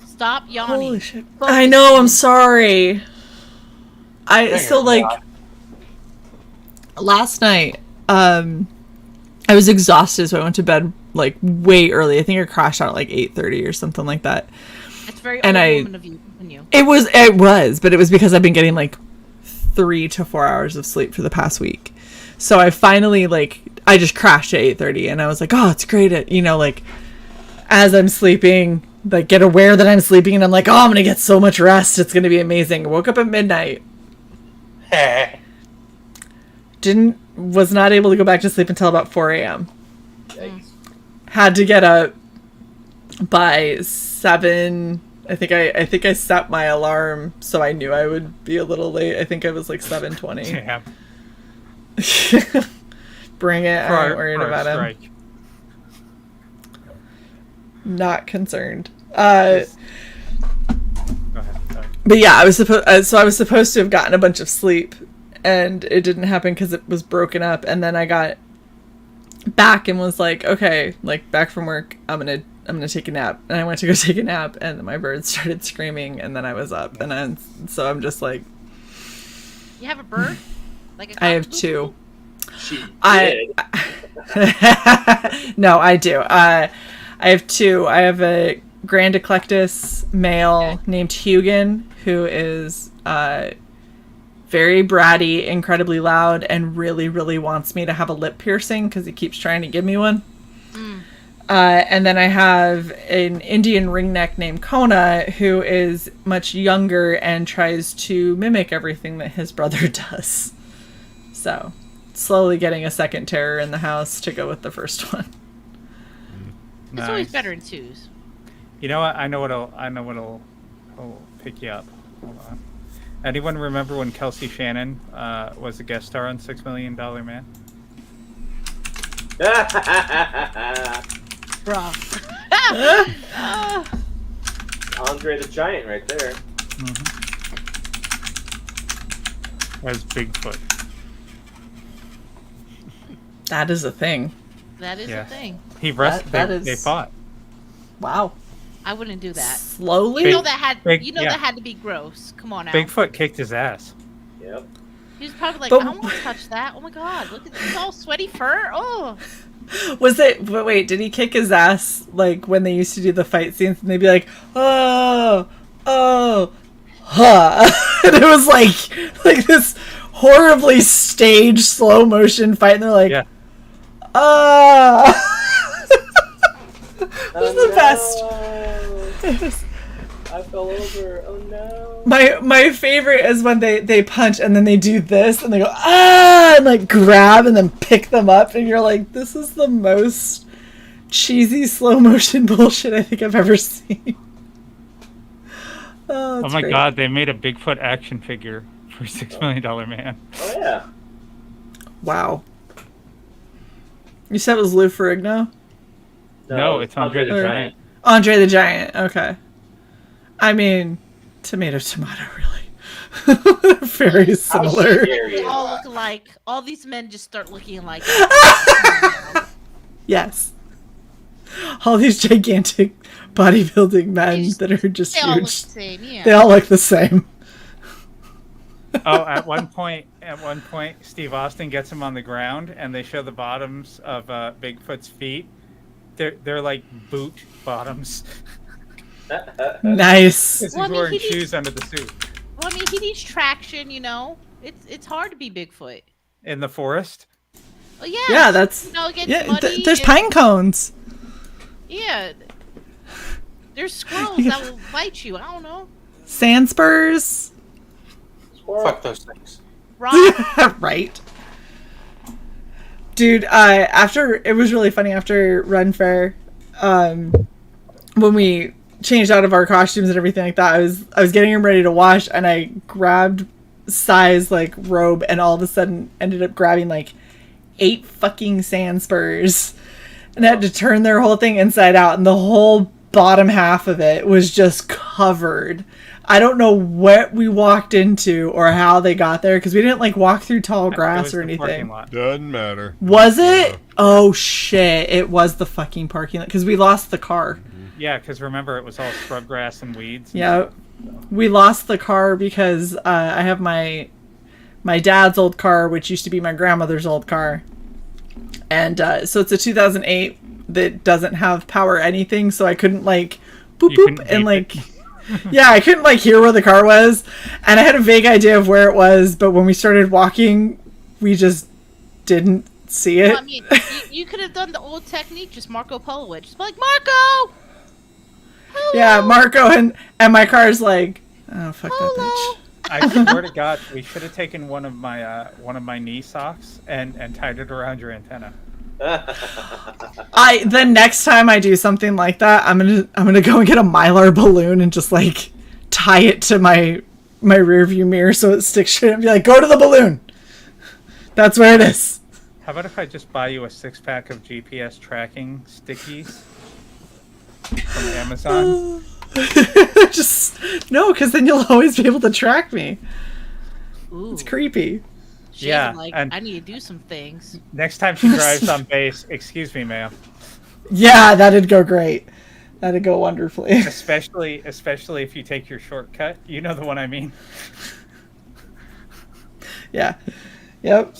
Stop yawning. Holy shit! I know. I'm sorry. Last night, I was exhausted, so I went to bed like way early. I think I crashed out at like 8:30 or something like that. That's very And old woman of you. It was, but it was because I've been getting like 3 to 4 hours of sleep for the past week. So I finally I just crashed at 8:30, and I was like, oh, it's great at as I'm sleeping, get aware that I'm sleeping, and I'm like, oh, I'm gonna get so much rest. It's gonna be amazing. I woke up at midnight. Was not able to go back to sleep until about 4 a.m. Had to get up by 7. I think I set my alarm so I knew I would be a little late. I think I was like 7:20. Yeah. Bring it. I ain't worried about him. Strike. Not concerned. Go ahead. Sorry. But yeah, I was supposed to have gotten a bunch of sleep, and it didn't happen because it was broken up. And then I got back and was like, okay, back from work, I'm gonna take a nap. And I went to go take a nap, and then my bird started screaming, and then I was up, and so I'm just like, You have a bird? I have 2. She did. No, I do. I have 2. I have a Grand Eclectus male named Hugin, who is very bratty, incredibly loud, and really, really wants me to have a lip piercing because he keeps trying to give me one. And then I have an Indian ringneck named Kona, who is much younger and tries to mimic everything that his brother does. So, slowly getting a second terror in the house to go with the first one. It's always better in 2s. You know what? I know what'll pick you up. Hold on. Anyone remember when Kelsey Shannon was a guest star on $6 Million Man? Bruh. Andre the Giant right there. As Bigfoot. That is a thing. That is a thing. He they fought. Wow. I wouldn't do that. Slowly? You know that had yeah. that had to be gross. Come on now. Bigfoot kicked his ass. Yep. He was probably like, But- I don't want to touch that. Oh my god, look at this all sweaty fur. Oh. Was it? But wait, did he kick his ass like when they used to do the fight scenes and they'd be like, oh, huh, and it was like this horribly staged slow motion fight, and they're like, Yeah. It was the best. It was- I fell over. Oh no. My favorite is when they punch and then they do this and they go and like grab and then pick them up, and you're like, this is the most cheesy slow motion bullshit I think I've ever seen. Oh it's my great. god, they made a Bigfoot action figure for $6 Million Man. Oh yeah. Wow. You said it was Lou Ferrigno? No, it's Andre the Giant. Andre the Giant, okay. I mean, tomato, really. Very similar. They all look alike. All these men just start looking alike. Yes. All these gigantic bodybuilding men that are just they huge. all look the same, yeah. They all look the same. Oh, at one point, Steve Austin gets him on the ground, and they show the bottoms of Bigfoot's feet. They're like boot bottoms. Nice. Because Well, I he's mean, wearing he needs- shoes under the suit. Well, I mean, he needs traction, you know. It's hard to be Bigfoot. In the forest. Oh yeah. Yeah, that's You know, it gets yeah. muddy There's and- pine cones. Yeah. There's squirrels that will bite you. I don't know. Sand spurs. Fuck those things. Right. Right. Dude, after it was really funny after Run Fair, when we changed out of our costumes and everything like that, I was getting him ready to wash, and I grabbed Cy's like robe, and all of a sudden ended up grabbing like 8 fucking sand spurs, and I had to turn their whole thing inside out, and the whole bottom half of it was just covered. I don't know what we walked into or how they got there, because we didn't like walk through tall grass or anything. Doesn't matter. Was it? Oh shit! It was the fucking parking lot, because we lost the car. Yeah, because remember, it was all scrub grass and weeds. Yeah, we lost the car because I have my dad's old car, which used to be my grandmother's old car, and so it's a 2008 that doesn't have power anything, so I couldn't like boop boop and like. Yeah, I couldn't like hear where the car was, and I had a vague idea of where it was, but when we started walking, we just didn't see it. Well, I mean, you could have done the old technique, just Marco Polo it. Just be like, Marco! Hello! Yeah, Marco and my car's like, oh fuck that bitch. I swear to God, we should have taken one of my knee socks and tied it around your antenna. The next time I do something like that, I'm gonna go and get a Mylar balloon and just like tie it to my rear view mirror so it sticks straight and be like, go to the balloon. That's where it is. How about if I just buy you a 6-pack of GPS tracking stickies from Amazon? Just no, because then you'll always be able to track me. Ooh. It's creepy. She's Yeah, like, and- I need to do some things. Next time she drives on base, excuse me, ma'am. Yeah, that'd go great. That'd go wonderfully. Especially if you take your shortcut. You know the one I mean. Yeah. Yep.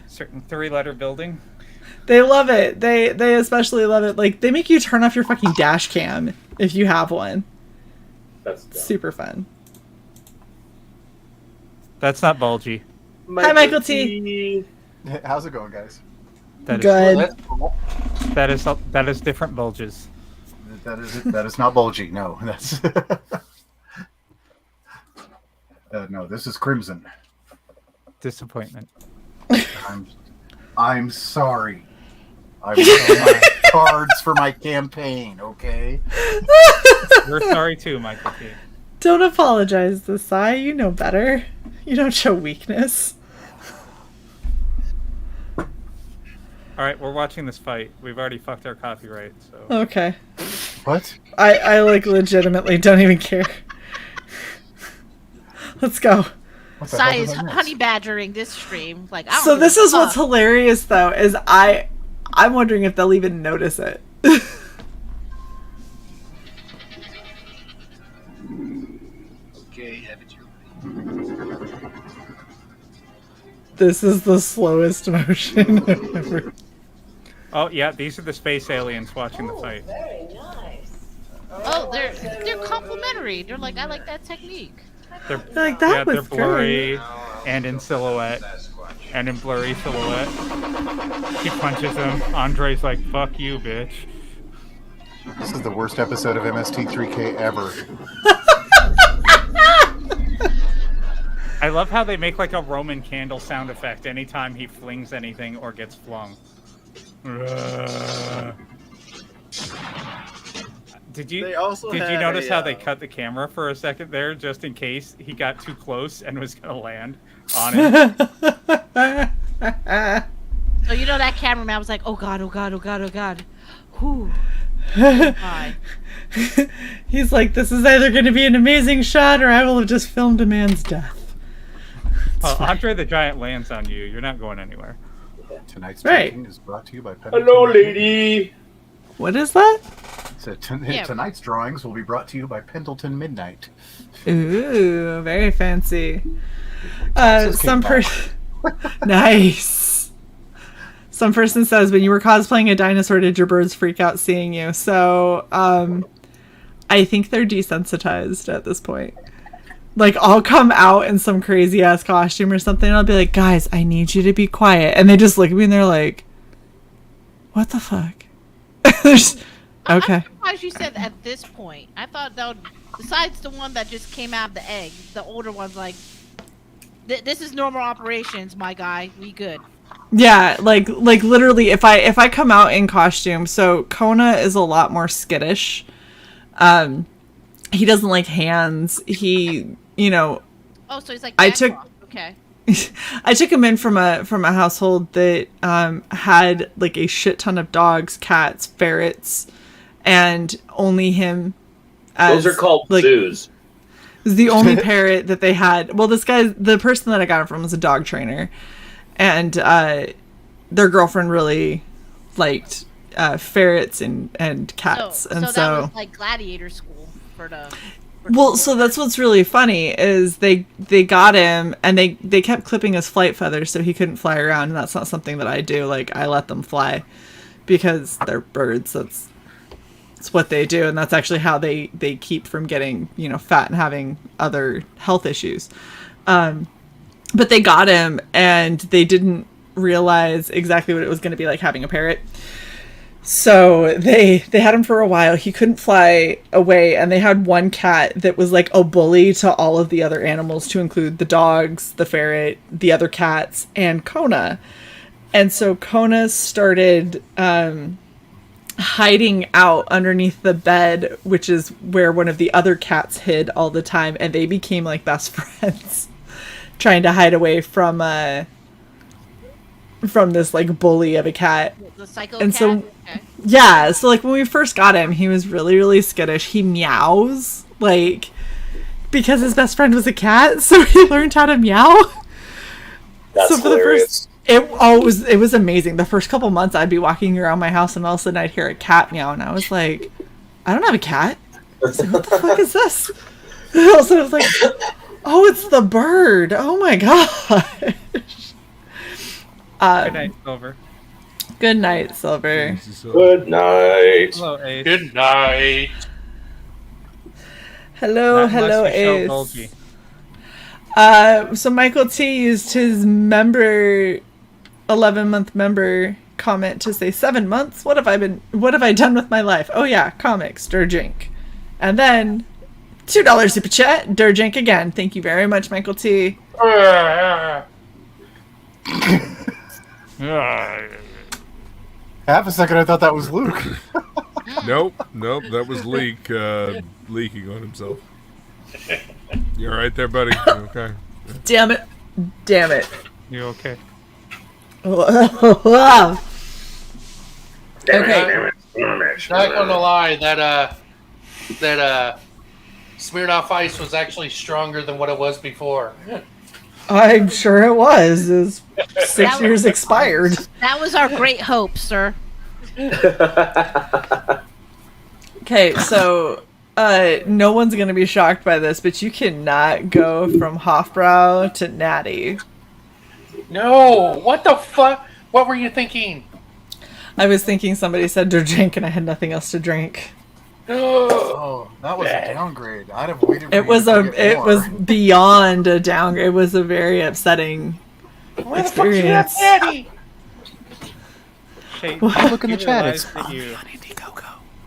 Certain 3-letter building. They love it. They especially love it. Like, they make you turn off your fucking dash cam if you have one. That's dumb. Super fun. That's not bulgy. Hi, Michael T. How's it going, guys? That is, Good. that is different bulges. That is not bulgy. No, that's no. This is crimson. Disappointment. I'm sorry. I was on my cards for my campaign. Okay. We're sorry too, Michael T. Don't apologize to Sai. You know better. You don't show weakness. All right, we're watching this fight. We've already fucked our copyright, so. Okay. What? I like legitimately don't even care. Let's go. What the Sai hell is did I miss? honey badgering this stream. Like, I don't So give this a is what's fuck. hilarious though, is I'm wondering if they'll even notice it. Okay, have it your way. This is the slowest motion I've ever. Oh yeah, these are the space aliens watching the fight. Very nice. Oh, they're complimentary. They're like, I like that technique. They're Like, that they're was blurry and in silhouette, and in blurry silhouette. He punches him. Andre's like, "Fuck you, bitch." This is the worst episode of MST3K ever. I love how they make like a Roman candle sound effect anytime he flings anything or gets flung. Did you notice how they cut the camera for a second there, just in case he got too close and was gonna land on him? So you know that cameraman was like, oh god, oh god, oh god, oh god. Whew. Bye. He's like, this is either going to be an amazing shot or I will have just filmed a man's death. Andre the Giant lands on you. You're not going anywhere. Tonight's Right. drinking is brought to you by Pendleton. Hello, lady. What is that? So Yeah. tonight's drawings will be brought to you by Pendleton Midnight. Ooh, very fancy. Texas Some came person. Nice. Some person says, when you were cosplaying a dinosaur, did your birds freak out seeing you? So, I think they're desensitized at this point. Like, I'll come out in some crazy ass costume or something, and I'll be like, guys, I need you to be quiet. And they just look at me and they're like, what the fuck? Okay. I'm surprised you said at this point. I thought though, besides the one that just came out of the egg, the older one's like, this is normal operations, my guy. We good. Yeah, like literally, if I come out in costume, so Kona is a lot more skittish. He doesn't like hands. He, Oh, so he's like, I back took- off. Okay. I took him in from a household that had like a shit ton of dogs, cats, ferrets, and only him. As, Those are called like, zoos. was the only parrot that they had. Well, the person that I got him from was a dog trainer, and their girlfriend really liked ferrets and cats, and so that was like gladiator school for the. Well, so that's what's really funny is they got him and they kept clipping his flight feathers so he couldn't fly around, and that's not something that I do. Like, I let them fly because they're birds. That's what they do, and that's actually how they keep from getting, fat and having other health issues. But they got him and they didn't realize exactly what it was going to be like having a parrot. So they had him for a while. He couldn't fly away, and they had one cat that was like a bully to all of the other animals, to include the dogs, the ferret, the other cats, and Kona. And so Kona started hiding out underneath the bed, which is where one of the other cats hid all the time, and they became like best friends, trying to hide away from this like bully of a cat. The psycho And cat? so Okay. yeah, so like when we first got him, he was really, really skittish. He meows, like, because his best friend was a cat, so he learned how to meow. That's So for hilarious. it was amazing. The first couple months I'd be walking around my house and all of a sudden I'd hear a cat meow, and I was like, I don't have a cat. I was like, what the fuck is this? And all of a sudden I was like, oh, it's the bird. Oh my god. Good night, Silver. Good night, Silver. Good night. Hello, Ace. Good night. Hello, Not hello, unless you show Ace. Golgi. So Michael T used his 11-month member comment to say 7 months. What have I done with my life? Oh yeah, comics, Durjink. And then $2 super chat, Durjink again. Thank you very much, Michael T. Half a second, I thought that was Luke. Nope, that was Leak leaking on himself. You're right there, buddy. Okay. Damn it. Damn it. You okay? Okay. Not gonna lie, that Smirnoff Ice was actually stronger than what it was before. I'm sure it was. It's 6 That years was- expired. That was our great hope, sir. Okay, so no one's gonna be shocked by this, but you cannot go from Hofbrau to Natty. No, what the fuck? What were you thinking? I was thinking somebody said to drink, and I had nothing else to drink. Oh, that was a downgrade. I'd have waited for It you was to a. get It more. was beyond a downgrade. It was a very upsetting Where the fuck you at, experience. Daddy? Shay, Look in the you chat. realize It's that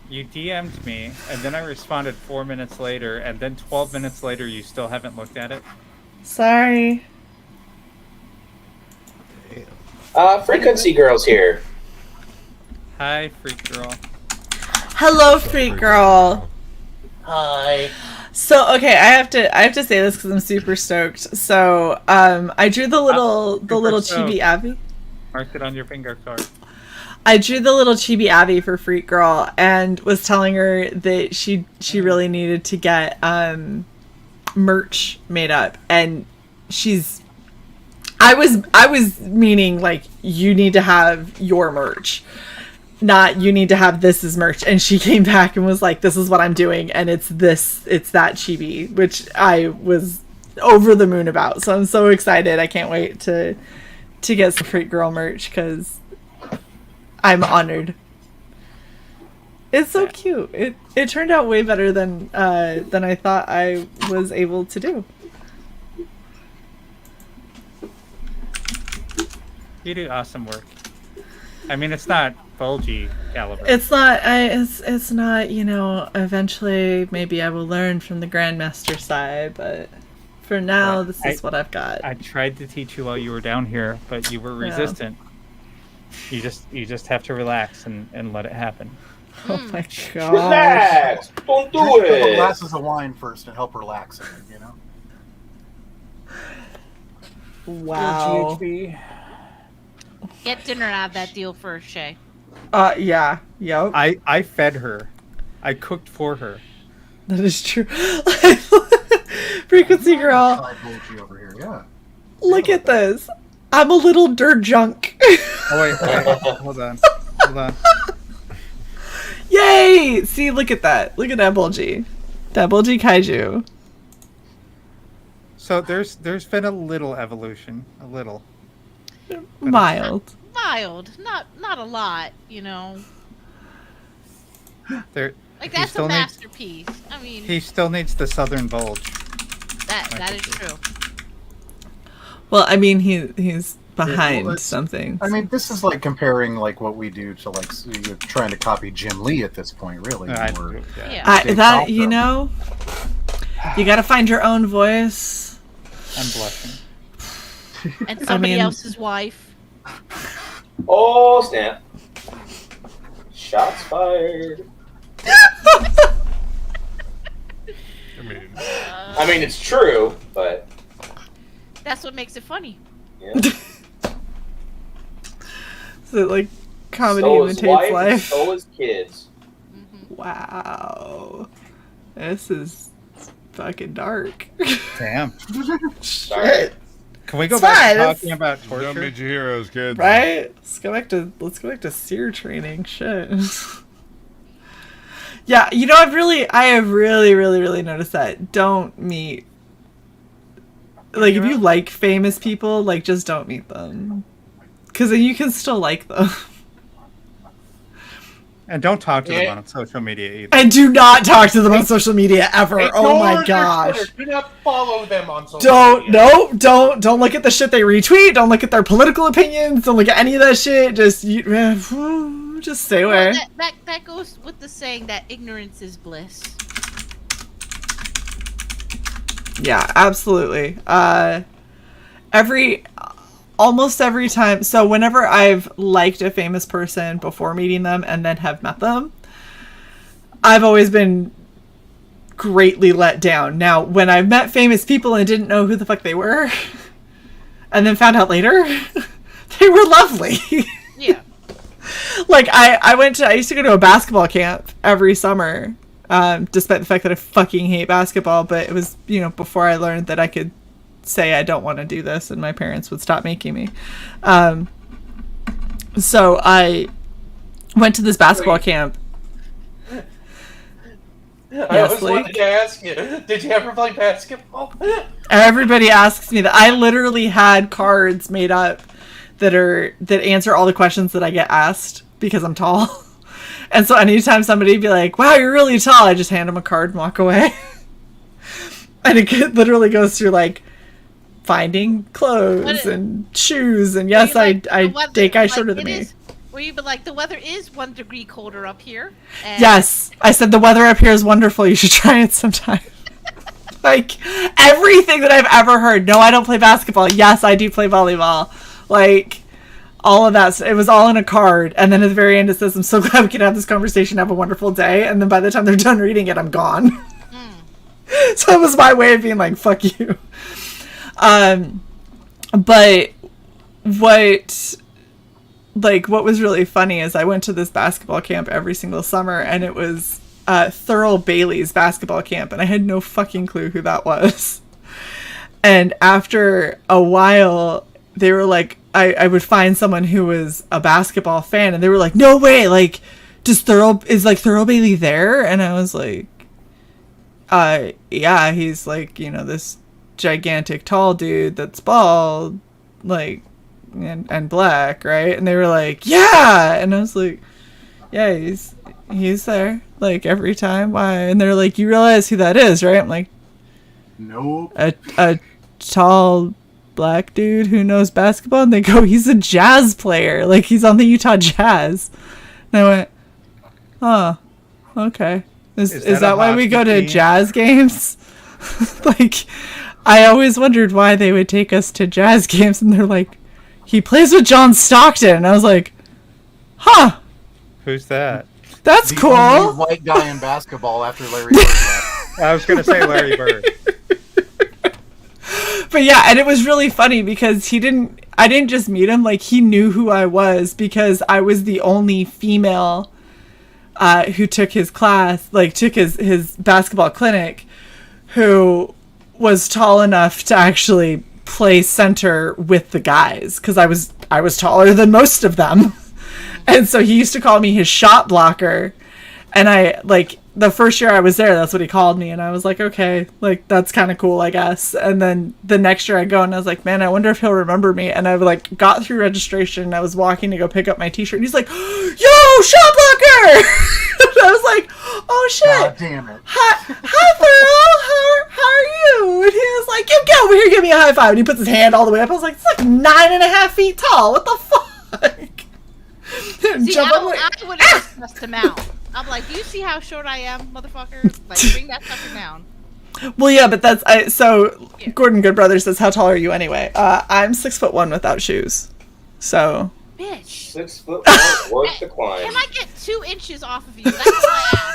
you DM'd me, and then I responded 4 minutes later, and then 12 minutes later you still haven't looked at it. Sorry. Frequency Girl's here. Hi, freak girl. Hello, freak girl. Hi. So okay, I have to say this because I'm super stoked. So I drew the little chibi Abby. Mark it on your finger card. I drew the little chibi Abby for Freak Girl and was telling her that she really needed to get merch made up, and I was meaning like you need to have your merch, not you need to have this as merch. And she came back and was like, this is what I'm doing, and it's that chibi, which I was over the moon about. So I'm so excited. I can't wait to get some Freak Girl merch because I'm honored. It's so cute. It turned out way better than I thought I was able to do. You do awesome work. I mean, it's not bulgy caliber. It's not. It's not. You know. Eventually, maybe I will learn from the Grandmaster side, but for now, this is what I've got. I tried to teach you while you were down here, but you were resistant. You just have to relax and let it happen. Oh my god! Relax! Don't do Drink a couple it! glasses of wine first and help relax it, you know? Wow. Get dinner out of that deal first, Shae. Yeah. Yep. I fed her. I cooked for her. That is true. Frequency girl. Side bulgy over here, yeah. Look at this. I'm a little dirt junk. Oh wait, hold on. Hold on. Yay! See, look at that. Look at that bulgy. That bulgy kaiju. So there's been a little evolution, a little. Mild. Mild, not a lot, you know. There. Like he that's still a needs- masterpiece. I mean, He still needs the southern bulge. that is true. Well, I mean, he's behind well, it's- something. I mean, this is like comparing like what we do to like you're trying to copy Jim Lee at this point, really. I or do, yeah. Yeah. Dave That Falco. you know, you got to find your own voice. I'm blushing. And somebody mean- else's wife. Oh, snap. Shots fired. I mean, it's true, but That's what makes it funny. yeah. So like comedy Stole his imitates wife and life. stole his kids. Wow, this is fucking dark. Damn. Shit. Can we go It's back fine, to it's- talking about Don't torture? meet your heroes, kids. Right? Let's go back to seer training. Shit. Yeah, you know, I have really noticed that. Don't meet. Like, if you like famous people, like, just don't meet them. Because then you can still like them. And don't talk to them Yeah. on social media either. And do not talk to them on social media ever. Oh Ignore my their gosh. Twitter. Do not follow them on social Don't, media. no, don't look at the shit they retweet. Don't look at their political opinions. Don't look at any of that shit. Just stay away. Well, that goes with the saying that ignorance is bliss. Yeah, absolutely. Almost every time. So whenever I've liked a famous person before meeting them and then have met them, I've always been greatly let down. Now, when I've met famous people and didn't know who the fuck they were, and then found out later, they were lovely. Yeah. Like, I used to go to a basketball camp every summer, despite the fact that I fucking hate basketball, but it was, before I learned that I could say I don't want to do this and my parents would stop making me. So I went to this basketball camp. I always wanted to ask you, did you ever play basketball? Everybody asks me that. I literally had cards made up that answer all the questions that I get asked because I'm tall. And so anytime somebody would be like, wow, you're really tall, I just hand them a card and walk away. And it literally goes through like finding clothes and shoes. And yes, I date guys shorter than me. Where you'd be like, the weather is 1 degree colder up here. And yes, I said the weather up here is wonderful. You should try it sometime. Like, everything that I've ever heard. No, I don't play basketball. Yes, I do play volleyball. Like, all of that. It was all in a card. And then at the very end it says, I'm so glad we can have this conversation. Have a wonderful day. And then by the time they're done reading it, I'm gone. So it was my way of being like, fuck you. But what was really funny is I went to this basketball camp every single summer, and it was Thurl Bailey's basketball camp, and I had no fucking clue who that was. And after a while, they were like, I would find someone who was a basketball fan, and they were like, no way, like, is Thurl Bailey there? And I was like, yeah, he's like, this gigantic tall dude that's bald, like, and black, right? And they were like, yeah! And I was like, yeah, he's there, like, every time. Why? And they're like, you realize who that is, right? I'm like, nope. A tall black dude who knows basketball? And they go, he's a jazz player, like, he's on the Utah Jazz. And I went, oh, okay. Is that why we go to jazz games? Like, I always wondered why they would take us to jazz games, and they're like, he plays with John Stockton. And I was like, huh. Who's that? That's the cool. Only white guy in basketball after Larry Bird left. I was going to say Larry Bird. But yeah, and it was really funny because I didn't just meet him, like, he knew who I was because I was the only female who took his class, like, took his basketball clinic, who was tall enough to actually play center with the guys, because I was taller than most of them. And so he used to call me his shot blocker, and I, like, the first year I was there, that's what he called me, and I was like, okay, like, that's kind of cool, I guess. And then the next year I go, and I was like, man, I wonder if he'll remember me. And I, like, got through registration, and I was walking to go pick up my t-shirt, and he's like, yo, shot blocker! And I was like, oh shit. God damn it. Hi Thurl, how are you? And he was like, you get over here, give me a high five. And he puts his hand all the way up. I was like, it's like 9.5 feet tall. What the fuck? See, I would have just him out. I'm like, do you see how short I am, motherfucker? Like, bring that sucker down. Well, yeah, but that's Gordon Goodbrother says, how tall are you anyway? I'm 6'1" without shoes. So. Bitch. 6'1" worth the climb. Can I get 2 inches off of you? That's all I ask.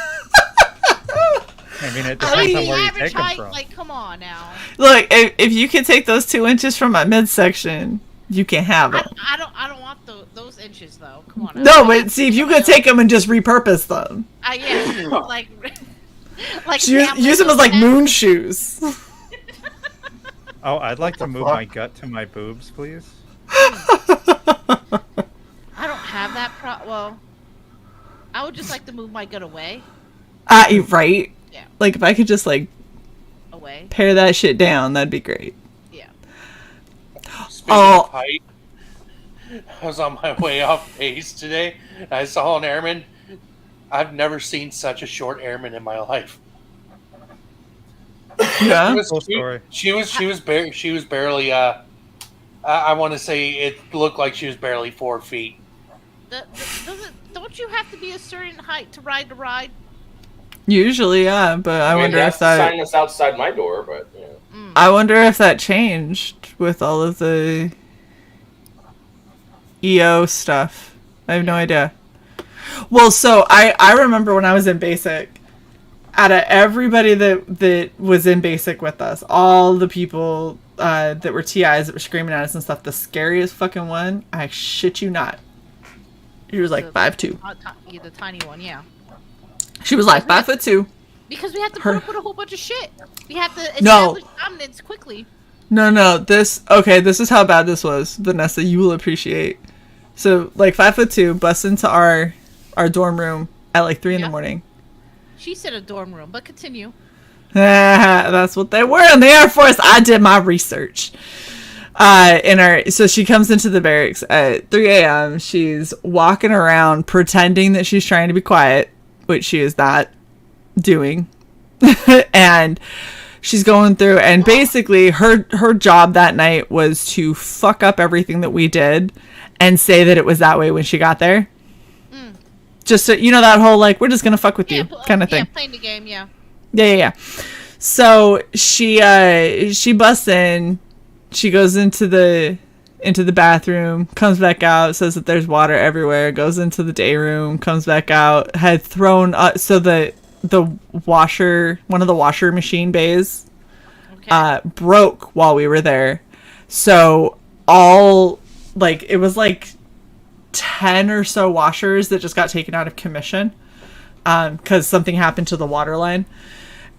I mean, it depends on where you take them height, from. like, come on now. Look, if you can take those 2 inches from my midsection, you can have them. I don't want those inches though. Come on. Now. No, but see, if you could take them and just repurpose them. Yeah, like use them as like moon shoes. Oh, I'd like to move my gut to my boobs, please. I don't have that well, I would just like to move my gut away. Right? Yeah. Like, if I could just, like, away. Pare that shit down, that'd be great. Yeah. Speaking of height, I was on my way off base today. I saw an airman. I've never seen such a short airman in my life. Yeah. She was barely. I want to say it looked like she was barely 4 feet. Don't you have to be a certain height to ride the ride? Usually, yeah, but I wonder if that sign us outside my door, but yeah. I wonder if that changed with all of the EO stuff. I have no idea. Well, so I remember when I was in basic, out of everybody that was in basic with us, all the people that were TIs that were screaming at us and stuff, the scariest fucking one, I shit you not, he was like 5'2". The tiny one, yeah. She was like 5'2". Because we have to put up with a whole bunch of shit. We have to establish dominance quickly. No. This is how bad this was, Vanessa. You will appreciate. So, like 5'2", busts into our dorm room at like 3 in the morning. She said a dorm room, but continue. That's what they were in the Air Force. I did my research. So she comes into the barracks at 3 a.m. She's walking around pretending that she's trying to be quiet, which she is not doing. And she's going through, and basically her job that night was to fuck up everything that we did and say that it was that way when she got there. Just so, that whole like, we're just gonna fuck with you kind of thing. Yeah, playing the game, yeah. Yeah. So she busts in, she goes into the bathroom, comes back out, says that there's water everywhere, goes into the day room, comes back out, had thrown so the washer, one of the washer machine bays, broke while we were there. So all, like, it was like 10 or so washers that just got taken out of commission because something happened to the water line.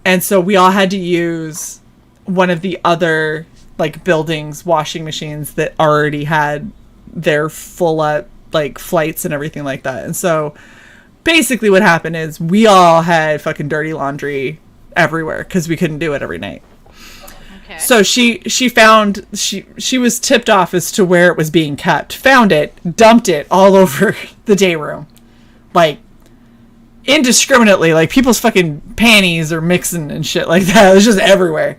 And so we all had to use one of the other, like, buildings washing machines that already had their full up, like, flights and everything like that. And so basically what happened is we all had fucking dirty laundry everywhere because we couldn't do it every night. Okay. So she found, she was tipped off as to where it was being kept, found it, dumped it all over the day room, like indiscriminately, like people's fucking panties are mixing and shit like that. It was just everywhere.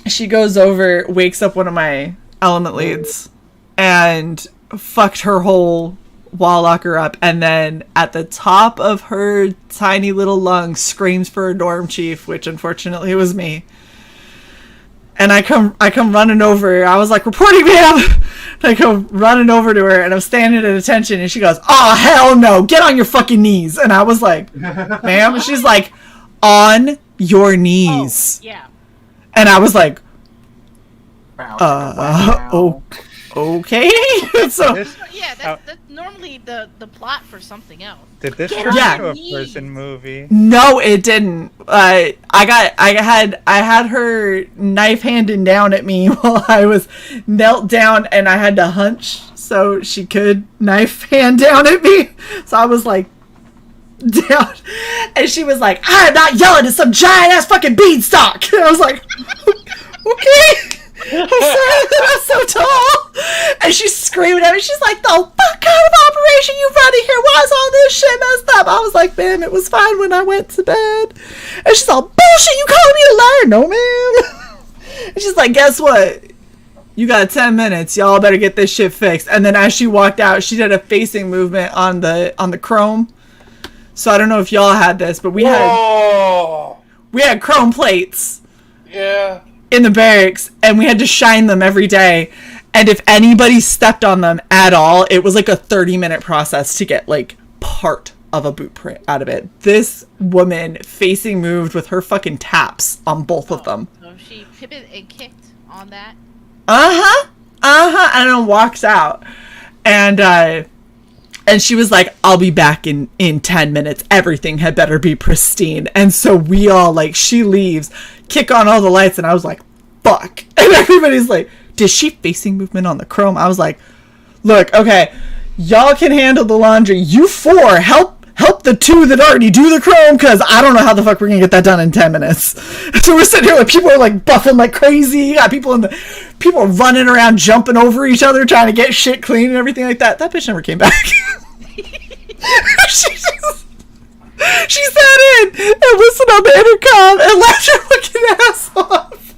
She goes over, wakes up one of my element leads and fucked her whole wall locker up, and then at the top of her tiny little lungs screams for a dorm chief, which unfortunately was me. And I come running over. I was like, reporting, ma'am. I come running over to her, and I'm standing at attention, and she goes, oh hell no, get on your fucking knees. And I was like, ma'am. And she's like, on your knees. Oh, yeah. And I was like, okay. So yeah, that's normally the plot for something else. Did this turn into a prison movie? No, it didn't. I had her knife handing down at me while I was knelt down, and I had to hunch so she could knife hand down at me. So I was like down, and she was like, I'm not yelling at some giant ass fucking beanstalk. And I was like, okay. I'm sorry that I'm so tall. And she's screaming at me. She's like, the fuck kind of operation you running here? Why is all this shit messed up? I was like, ma'am, it was fine when I went to bed. And she's all, bullshit, you calling me a liar? No, ma'am. And she's like, guess what? You got 10 minutes. Y'all better get this shit fixed. And then as she walked out, she did a facing movement on the chrome. So I don't know if y'all had this, but we had chrome plates. Yeah. In the barracks, and we had to shine them every day, and if anybody stepped on them at all, it was like a 30-minute process to get like part of a boot print out of it. This woman facing moved with her fucking taps on both of them. So she pivoted and kicked on that. And then walks out, and she was like, I'll be back in 10 minutes. Everything had better be pristine. And so we all, like, she leaves, kick on all the lights, and I was like, fuck. And everybody's like, did she facing movement on the chrome? I was like, look, okay, y'all can handle the laundry. You four, help the two that already do the chrome, because I don't know how the fuck we're going to get that done in 10 minutes. So we're sitting here, like, people are, like, buffing like crazy. You got people are running around, jumping over each other, trying to get shit clean and everything like that. That bitch never came back. She sat in and listened on the intercom and laughed her fucking ass off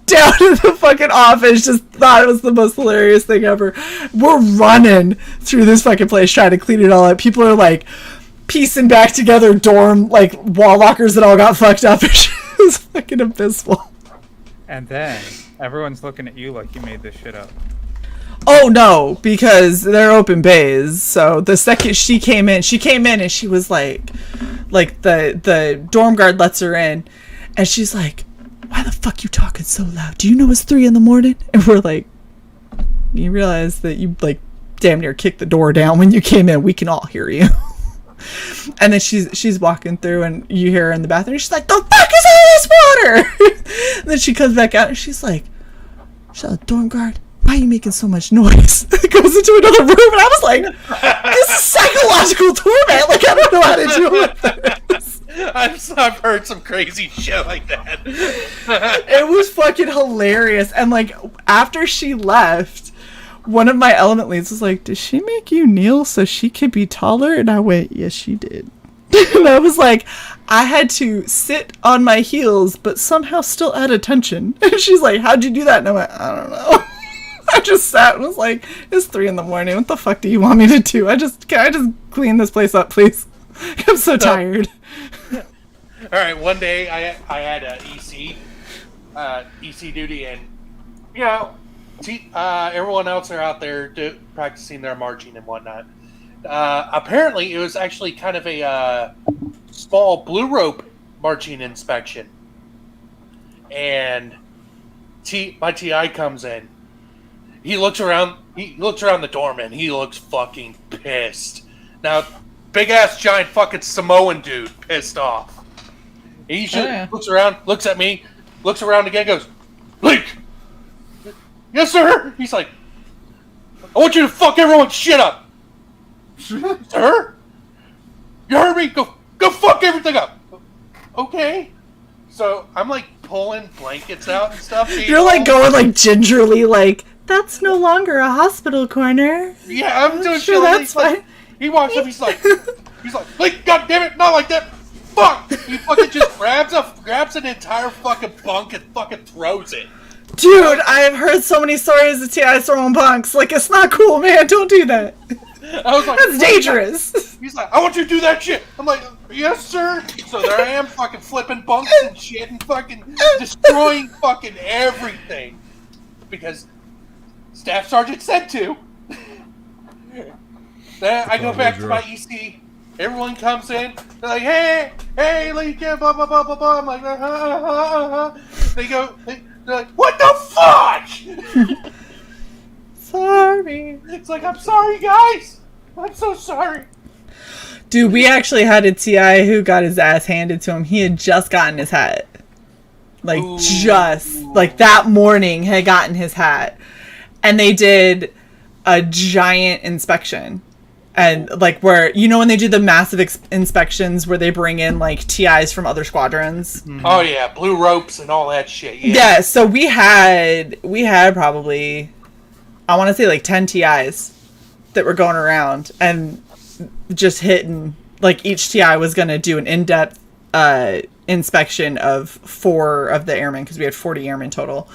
down in the fucking office. Just thought it was the most hilarious thing ever. We're running through this fucking place trying to clean it all up. People are like piecing back together dorm, like, wall lockers that all got fucked up. It was fucking abysmal. And then everyone's looking at you like you made this shit up. Oh no, because they're open bays. So the second she came in and she was like the dorm guard lets her in, and she's like, "Why the fuck you talking so loud? Do you know it's 3 a.m?" And we're like, "You realize that you like damn near kicked the door down when you came in? We can all hear you." And then she's walking through, and you hear her in the bathroom. And she's like, "The fuck is all this water?" And then she comes back out, and she's like, "Shut up, dorm guard. Why are you making so much noise?" Goes into another room, and I was like, "This is psychological torment. Like, I don't know how to deal with this." I've heard some crazy shit like that. It was fucking hilarious. And like after she left, one of my element leads was like, "Did she make you kneel so she could be taller?" And I went, "Yes, she did." And I was like, I had to sit on my heels, but somehow still add attention. And she's like, "How'd you do that?" And I went, "I don't know." I just sat and was like, "It's 3 a.m. What the fuck do you want me to do? Can I just clean this place up, please? I'm so tired." All right, one day I had a EC duty, and you know, everyone else are out there practicing their marching and whatnot. Apparently, it was actually kind of a small blue rope marching inspection, and my TI comes in. He looks around the dorm, and he looks fucking pissed. Now, big ass giant fucking Samoan dude pissed off. He just looks around, looks at me, looks around again, goes, "Blake!" "Yes, sir?" He's like, "I want you to fuck everyone's shit up." "Sir? You heard me? Go fuck everything up." "Okay." So I'm like pulling blankets out and stuff. You're like going like gingerly, like, "That's no longer a hospital corner." Yeah, I'm doing sure shit. that's fine. He walks up, he's like, "Blake, God damn it, not like that. Fuck!" He fucking just grabs an entire fucking bunk and fucking throws it. Dude, I have heard so many stories of TI throwing bunks. Like, it's not cool, man. Don't do that. I was like, "That's dangerous." He's like, "I want you to do that shit." I'm like, "Yes, sir." So there I am, fucking flipping bunks and shit and fucking destroying fucking everything. Because Staff Sergeant said to. Then I go back to my EC. Everyone comes in. They're like, hey, Lincoln, blah, blah, blah, blah, blah. I'm like, They're like, "What the fuck?" Sorry. It's like, "I'm sorry, guys. I'm so sorry." Dude, we actually had a TI who got his ass handed to him. He had just gotten his hat. Like, like that morning had gotten his hat. And they did a giant inspection. And like where, you know, when they do the massive inspections where they bring in like TIs from other squadrons. Oh yeah, blue ropes and all that shit. Yeah, so we had probably, I want to say like 10 TIs that were going around and just hitting, like each TI was going to do an in-depth inspection of 4 of the airmen, because we had 40 airmen total.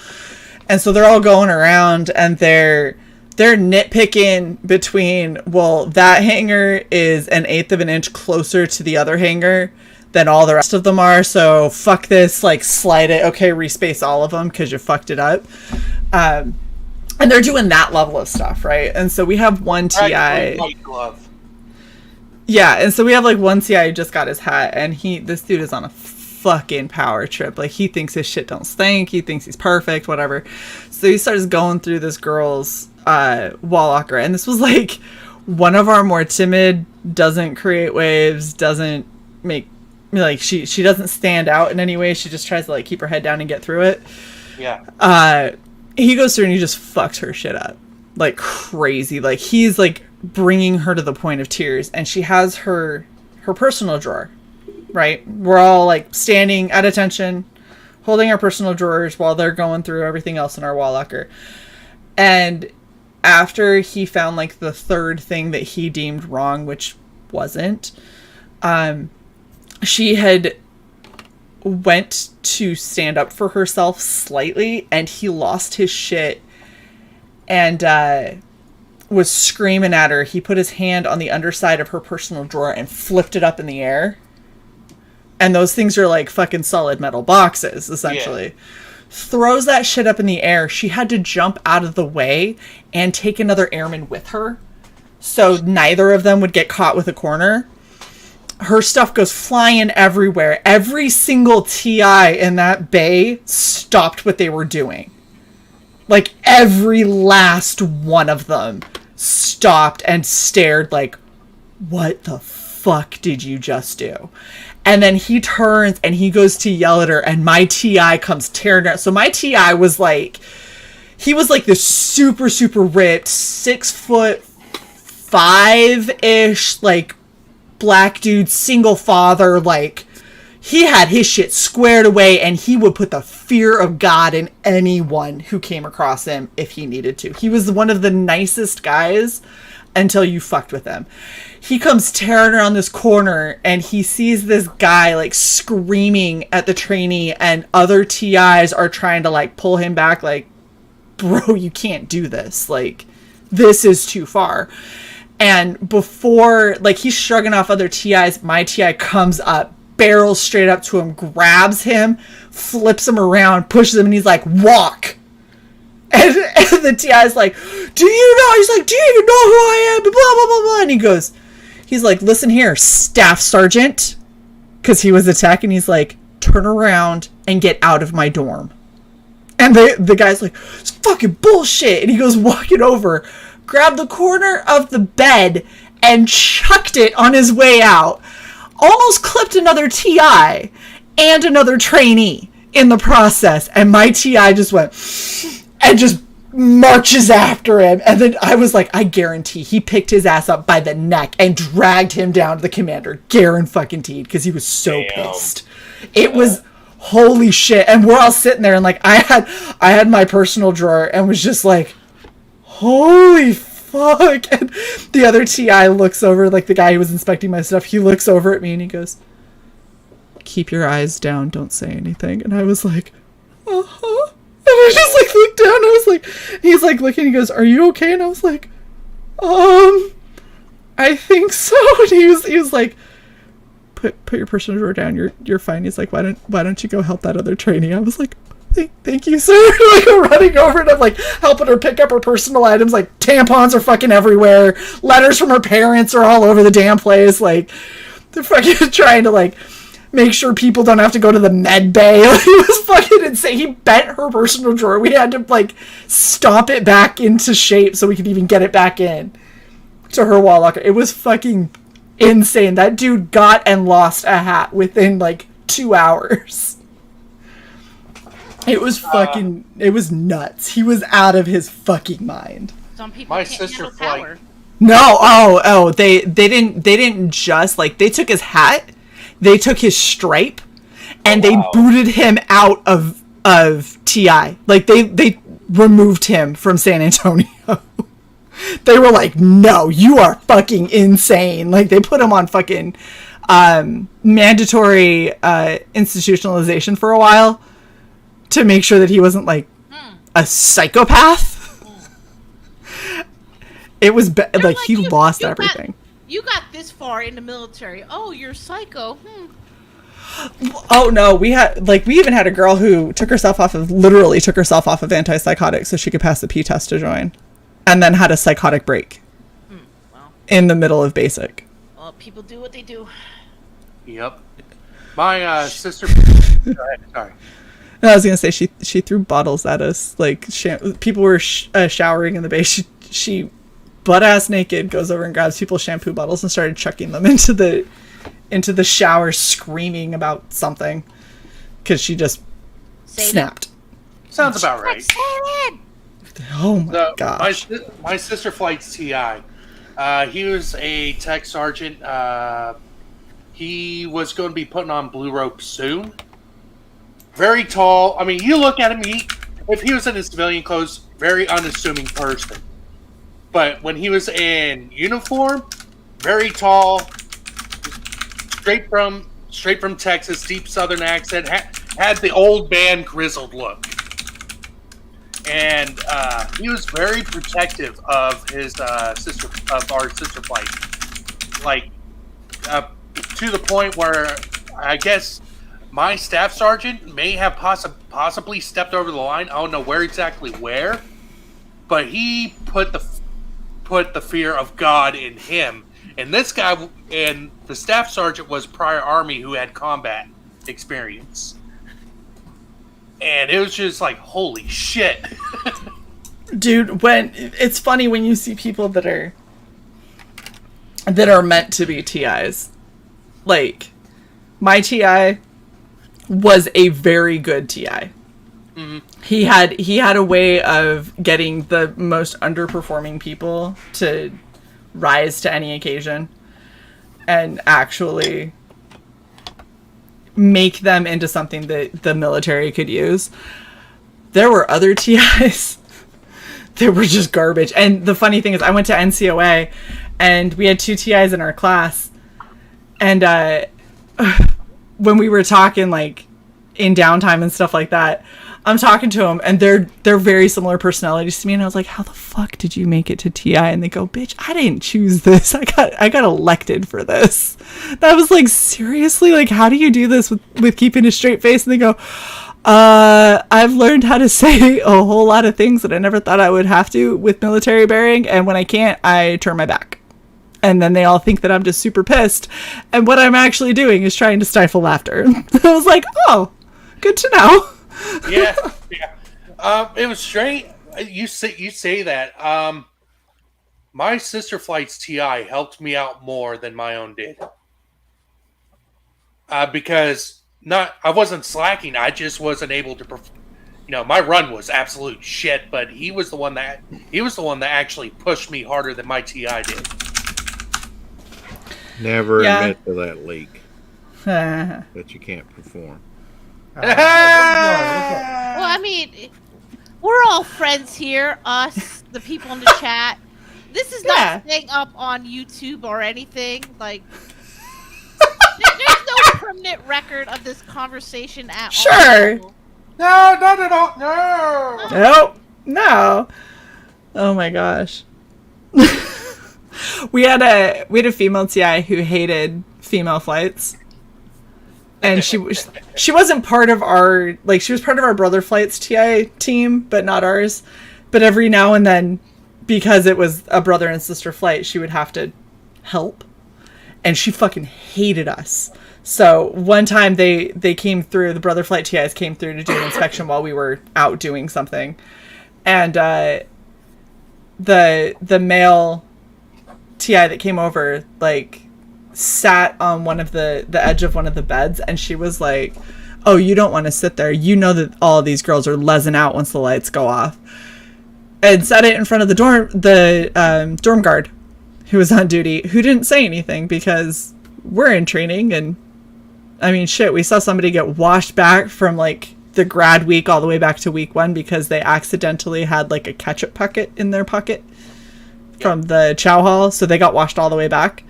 And so they're all going around and they're nitpicking between, well, that hangar is 1/8 of an inch closer to the other hangar than all the rest of them are, so fuck this, like, slide it, okay, respace all of them because you fucked it up. And they're doing that level of stuff, right? And so we have one TI. Yeah, and so we have like one TI who just got his hat, and this dude is on a fucking power trip. Like, he thinks his shit don't stink, he thinks he's perfect, whatever. So he starts going through this girl's wall locker, and this was like one of our more timid, doesn't create waves, doesn't make, like, she doesn't stand out in any way, she just tries to like keep her head down and get through it. Yeah. He goes through and he just fucks her shit up like crazy. Like, he's like bringing her to the point of tears, and she has her personal drawer, right? We're all like standing at attention, holding our personal drawers while they're going through everything else in our wall locker. And after he found like the third thing that he deemed wrong, which wasn't, she had went to stand up for herself slightly, and he lost his shit and was screaming at her. He put his hand on the underside of her personal drawer and flipped it up in the air. And those things are like fucking solid metal boxes, essentially. Yeah. throws that shit up in the air. She had to jump out of the way and take another airman with her, so neither of them would get caught with a corner. Her stuff goes flying everywhere. Every single TI in that bay stopped what they were doing. Like, every last one of them stopped and stared like, what the fuck did you just do? And then he turns and he goes to yell at her, and my TI comes tearing out. So my TI was like, he was like this super, super ripped, 6'5" like, black dude, single father, like, he had his shit squared away, and he would put the fear of God in anyone who came across him if he needed to. He was one of the nicest guys until you fucked with him. He comes tearing around this corner, and he sees this guy, like, screaming at the trainee, and other TIs are trying to, like, pull him back, like, bro, you can't do this. Like, this is too far. And before, like, he's shrugging off other TIs, my TI comes up, barrels straight up to him, grabs him, flips him around, pushes him, and he's like, walk. And the TI's like, do you know? He's like, do you even know who I am? Blah, blah, blah, blah. And he goes, he's like, listen here, Staff Sergeant. Because he was a tech, and he's like, turn around and get out of my dorm. And the guy's like, it's fucking bullshit. And he goes walking over, grabbed the corner of the bed and chucked it on his way out. Almost clipped another TI and another trainee in the process. And my TI just went and just marches after him. And then I was like, I guarantee he picked his ass up by the neck and dragged him down to the commander. Guaranteed, because he was so pissed. It was holy shit. And we're all sitting there, and like I had my personal drawer and was just like, holy fuck. And the other TI looks over, like the guy who was inspecting my stuff, he looks over at me and he goes, keep your eyes down, don't say anything. And I was like, uh-huh. And I just like looked down, I was like, he's like looking, he goes, are you okay? And I was like, I think so. And he was like, put your personal drawer down, you're fine. He's like, why don't you go help that other trainee? I was like, Thank you, sir. Like, I'm running over and I'm like helping her pick up her personal items. Like, tampons are fucking everywhere. Letters from her parents are all over the damn place. Like, they're fucking trying to like make sure people don't have to go to the med bay. Like, it was fucking insane. He bent her personal drawer. We had to like stomp it back into shape so we could even get it back in to her wall locker. It was fucking insane. That dude got and lost a hat within like 2 hours. It was fucking, it was nuts. He was out of his fucking mind. Some people My can't sister handle flight. power. No, they didn't just, like, they took his hat, they took his stripe, and they booted him out of TI. Like, they removed him from San Antonio. They were like, no, you are fucking insane. Like, they put him on fucking mandatory institutionalization for a while to make sure that he wasn't like a psychopath. It was like he lost everything. You got this far in the military. Oh, you're psycho. Oh no, we even had a girl who literally took herself off of antipsychotics so she could pass the P test to join, and then had a psychotic break in the middle of basic. Well, people do what they do. Yep. My sister. Sorry. I was gonna say she threw bottles at us. Like people were showering in the bay. She butt ass naked goes over and grabs people's shampoo bottles and started chucking them into the shower, screaming about something because she just snapped. Sounds about right. Oh my gosh! My sister flight's TI. He was a tech sergeant. He was going to be putting on blue rope soon. Very tall. I mean, you look at him, if he was in his civilian clothes, very unassuming person. But when he was in uniform, very tall, straight from Texas, deep Southern accent, had the old man grizzled look. And he was very protective of his our sister flight. Like, to the point where I guess my staff sergeant may have possibly stepped over the line. I don't know where, but he put the fear of God in him. And this guy, and the staff sergeant was prior Army who had combat experience. And it was just like, holy shit. Dude, it's funny when you see people that are meant to be TIs. Like, my TI was a very good TI. Mm-hmm. He had a way of getting the most underperforming people to rise to any occasion and actually make them into something that the military could use. There were other TIs that were just garbage. And the funny thing is, I went to NCOA and we had 2 TIs in our class. And when we were talking, like, in downtime and stuff like that, I'm talking to them, and they're very similar personalities to me, and I was like, how the fuck did you make it to TI? And they go, bitch, I didn't choose this. I got elected for this. And I was like, seriously? Like, how do you do this with keeping a straight face? And they go, I've learned how to say a whole lot of things that I never thought I would have to with military bearing, and when I can't, I turn my back. And then they all think that I'm just super pissed, and what I'm actually doing is trying to stifle laughter. I was like, oh, good to know. Yeah. It was strange. You say that. My sister flight's TI helped me out more than my own did. Because I wasn't slacking. I just wasn't able to. My run was absolute shit. But he was the one that actually pushed me harder than my TI did. Never admit to that leak that you can't perform. Well, I mean, we're all friends here, us, the people in the chat. This is not staying up on YouTube or anything. Like, there's no permanent record of this conversation at all. Sure. No, not at all. No. Nope. No. Oh my gosh. We had a female TI who hated female flights. And she wasn't part of our, like, she was part of our brother flights TI team, but not ours. But every now and then, because it was a brother and sister flight, she would have to help. And she fucking hated us. So one time they came through, the brother flight TIs came through to do an inspection while we were out doing something. And the male TI that came over, like, sat on one of the edge of one of the beds, and she was like, oh, you don't want to sit there, you know that all of these girls are lezzing out once the lights go off, and set it in front of the dorm guard who was on duty, who didn't say anything because we're in training. And I mean, shit, we saw somebody get washed back from, like, the grad week all the way back to week 1 because they accidentally had, like, a ketchup packet in their pocket from the chow hall, so they got washed all the way back.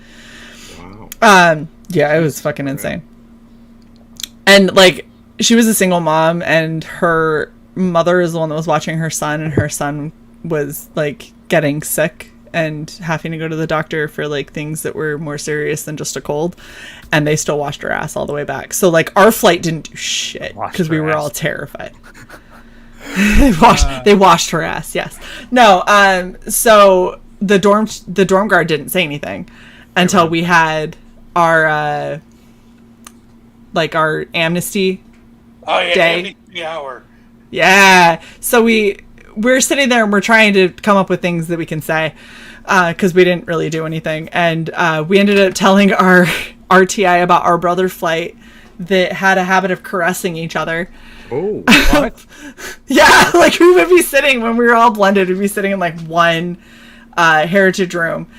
Yeah, it was fucking insane. And, like, she was a single mom, and her mother is the one that was watching her son, and her son was, like, getting sick and having to go to the doctor for, like, things that were more serious than just a cold, and they still washed her ass all the way back. So, like, our flight didn't do shit because we were all terrified. They washed her ass, yes. No, so the dorm guard didn't say anything until we had our amnesty day. Amnesty hour. Yeah. So we're sitting there and we're trying to come up with things that we can say because we didn't really do anything. And we ended up telling our RTI about our brother flight that had a habit of caressing each other. Oh, what? Yeah, like we would be sitting, when we were all blended, we'd be sitting in like one heritage room.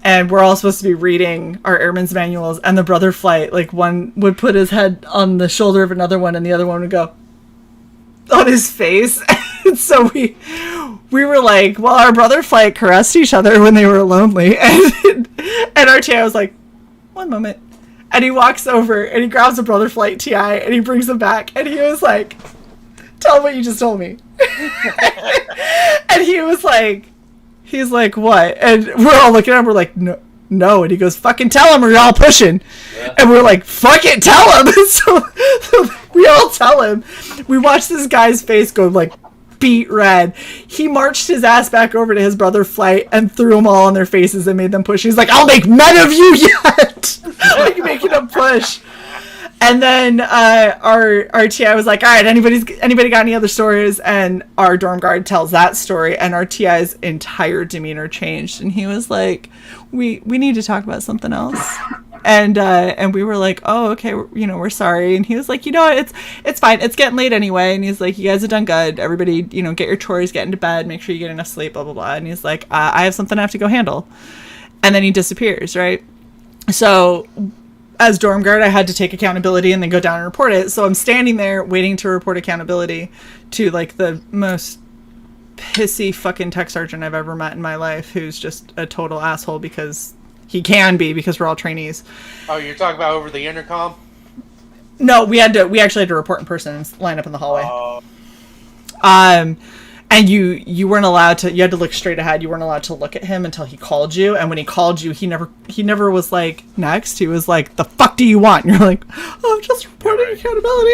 And we're all supposed to be reading our airman's manuals, and the brother flight, like, one would put his head on the shoulder of another one, and the other one would go on his face. And so we were like, well, our brother flight caressed each other when they were lonely. And our TI was like, one moment. And he walks over, and he grabs a brother flight TI, and he brings him back, and he was like, tell him what you just told me. And he's like, what? And we're all looking at him, we're like, no. And he goes, fucking tell him or you're all pushing. Yeah. And we're like, fuck it, tell him. So him. We watched this guy's face go like beet red. He marched his ass back over to his brother Flight and threw them all on their faces and made them push. He's like, I'll make men of you yet. Like making them push. And then our TI was like, all right, anybody got any other stories? And our dorm guard tells that story, and our TI's entire demeanor changed, and he was like, we need to talk about something else. And we were like, oh, okay, we're sorry. And he was like, it's fine. It's getting late anyway. And he's like, you guys have done good. Everybody, get your chores, get into bed, make sure you get enough sleep, blah, blah, blah. And he's like, I have something I have to go handle. And then he disappears, right? So as dorm guard, I had to take accountability and then go down and report it. So I'm standing there waiting to report accountability to like the most pissy fucking tech sergeant I've ever met in my life, who's just a total asshole because he can be, because we're all trainees. Oh, you're talking about over the intercom? No, we actually had to report in person and line up in the hallway. And you weren't allowed to, you had to look straight ahead. You weren't allowed to look at him until he called you. And when he called you, he never was like, next. He was like, the fuck do you want? And you're like, oh, I'm just reporting accountability.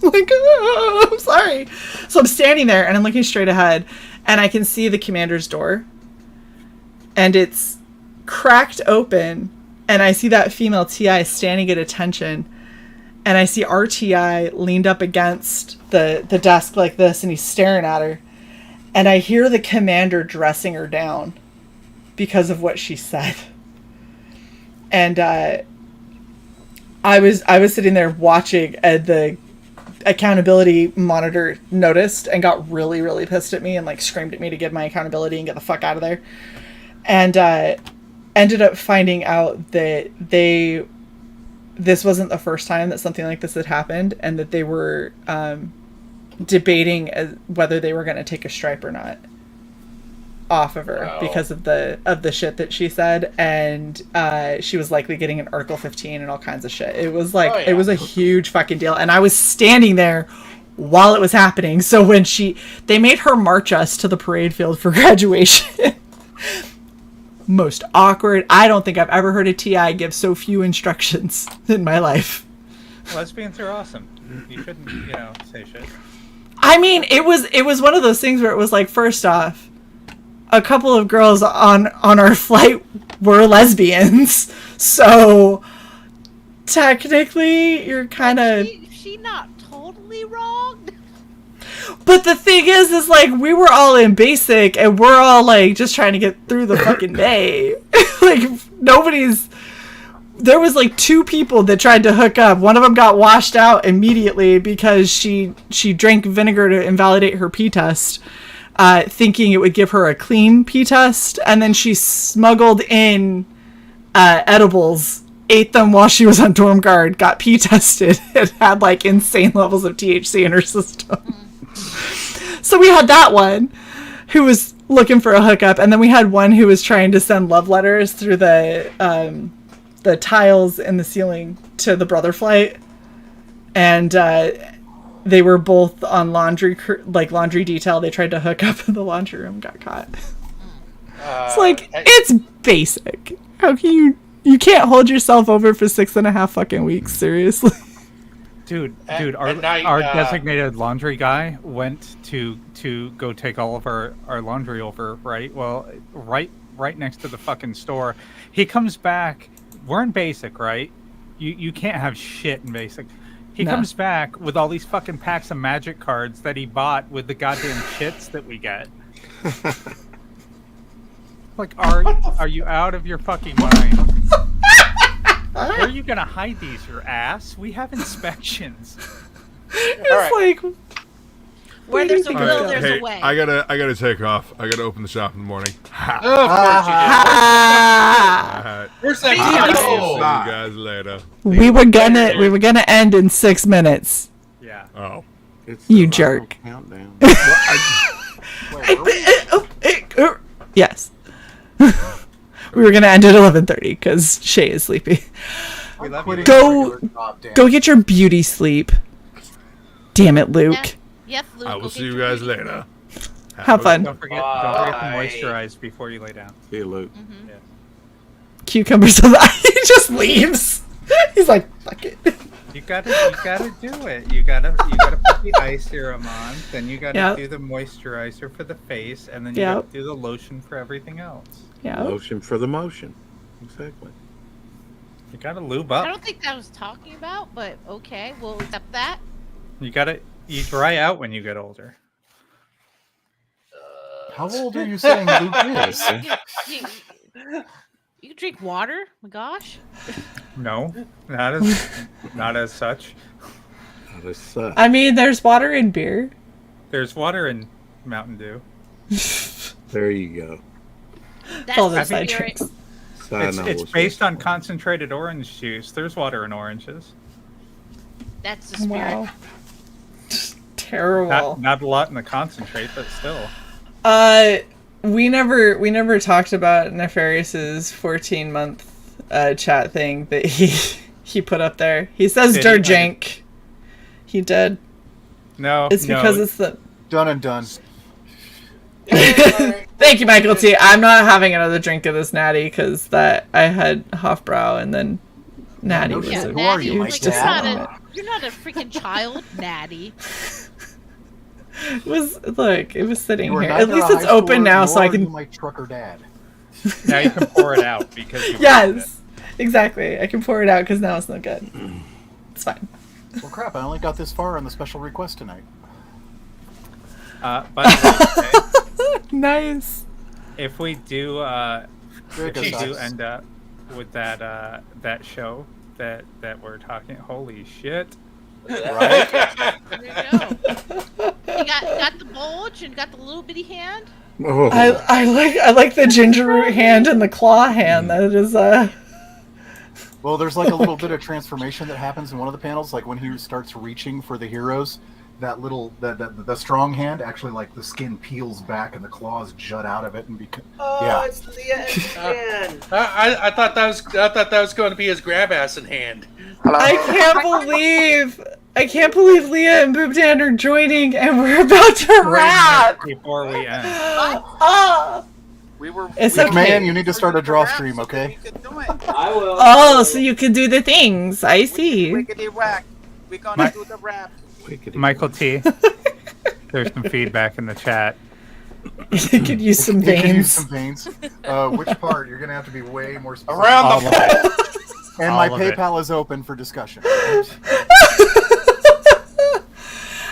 Like, oh, I'm sorry. So I'm standing there and I'm looking straight ahead and I can see the commander's door and it's cracked open and I see that female TI standing at attention. And I see RTI leaned up against the desk like this, and he's staring at her. And I hear the commander dressing her down because of what she said. And I was sitting there watching, and the accountability monitor noticed and got really, really pissed at me and like screamed at me to give my accountability and get the fuck out of there. And ended up finding out that this wasn't the first time that something like this had happened, and that they were debating whether they were going to take a stripe or not off of her because of the shit that she said, and she was likely getting an Article 15 and all kinds of shit. It was like, It was a huge fucking deal, and I was standing there while it was happening. So when they made her march us to the parade field for graduation. Most awkward. I don't think I've ever heard a TI give so few instructions in my life. Lesbians are awesome. You shouldn't, say shit. I mean, it was one of those things where it was like, first off, a couple of girls on our flight were lesbians, so technically you're kind of. She not totally wrong. But the thing is like, we were all in basic and we're all like just trying to get through the fucking day. Like there was like 2 people that tried to hook up. One of them got washed out immediately because she drank vinegar to invalidate her pee test, thinking it would give her a clean pee test. And then she smuggled in edibles, ate them while she was on dorm guard, got pee tested, and had like insane levels of THC in her system. So we had that one who was looking for a hookup, and then we had one who was trying to send love letters through the tiles in the ceiling to the brother flight, and they were both on laundry detail. They tried to hook up in the laundry room, got caught. It's like, it's basic. How can you can't hold yourself over for 6.5 fucking weeks, seriously? Dude, our designated laundry guy went to go take all of our laundry over, right? Well, right next to the fucking store. He comes back. We're in basic, right? You can't have shit in basic. He comes back with all these fucking packs of magic cards that he bought with the goddamn shits that we get. Like, are you out of your fucking mind? Where are you gonna hide these? Your ass? We have inspections. It's like, where there's a will, there's hey, a way. I gotta take off. I gotta open the shop in the morning. Of course you do. Where's that? See you guys later. We were gonna end in 6 minutes. Yeah. Oh. It's You jerk. Countdown. Yes. We were gonna end at 11:30 because Shae is sleepy. Go get your beauty sleep. Damn it, Luke. Yes, Luke. I will see you guys later. Have fun. Don't forget to moisturize before you lay down. See you, Luke. Mm-hmm. Yeah. Cucumbers. He just leaves. He's like, fuck it. You gotta do it. You gotta put the eye serum on, then you gotta do the moisturizer for the face, and then you gotta do the lotion for everything else. Yeah. Lotion for the motion. Exactly. You gotta lube I up. don't think that was talking about, but okay, we'll accept that. You dry out when you get older. How old are you saying Luke is? You can drink water. My gosh. No, not as such. Not as such. I mean, there's water in beer. There's water in Mountain Dew. There you go. That's all the the side spirit. tricks. It's based on concentrated orange juice. There's water in oranges. That's the spirit. Wow. Terrible. Not a lot in the concentrate, but still. We never talked about Nefarious's 14-month chat thing that he put up there. He says Durjank. He did. No, it's because it's the done and done. Thank you, Michael T. I'm not having another drink of this natty because I had Hofbrau and then natty was a who are you, my huge dad? You're not a freaking child, Natty. It was sitting You are here. neither At least a it's high open schooler now, so I nor are can. you my trucker dad. Now you can pour it out because you Yes, exactly. I can pour it out because now it's no good. It's fine. Well, crap! I only got this far on the special request tonight. By the way, Nice. if we do end up with that show that we're talking, holy shit! Right? There you go. You got the bulge and got the little bitty hand. Oh. I like the ginger root hand and the claw hand. That is Well, there's like a little bit of transformation that happens in one of the panels, like when he starts reaching for the heroes. That little the strong hand actually, like, the skin peels back and the claws jut out of it and become. It's Leah and I thought that was going to be his grab ass in hand. I can't believe Leah and Boobdan are joining and we're about to wrap. Before we end. We were. It's Big okay. man, you need to start a draw stream, okay? I will. Oh, so you can do the things. I see. Wickety whack. We're gonna do the rap. Michael T. There's some feedback in the chat. You could use some You could use veins. some veins. Which part? You're gonna have to be way more specific. Around the pole. And All my of it. PayPal is open for discussion.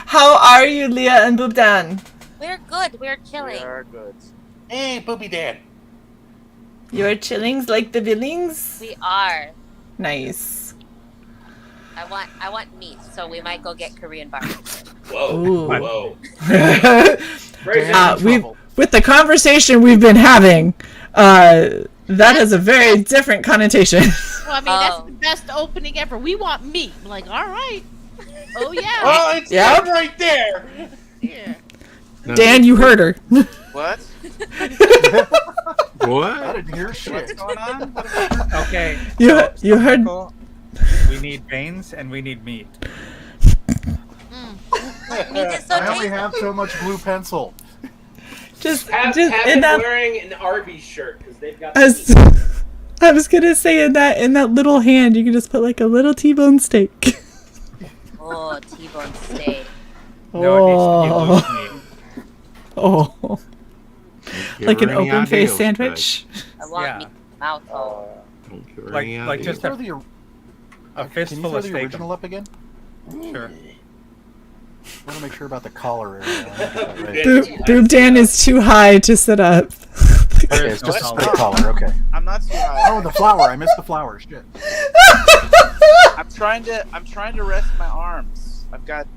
How are you, Leah and Boobdan? We're good. We're chilling. We are good. Hey, Booby Dan. Your chillings like the billings? We are. Nice. I want meat, so we might go get Korean barbecue. Whoa. Ooh. Whoa. With the conversation we've been having, that has a very different connotation. Well, I mean, that's the best opening ever. We want meat. I'm like, all right. Oh yeah. Oh, it's Yep. right there. Yeah. Dan, you heard her. What? What? I didn't hear shit. What's going on? Okay. You heard. Michael, we need veins and we need meat. Meat is so I only tasty. have so much blue pencil. Just Have in him that. wearing an Arby's shirt because they've got. I was gonna say in that little hand, you can just put like a little T-bone steak. Oh, T-bone steak. No, it needs to be loose meat. Oh. Give Like her an any open face ideals, sandwich. I want Yeah. meat mouthful. Don't give her Like any just Throw a the, a can you fistful throw of the steak. original up again? Sure. I want to make sure about the collar area. Boob Dan is too high to sit up. Okay, it's just a straight collar. Okay. I'm not too high. Oh, the flower! I missed the flower. Shit. I'm trying to rest my arms. I've got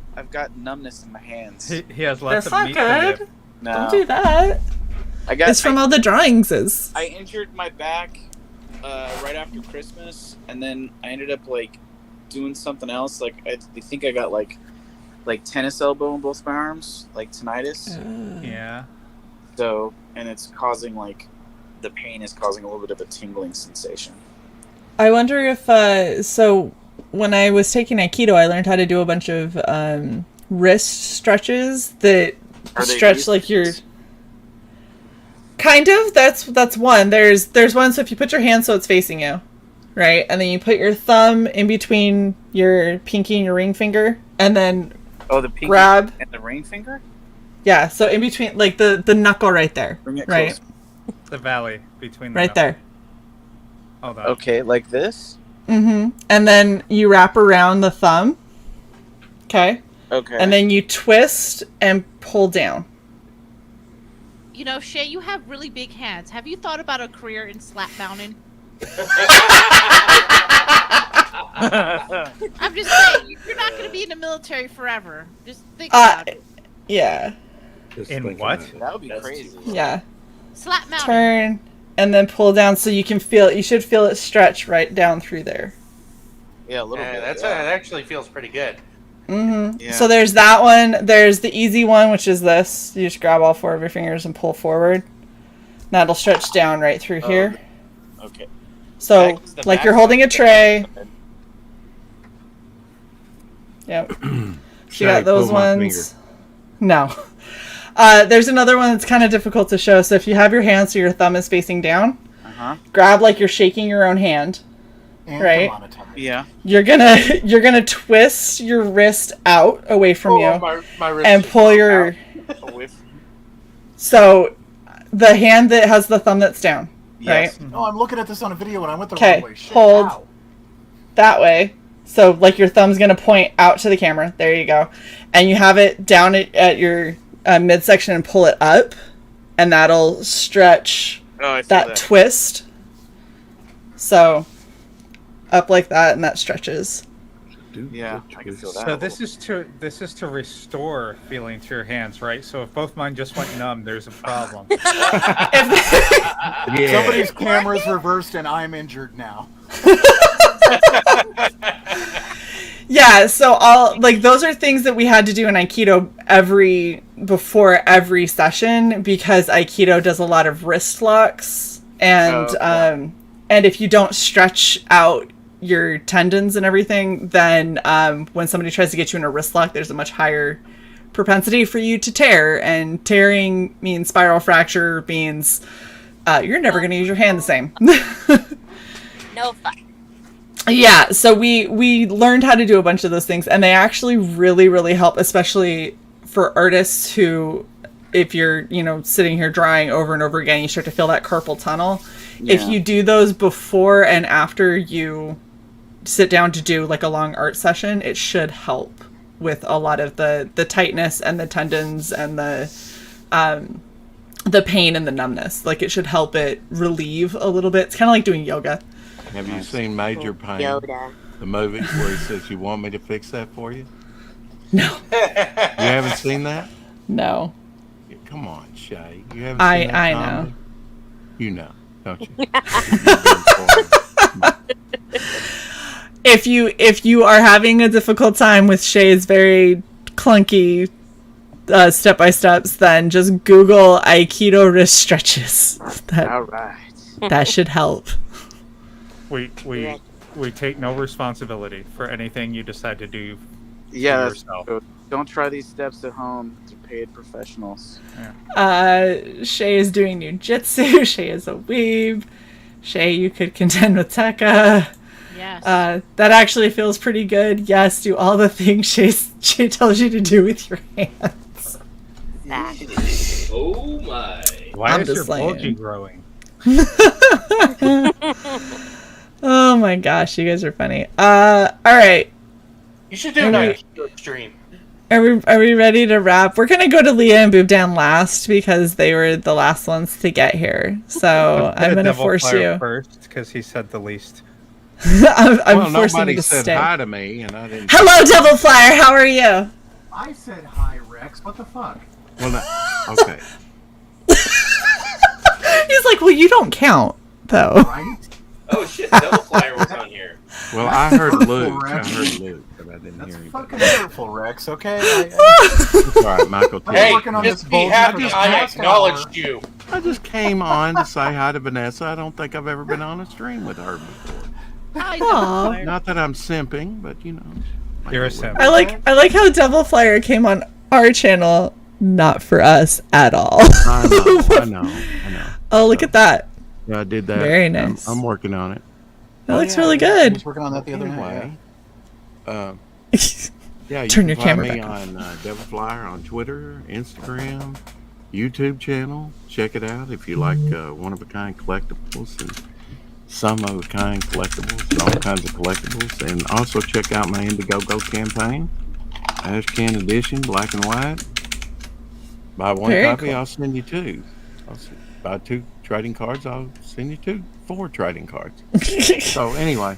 numbness in my hands. He has lots That's of not meat to good. dip. No. Don't do that. It's from all the drawings. I injured my back right after Christmas, and then I ended up like doing something else. Like I think I got like tennis elbow in both my arms, like tinnitus. Yeah. So, and it's causing the pain is causing a little bit of a tingling sensation. I wonder if so when I was taking Aikido, I learned how to do a bunch of wrist stretches that Are they stretch wrist like your stretches? kind of. That's one. There's one. So if you put your hand so it's facing you, right? And then you put your thumb in between your pinky and your ring finger, and then Oh, the pinky grab. and the ring finger? Yeah, so in between, like the knuckle right there, Bring it right? close. The valley between the Right there. Oh, that. Okay, like this? Mm-hmm. And then you wrap around the thumb. Okay. Okay. And then you twist and pull down. You know, Shae, you have really big hands. Have you thought about a career in slap mounting? I'm just saying, you're not going to be in the military forever. Just think about it. Yeah. In what? That would be crazy. Yeah. Slap mounting. Turn and then pull down so you can feel it. You should feel it stretch right down through there. Yeah, a little bit. That actually feels pretty good. Mm-hmm. Yeah. So there's that one. There's the easy one, which is this. You just grab all 4 of your fingers and pull forward. That'll stretch down right through here. Okay. So, like you're holding a tray. Yep. So you got those ones. No. There's another one that's kind of difficult to show. So if you have your hand so your thumb is facing down, grab like you're shaking your own hand, And right? Yeah. You're gonna twist your wrist out away from you My wrist and is pull your. So, the hand that has the thumb that's down, right? No, I'm looking at this on a video and I went the Okay, wrong way. Shit, hold ow. that way. So, like your thumb's gonna point out to the camera. There you go, and you have it down at your midsection and pull it up, and that'll stretch that twist. So, up like that, and that stretches. Yeah, I can feel that. So this is to restore feeling to your hands, right? So if both mine just went numb, there's a problem. Somebody's camera's reversed and I'm injured now. Yeah, so those are things that we had to do in Aikido before every session, because Aikido does a lot of wrist locks, and and if you don't stretch out your tendons and everything, then when somebody tries to get you in a wrist lock, there's a much higher propensity for you to tear, and tearing means spiral fracture, means you're never going to use your hand the same. No fun. Yeah, so we learned how to do a bunch of those things, and they actually really, really help, especially for artists who, if you're, sitting here drawing over and over again, you start to feel that carpal tunnel. Yeah. If you do those before and after you sit down to do like a long art session, it should help with a lot of the tightness and the tendons and the pain and the numbness. Like, it should help it relieve a little bit. It's kind of like doing yoga. Have you seen Major Pain? Yoda. The movie where he says, "You want me to fix that for you?" No. You haven't seen that? No. Come on, Shae. You haven't seen that? I comedy? know. You know, don't you? If you are having a difficult time with Shae's very clunky step-by-steps, then just Google Aikido wrist stretches. All right. That should help. We take no responsibility for anything you decide to do. Yeah, yourself. Don't try these steps at home. They're paid professionals. Shae is doing ninjutsu. Shae is a weeb. Shae, you could contend with Tekka. Yes. That actually feels pretty good. Yes, do all the things Shae tells you to do with your hands. Oh my. Why is your bulgy growing? Oh my gosh, you guys are funny. All right. You should do an Aikido stream. Are we ready to wrap? We're gonna go to Leah and Boobdan last because they were the last ones to get here. So I'm gonna force you first because he said the least. I'm forcing nobody you to said stay. hi to me, and I didn't. Hello, Devil Flyer. How are you? I said hi, Rex. What the fuck? Well, no. Okay. He's like, well, you don't count though. Right? Oh shit, Devil Flyer was on here. Well, I heard Luke. But I didn't hear him. Fucking hurtful, Rex. Okay. It's all right, Michael. Hey, working on just this be bullshit happy for the I past acknowledged hour. you. I just came on to say hi to Vanessa. I don't think I've ever been on a stream with her before. Aw. Not that I'm simping, but you know. You're a simp. I like how Devil Flyer came on our channel, not for us at all. I know. Oh, look at that. Yeah, I did that. Very nice. I'm working on it. That looks really good. I was working on that the other night. Yeah, you Turn can your find camera me back on Devil Flyer on Twitter, Instagram, YouTube channel. Check it out if you like one-of-a-kind collectibles and some-of-a-kind collectibles and all kinds of collectibles. And also check out my Indiegogo campaign, Ashcan Edition, black and white. Buy one Very copy, cool. I'll send you two. Buy 2 trading cards, I'll send you 4 trading cards. So anyway.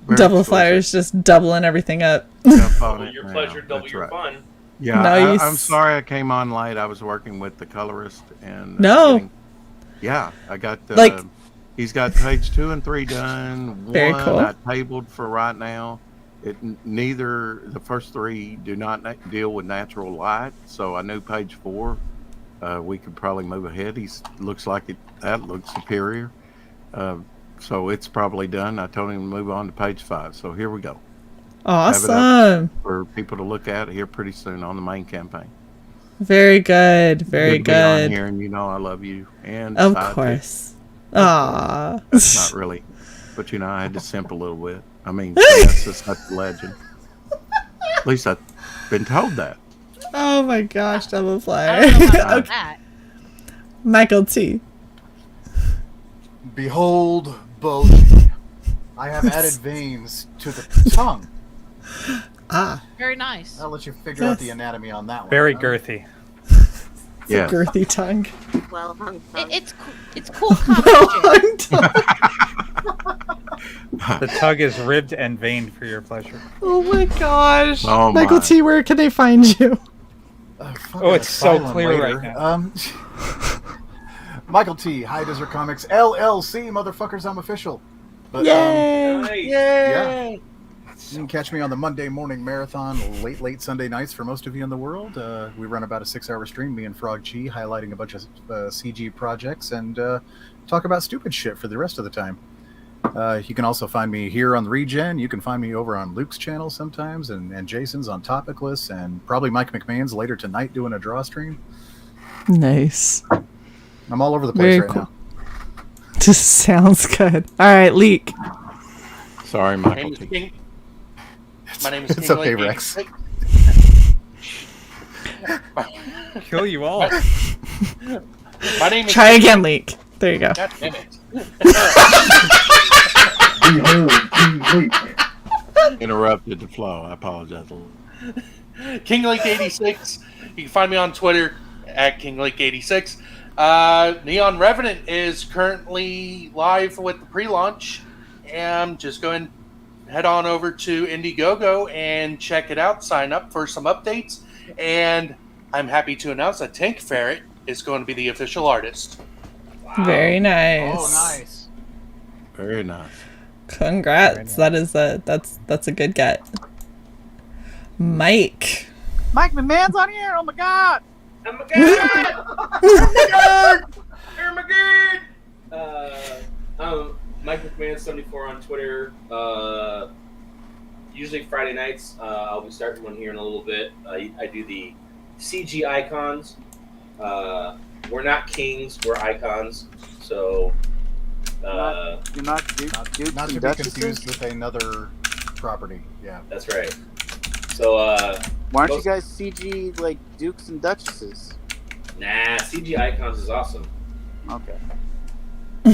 Very Double exclusive. Flyers just doubling everything up. Jump on Double it your now. pleasure, double That's your right. fun. Yeah, Nice. I'm sorry I came on late. I was working with the colorist and No. I got Like- he's got page 2 and 3 done. Very One cool. I tabled for right now. Neither the first 3 do not deal with natural light, so I knew page 4 we could probably move ahead. Looks like that looks superior. So it's probably done. I told him to move on to page 5. So here we go. Have it up Awesome. for people to look at here pretty soon on the main campaign. Very good. Very Good to be on good. here, and you know I love you. And Of I do. course. Aw. That's not really, but you know I had to simp a little bit. I mean, that's just such a legend. At least I've been told that. Oh my gosh, Double I Flyer. don't know about Okay. that. Michael T. Behold, Bodhi. I have added veins to the tongue. Ah. Very nice. I'll let you figure out the anatomy on that one. Very huh? girthy. It's Yeah. a girthy tongue. Well hung. It's cool comedy. The tug is ribbed and veined for your pleasure. Oh my gosh. Oh Michael my. T, where can they find you? Oh, it's so clear right now. Michael T, High Desert Comics, LLC, motherfuckers, I'm official. But, Yay! yeah. You can catch me on the Monday morning marathon, late Sunday nights for most of you in the world. We run about a 6-hour stream, me and Frog G, highlighting a bunch of CG projects and talk about stupid shit for the rest of the time. You can also find me here on the Regen. You can find me over on Luke's channel sometimes, and Jason's on Topicless, and probably Mike McMahon's later tonight doing a draw stream. Nice. I'm all over the place Very right cool. now. Just sounds good. All right, Leak. Sorry, My Michael name is T. King. My name is It's King okay, Lake Rex. 86. Kill you all. My name is Try again, Leak. There you go. God damn it. Interrupted the flow. I apologize. King Lake 86. You can find me on Twitter at King Lake 86. Neon Revenant is currently live with the pre-launch. And just go and head on over to Indiegogo and check it out. Sign up for some updates. And I'm happy to announce that Tank Ferret is going to be the official artist. Very nice. Oh, nice. Very nice. Congrats. That is that's a good get. Mike. Mike McMahon's on here. Oh my god. Oh my god! Oh my god! Oh my god! Mike McMahon 74 on Twitter. Usually Friday nights. I'll be starting one here in a little bit. I do the CG icons. We're not kings. We're icons. So. You're not Dukes Not to and be Duchesses? confused with another property. Yeah. That's right. So. Why aren't you guys CG like Dukes and Duchesses? Nah, CG icons is awesome. Okay.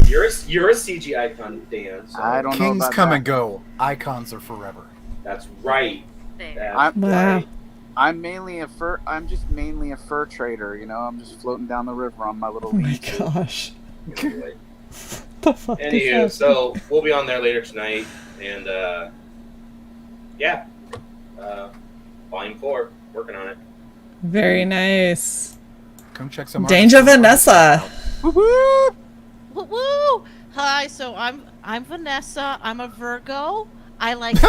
You're a CG icon, Dan. So. I don't know Kings about come that. and go. Icons are forever. That's right. That's I'm, right. I'm just mainly a fur trader. You know, I'm just floating down the river on my little. Oh my lean-to. gosh. Anyway. The fuck is Anywho, happening? so we'll be on there later tonight, and Volume 4, working on it. Very nice. Come check some. Danger artists out. Vanessa. Woo woo! Woo woo! Hi, so I'm Vanessa. I'm a Virgo. I like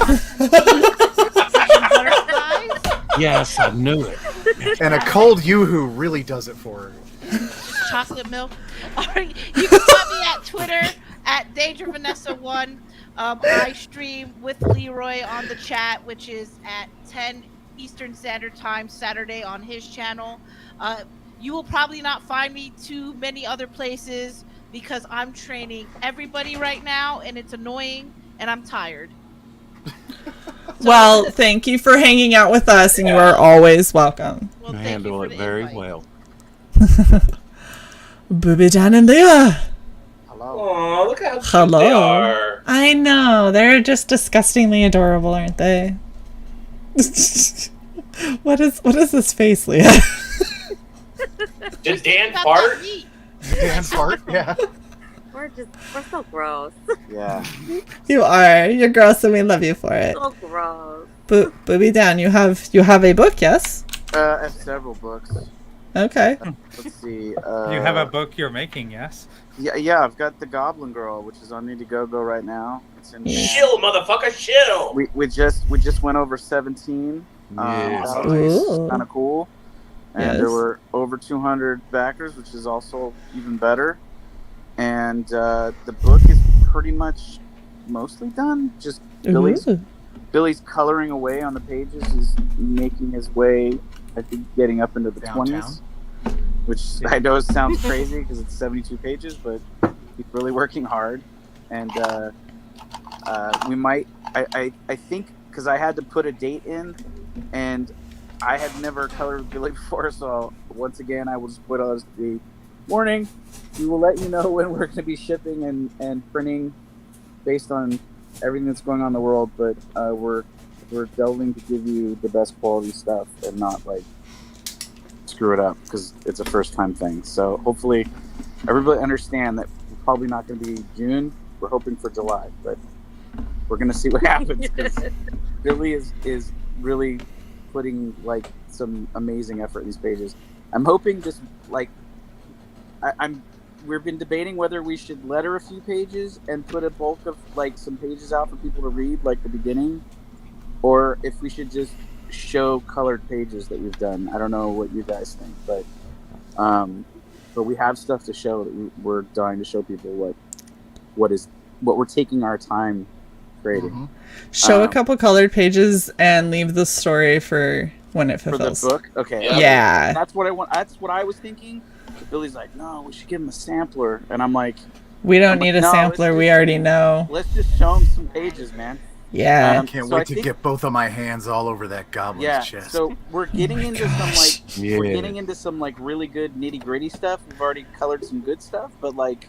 butterflies. Yes, I knew it. And a cold yoo-hoo really does it for her. Chocolate milk. All right, you can find me at Twitter at DangerVanessa1. I stream with Leroy on the chat, which is at 10 Eastern Standard Time Saturday on his channel. You will probably not find me too many other places because I'm training everybody right now, and it's annoying, and I'm tired. Well, thank you for hanging out with us, and you are always welcome. Well, thank Handle you it for the very invite. well. Booby Dan and Leah. Oh, look how cute Hello. they are. I know. They're just disgustingly adorable, aren't they? What is this face, Leah? Did Dan fart? Dan fart? Yeah. We're so gross. Yeah. You are. You're gross, and we love you for it. So gross. Booby Dan, you have a book, yes? I have several books. Okay. Let's see. You have a book you're making, yes? Yeah. I've got the Goblin Girl, which is on Indiegogo right now. It's in. Chill, motherfucker, chill. We just went over 17. Yes. That was Ooh. kind of cool. And Yes. there were over 200 backers, which is also even better. And the book is pretty much mostly done. Just Billy's coloring away on the pages is making his way, I think, getting up into the Downtown. 20s, which I know sounds crazy because it's 72 pages, but he's really working hard. And we might, I think, because I had to put a date in, and I had never colored with Billy before, so once again, I will just put on the warning. We will let you know when we're going to be shipping and printing based on everything that's going on in the world, but we're delving to give you the best quality stuff and not like screw it up because it's a first time thing. So hopefully everybody understand that we're probably not going to be June. We're hoping for July, but we're going to see what happens because Billy is really putting like some amazing effort in these pages. I'm hoping just like we've been debating whether we should letter a few pages and put a bulk of like some pages out for people to read, like the beginning, or if we should just show colored pages that we've done. I don't know what you guys think, but we have stuff to show that we're dying to show people what we're taking our time creating. Mm-hmm. Show a couple colored pages and leave the story for when it fulfills. For the book? Okay. Yeah. That's what I want. That's what I was thinking. But Billy's like, no, we should give him a sampler. And I'm like, We don't need a sampler. We already know. Let's just show him some pages, man. Yeah. I can't wait to get both of my hands all over that goblin's chest. So we're getting into Yeah. some like really good nitty gritty stuff. We've already colored some good stuff, but like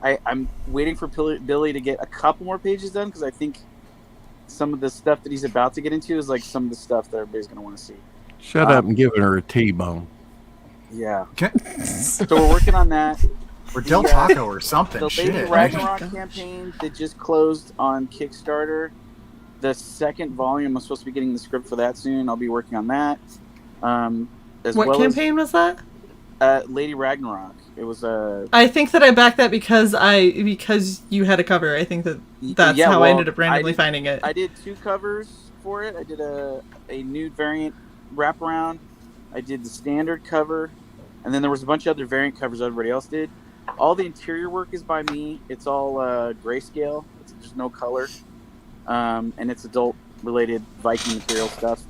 I'm waiting for Billy to get a couple more pages done because I think some of the stuff that he's about to get into is like some of the stuff that everybody's gonna want to see. Shut up and giving her a T-bone. Yeah. So we're working on that. Or Del Taco or something. The Lady Shit. Ragnarok campaign that just closed on Kickstarter. The second volume, I'm supposed to be getting the script for that soon. I'll be working on that. What campaign was that? Lady Ragnarok. It was a. I think that I backed that because you had a cover. I think that's how I ended up randomly finding it. I did 2 covers for it. I did a nude variant wraparound. I did the standard cover, and then there was a bunch of other variant covers everybody else did. All the interior work is by me. It's all grayscale. There's no color, and it's adult-related Viking material stuff.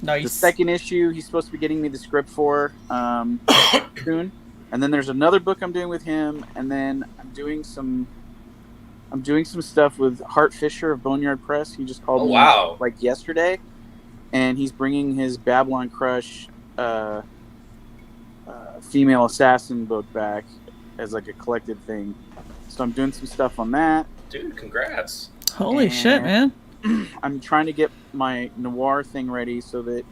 Nice. The second issue, he's supposed to be getting me the script for soon. And then there's another book I'm doing with him, and then I'm doing some stuff with Hart Fisher of Boneyard Press. He just called me like yesterday, and he's bringing his Babylon Crush female assassin book back as like a collected thing. So I'm doing some stuff on that. Dude, congrats. Holy shit, man. I'm trying to get my noir thing ready so that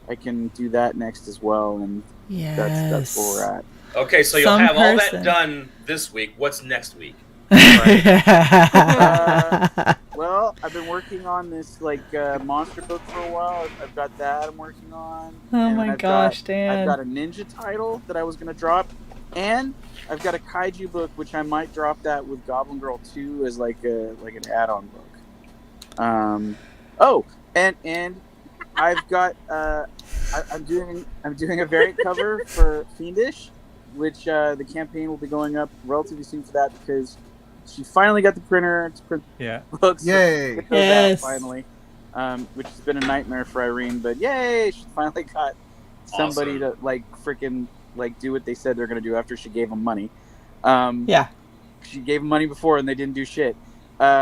I can do that next as well, and that's where we're at. Okay, so you'll have all that done this week. What's next week? Well, I've been working on this like monster book for a while. I've got that I'm working on. Oh my gosh, Dan. I've got a ninja title that I was going to drop, and I've got a kaiju book which I might drop that with Goblin Girl 2 as like an add-on book. And I've got I'm doing a variant cover for Fiendish, which the campaign will be going up relatively soon for that because she finally got the printer to print books. Yay! Yes. Finally, which has been a nightmare for Irene, but yay! She finally got somebody to like freaking like do what they said they're going to do after she gave them money. Yeah. She gave them money before and they didn't do shit,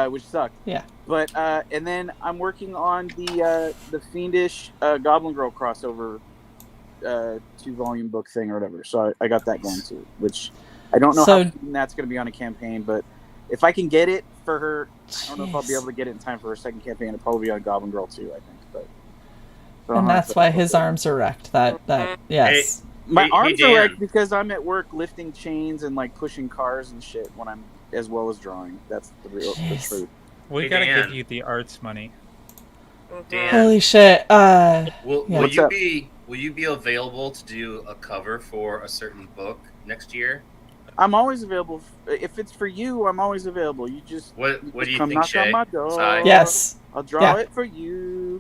which sucked. Yeah. But and then I'm working on the Fiendish Goblin Girl crossover 2-volume book thing or whatever. So I got that going too, which I don't know how soon that's going to be on a campaign, but if I can get it for her, I don't know if I'll be able to get it in time for her second campaign. It'll probably be on Goblin Girl too, I think. But and that's why his arms are wrecked. That yes. My arms are wrecked because I'm at work lifting chains and like pushing cars and shit when I'm as well as drawing. That's the truth. We gotta give you the arts money. Dan, Holy shit. Will you be available to do a cover for a certain book next year? I'm always available. If it's for you, I'm always available. You just What do you come think, knock on Shae? my door. Cy? Yes. I'll draw it for you.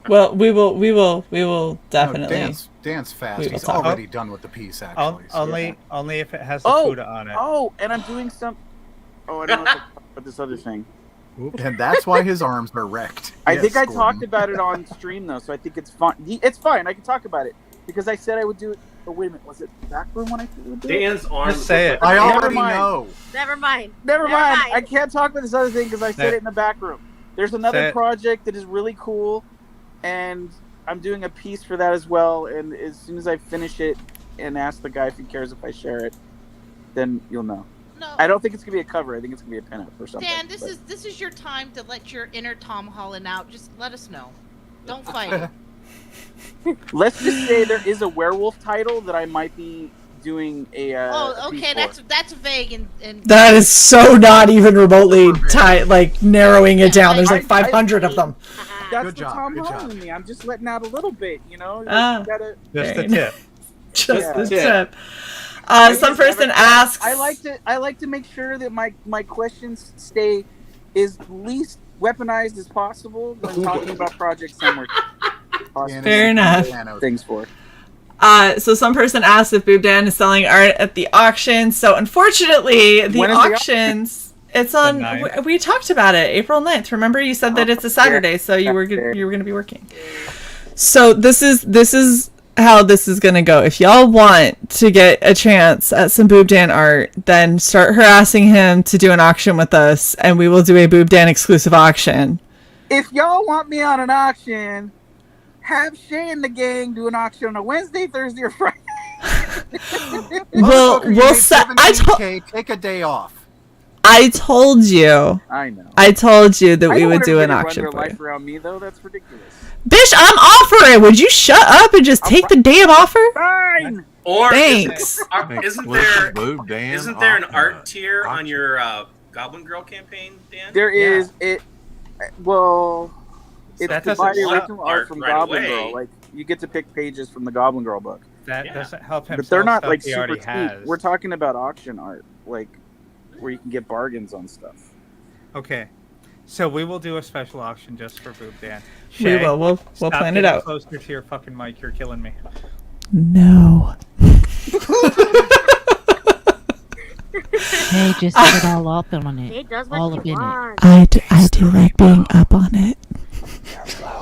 Well, we will definitely. No, Dan's fast. we will He's talk. already done with the piece, actually. Only if it has the Oh, Fuda on it. oh, and I'm doing some. Oh, I don't know if I talked about this other thing. And that's why his arms are wrecked. I Yes, think I Gordon. talked about it on stream though, so I think it's fine. It's fine. I can talk about it because I said I would do it. Oh wait a minute, was it back room when I said I would do it? Dan's arms. Just say it. I Never already mind. know. Never mind. Never mind. I can't talk about this other thing because I said Say it in the back room. There's another Say it. project that is really cool, and I'm doing a piece for that as well. And as soon as I finish it and ask the guy if he cares if I share it, then you'll know. No. I don't think it's gonna be a cover. I think it's gonna be a pinup or something. Dan, but- this is your time to let your inner Tom Holland out. Just let us know. Don't fight. Let's just say there is a werewolf title that I might be doing a. Oh, a piece okay, for. that's vague and That is so not even remotely tight, like narrowing it down. There's like 500 of them. That's Good the job, Tom good Holland job. in me. I'm just letting out a little bit, you know. Ah. You gotta, Just a tip. Just the Yeah. tip. I Some just person never- asks. I like to make sure that my questions stay as least weaponized as possible when talking about projects somewhere. Fair enough. Things for. So some person asked if Boob Dan is selling art at the auction. So unfortunately, the When is the auctions. It's on. The 9th. We talked about it, April 9th. Remember, you said that it's a Saturday, so you were going to be working. So this is how this is going to go. If y'all want to get a chance at some Boob Dan art, then start harassing him to do an auction with us, and we will do a Boob Dan exclusive auction. If y'all want me on an auction, have Shae and the gang do an auction on a Wednesday, Thursday, or Friday. We'll Take a day off. I told you. I know. I told you that I we don't would want do everybody an to run auction their for life you. around me, though. That's ridiculous. Bitch, I'm offering. Would you shut up and just take the damn offer? Fine. Or Thanks. Isn't With there Boob Dan isn't there an on- art tier on your Goblin Girl campaign, Dan? There is it. Well, it's That to doesn't buy the want original art art from right Goblin away. Girl. Like you get to pick pages from the Goblin Girl book, That doesn't help him. but they're sell not stuff like he super already cheap. has. We're talking about auction art, like where you can get bargains on stuff. Okay, so we will do a special auction just for Boob Dan. We Shae, will. We'll stop plan it getting out. Closer to your fucking mic. You're killing me. No. Hey, just put it all up on it. He does what All he up in it. wants. I do like being up on it.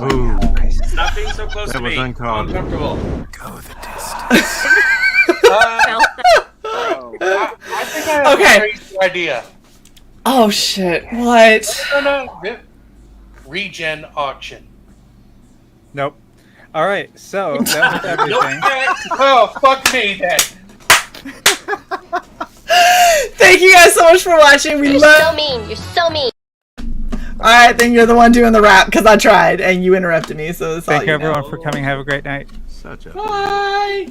Ooh, Stop being so close that to was me. I'm uncalled. uncomfortable. Go the distance. I think I have Okay. a crazy idea. Oh shit! What? No. Regen auction. Nope. All right, so that was everything. Oh, fuck me then. Thank you guys so much for watching. We You're love. so mean. You're so mean. All right, then you're the one doing the rap because I tried and you interrupted me. So it's all Thank you, you know. everyone, for coming. Have a great night. Such a Bye.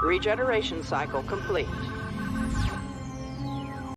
Regeneration cycle complete.